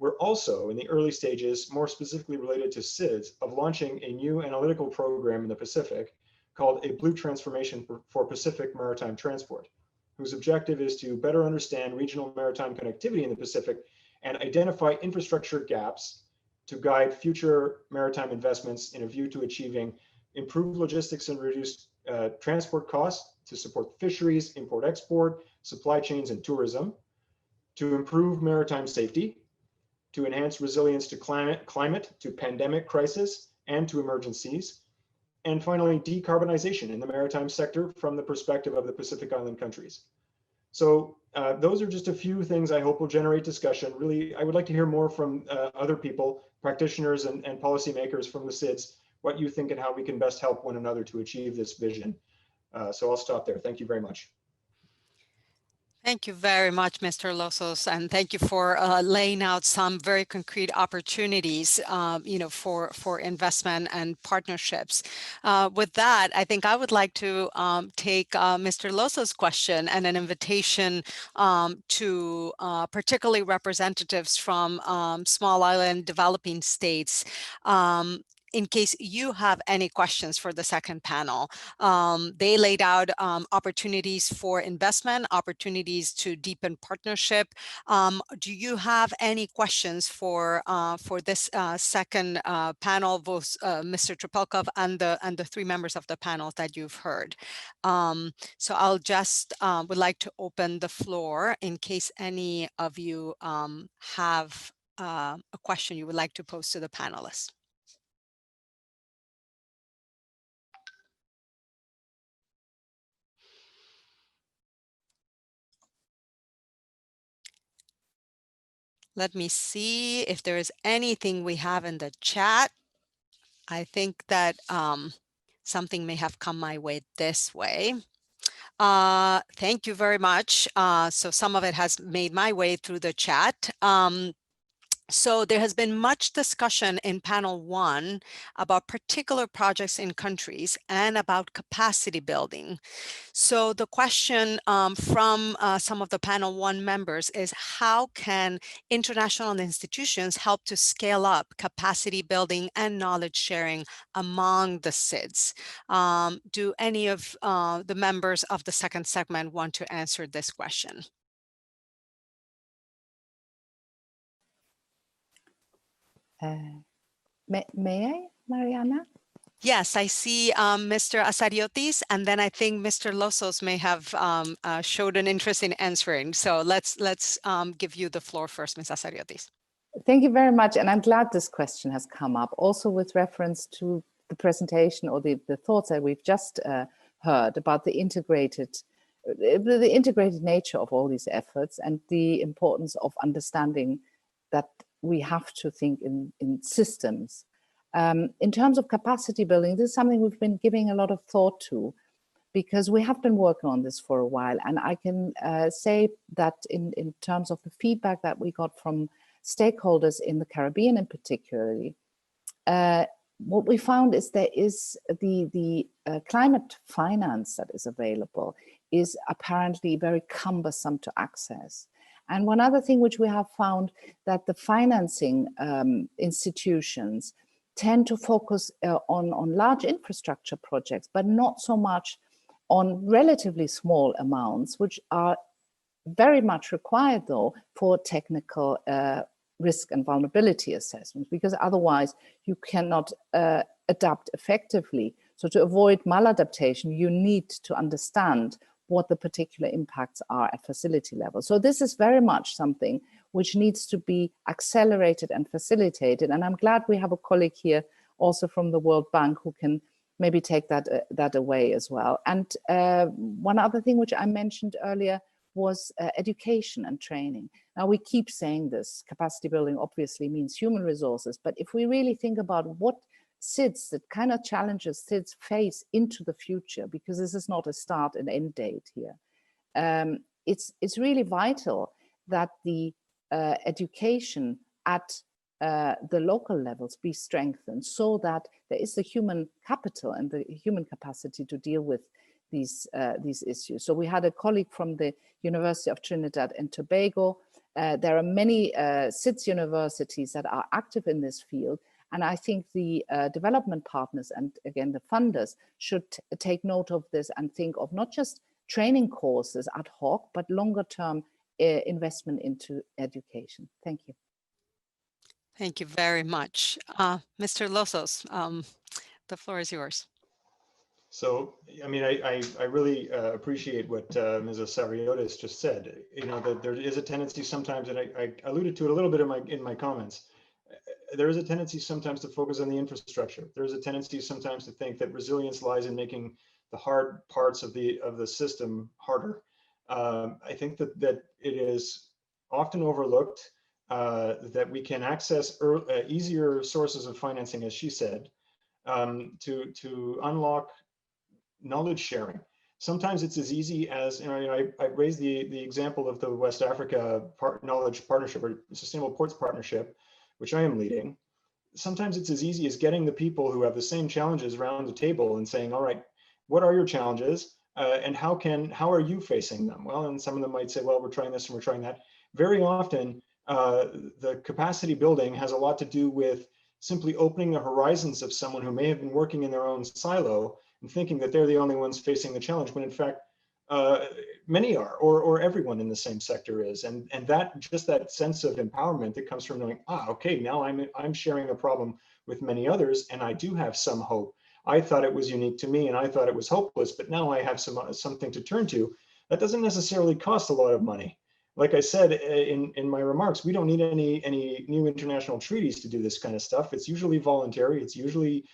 We're also in the early stages, more specifically related to SIDS, of launching a new analytical program in the Pacific called a Blue Transformation for Pacific Maritime Transport, whose objective is to better understand regional maritime connectivity in the Pacific and identify infrastructure gaps to guide future maritime investments in a view to achieving improved logistics and reduced transport costs to support fisheries, import-export, supply chains, and tourism, to improve maritime safety, to enhance resilience to climate, to pandemic crisis, and to emergencies, and finally, decarbonization in the maritime sector from the perspective of the Pacific Island countries. So those are just a few things I hope will generate discussion. Really, I would like to hear more from other people, practitioners and policymakers from the SIDS, what you think and how we can best help one another to achieve this vision. So I'll stop there. Thank you very much. Thank you very much, Mr. Losos, and thank you for laying out some very concrete opportunities, for investment and partnerships. With that, I think I would like to take Mr. Losos' question and an invitation to particularly representatives from small island developing states. In case you have any questions for the second panel. They laid out opportunities for investment, opportunities to deepen partnership. Do you have any questions for this second panel, both Mr. Trepelkov and the three members of the panel that you've heard? So I'll just would like to open the floor in case any of you have a question you would like to pose to the panelists. Let me see if there is anything we have in the chat. I think that something may have come my way this way. Thank you very much. So some of it has made my way through the chat. So there has been much discussion in panel 1 about particular projects in countries and about capacity building. So the question from some of the panel 1 members is, how can international institutions help to scale up capacity building and knowledge sharing among the SIDS? Do any of the members of the second segment want to answer this question? May I, Mariana? Yes, I see Mr. Asariotis, and then I think Mr. Losos may have showed an interest in answering. So let's give you the floor first, Ms. Asariotis. Thank you very much. And I'm glad this question has come up, also with reference to the presentation or the thoughts that we've just heard about the integrated nature of all these efforts and the importance of understanding that we have to think in systems. In terms of capacity building, this is something we've been giving a lot of thought to, because we have been working on this for a while. And I can say that in terms of the feedback that we got from stakeholders in the Caribbean in particularly, what we found is there is the climate finance that is available is apparently very cumbersome to access. And one other thing which we have found, that the financing institutions tend to focus on large infrastructure projects, but not so much on relatively small amounts, which are very much required though for technical risk and vulnerability assessments, because otherwise you cannot adapt effectively. So to avoid maladaptation, you need to understand what the particular impacts are at facility level. So this is very much something which needs to be accelerated and facilitated. And I'm glad we have a colleague here also from the World Bank who can maybe take that away as well. And one other thing which I mentioned earlier was education and training. Now we keep saying this, capacity building obviously means human resources, but if we really think about what SIDS, the kind of challenges SIDS face into the future, because this is not a start and end date here, it's really vital that the education at the local levels be strengthened so that there is the human capital and the human capacity to deal with these issues. So we had a colleague from the University of Trinidad and Tobago. There are many SIDS universities that are active in this field. And I think the development partners and again, the funders should take note of this and think of not just training courses ad hoc, but longer term investment into education. Thank you. Thank you very much. Mr. Losos, the floor is yours. So, I mean, I really appreciate what Ms. Asariotis just said. You know, that there is a tendency sometimes, and I alluded to it a little bit in my comments, there is a tendency sometimes to focus on the infrastructure. There is a tendency sometimes to think that resilience lies in making the hard parts of the system harder. I think that it is often overlooked that we can access easier sources of financing, as she said, to unlock knowledge sharing. Sometimes it's as easy as, I raised the example of the West Africa Knowledge Partnership or Sustainable Ports Partnership, which I am leading. Sometimes it's as easy as getting the people who have the same challenges around the table and saying, all right, what are your challenges and how are you facing them? Well, and some of them might say, well, we're trying this and we're trying that. Very often, the capacity building has a lot to do with simply opening the horizons of someone who may have been working in their own silo and thinking that they're the only ones facing the challenge, when in fact, many are, or everyone in the same sector is. And that, just that sense of empowerment that comes from knowing, okay, now I'm sharing a problem with many others and I do have some hope. I thought it was unique to me and I thought it was hopeless, but now I have something to turn to. That doesn't necessarily cost a lot of money. Like I said in my remarks, we don't need any new international treaties to do this kind of stuff. It's usually voluntary. It's usually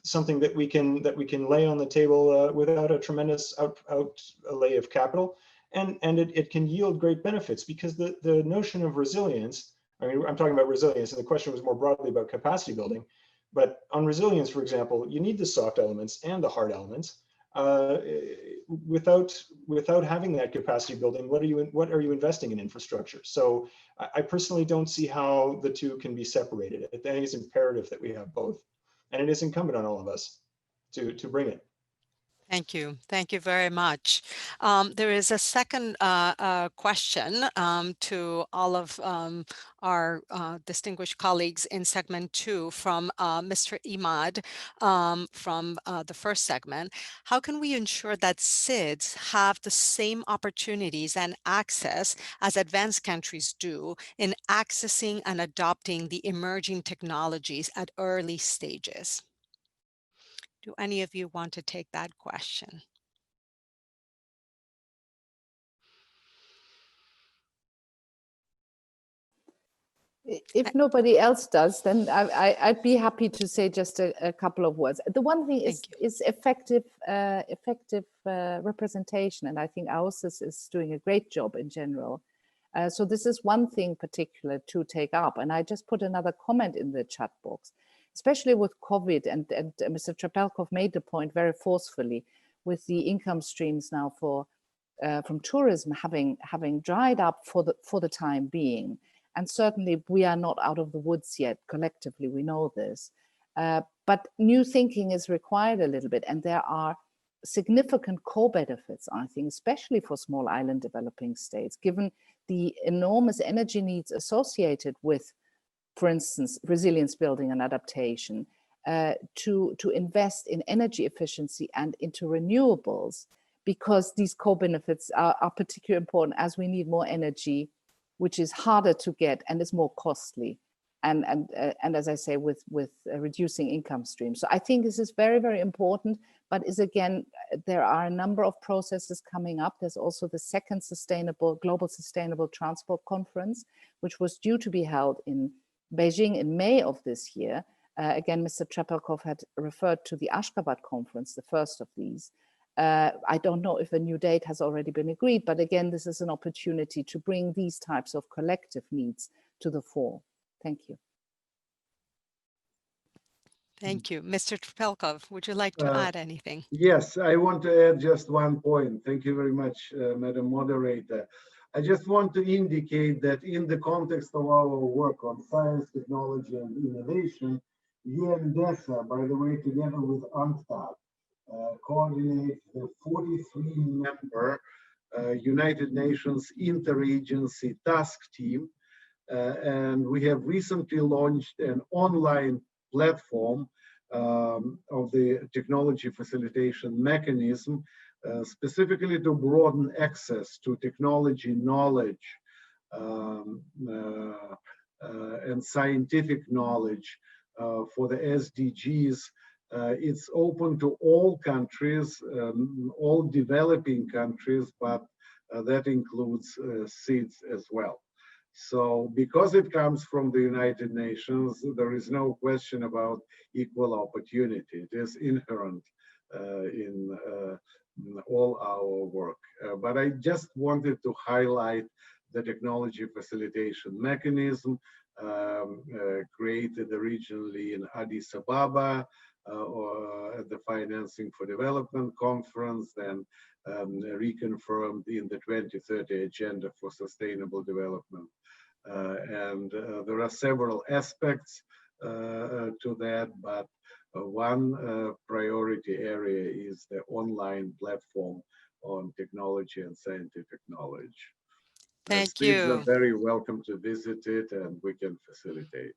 something that we can lay on the table without a tremendous outlay of capital, and it can yield great benefits, because the notion of resilience, I mean, I'm talking about resilience, and the question was more broadly about capacity building, but on resilience, for example, you need the soft elements and the hard elements. Without having that capacity building, what are you investing in infrastructure? So I personally don't see how the two can be separated. I think it's imperative that we have both, and it is incumbent on all of us to bring it. Thank you. Thank you very much. There is a second question to all of our distinguished colleagues in segment 2 from Mr. Imad from the first segment. How can we ensure that SIDS have the same opportunities and access as advanced countries do in accessing and adopting the emerging technologies at early stages? Do any of you want to take that question? If nobody else does, then I'd be happy to say just a couple of words. The one thing is effective representation, and I think AOSIS is doing a great job in general. So this is one thing particular to take up, and I just put another comment in the chat box, especially with COVID, and Mr. Trepelkov made the point very forcefully with the income streams now from tourism having dried up for the time being. And certainly we are not out of the woods yet. Collectively, we know this. But new thinking is required a little bit. And there are significant co-benefits, I think, especially for small island developing states, given the enormous energy needs associated with, for instance, resilience building and adaptation, to invest in energy efficiency and into renewables, because these co-benefits are particularly important as we need more energy, which is harder to get and is more costly. and as I say, with reducing income streams. So I think this is very, very important, but is again, there are a number of processes coming up. There's also the second Global Sustainable Transport Conference, which was due to be held in Beijing in May of this year. Again, Mr. Trepelkov had referred to the Ashgabat conference, the first of these. I don't know if a new date has already been agreed, but again, this is an opportunity to bring these types of collective needs to the fore. Thank you. Thank you. Mr. Trepelkov, would you like to add anything? Yes, I want to add just one point. Thank you very much, Madam Moderator. I just want to indicate that in the context of our work on science, technology, and innovation, UNDESA, by the way, together with UNCTAD, coordinate the 43-member United Nations Interagency Task Team. And we have recently launched an online platform of the technology facilitation mechanism, specifically to broaden access to technology knowledge and scientific knowledge for the SDGs. It's open to all countries, all developing countries, but that includes SIDS as well. So because it comes from the United Nations, there is no question about equal opportunity. It is inherent in all our work. But I just wanted to highlight the technology facilitation mechanism created originally in Addis Ababa or at the Financing for Development Conference, then reconfirmed in the 2030 Agenda for Sustainable Development. And there are several aspects to that, but one priority area is the online platform on technology and scientific knowledge. Thank Students you. are very welcome to visit it, and we can facilitate.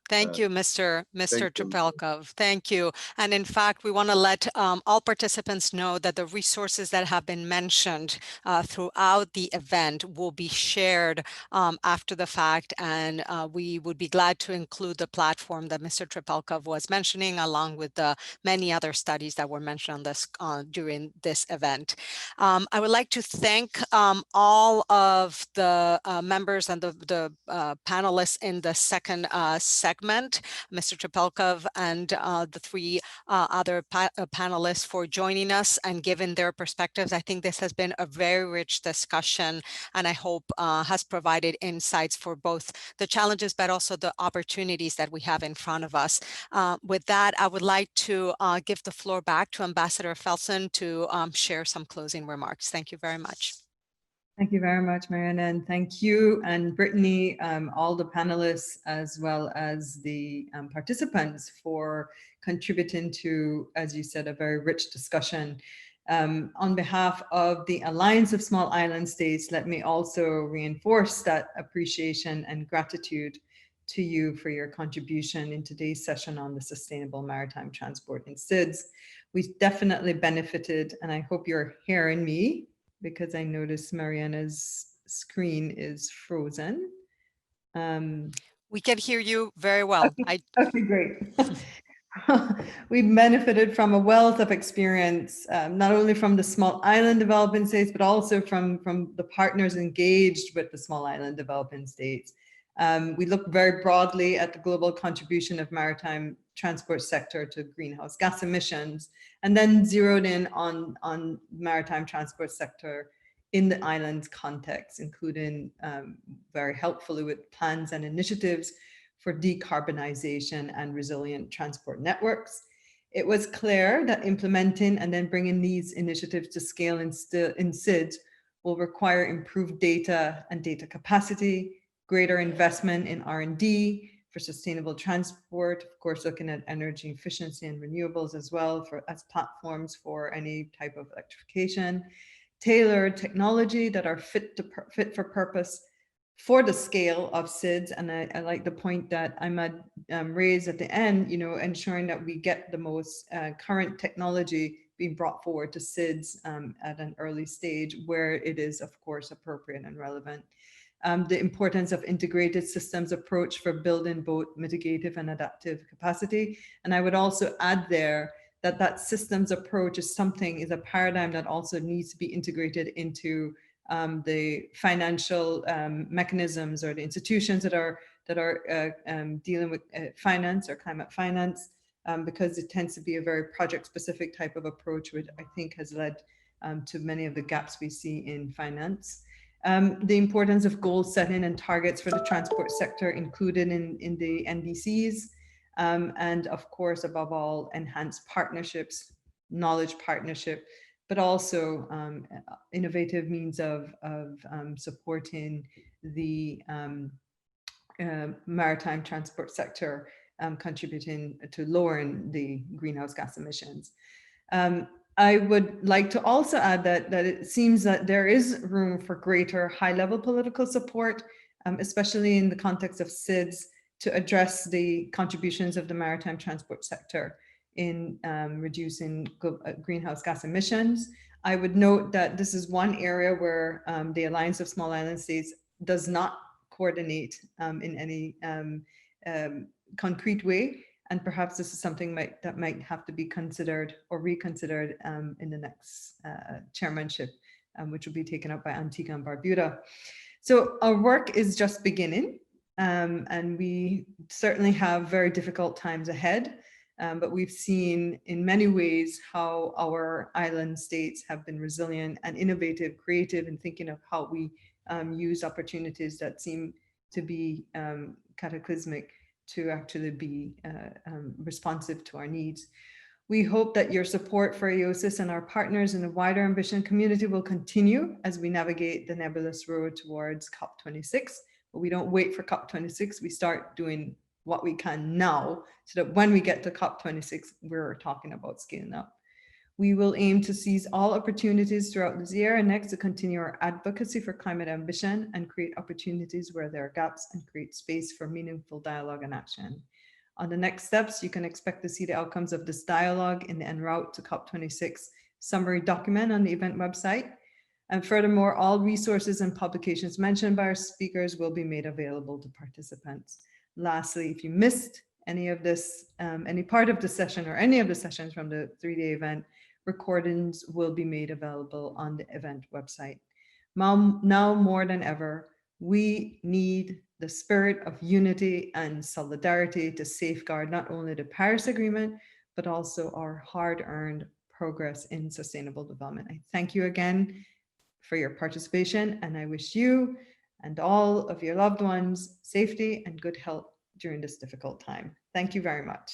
Thank you, Mr. Thank you. Trepelkov. Thank you. And in fact, we want to let all participants know that the resources that have been mentioned throughout the event will be shared after the fact. And we would be glad to include the platform that Mr. Trepelkov was mentioning, along with the many other studies that were mentioned on this during this event. I would like to thank all of the members and the panelists in the second segment, Mr. Trepelkov and the three other panelists for joining us and giving their perspectives. I think this has been a very rich discussion, and I hope has provided insights for both the challenges but also the opportunities that we have in front of us. With that, I would like to give the floor back to Ambassador Felsen to share some closing remarks. Thank you very much. Thank you very much, Mariana, and thank you and Brittany, all the panelists, as well as the participants for contributing to, as you said, a very rich discussion. On behalf of the Alliance of Small Island States, let me also reinforce that appreciation and gratitude to you for your contribution in today's session on the sustainable maritime transport in SIDS. We definitely benefited, and I hope you're hearing me, because I noticed Mariana's screen is frozen. We can hear you very well. Okay, great. We benefited from a wealth of experience, not only from the small island developing states, but also from the partners engaged with the small island developing states. We look very broadly at the global contribution of maritime transport sector to greenhouse gas emissions, and then zeroed in on maritime transport sector in the island's context, including very helpfully with plans and initiatives for decarbonization and resilient transport networks. It was clear that implementing and then bringing these initiatives to scale in SIDS will require improved data and data capacity, greater investment in R&D for sustainable transport, of course, looking at energy efficiency and renewables as well as platforms for any type of electrification, tailored technology that are fit for purpose for the scale of SIDS. And I like the point that Ahmad raised at the end, ensuring that we get the most current technology being brought forward to SIDS at an early stage where it is, of course, appropriate and relevant. the importance of integrated systems approach for building both mitigative and adaptive capacity. And I would also add there that that systems approach is a paradigm that also needs to be integrated into the financial mechanisms or the institutions that are dealing with finance or climate finance, because it tends to be a very project-specific type of approach, which I think has led to many of the gaps we see in finance. The importance of goal setting and targets for the transport sector included in the NDCs, and of course, above all, enhanced partnerships, knowledge partnership, but also innovative means of supporting the maritime transport sector, contributing to lowering the greenhouse gas emissions. I would like to also add that it seems that there is room for greater high-level political support, especially in the context of SIDS, to address the contributions of the maritime transport sector in reducing greenhouse gas emissions. I would note that this is one area where the Alliance of Small Island States does not coordinate in any concrete way. And perhaps this is something that might have to be considered or reconsidered in the next chairmanship, which will be taken up by Antigua and Barbuda. So our work is just beginning, and we certainly have very difficult times ahead. But we've seen in many ways how our island states have been resilient and innovative, creative in thinking of how we use opportunities that seem to be cataclysmic to actually be responsive to our needs. We hope that your support for AOSIS and our partners in the wider ambition community will continue as we navigate the nebulous road towards COP26. But we don't wait for COP26, we start doing what we can now, so that when we get to COP26, we're talking about scaling up. We will aim to seize all opportunities throughout this year and next to continue our advocacy for climate ambition and create opportunities where there are gaps and create space for meaningful dialogue and action. On the next steps, you can expect to see the outcomes of this dialogue in the en route to COP26 summary document on the event website. And furthermore, all resources and publications mentioned by our speakers will be made available to participants. Lastly, if you missed any of this, any part of the session or any of the sessions from the 3-day event, recordings will be made available on the event website. Now more than ever, we need the spirit of unity and solidarity to safeguard not only the Paris Agreement, but also our hard-earned progress in sustainable development. I thank you again for your participation, and I wish you and all of your loved ones safety and good health during this difficult time. Thank you very much.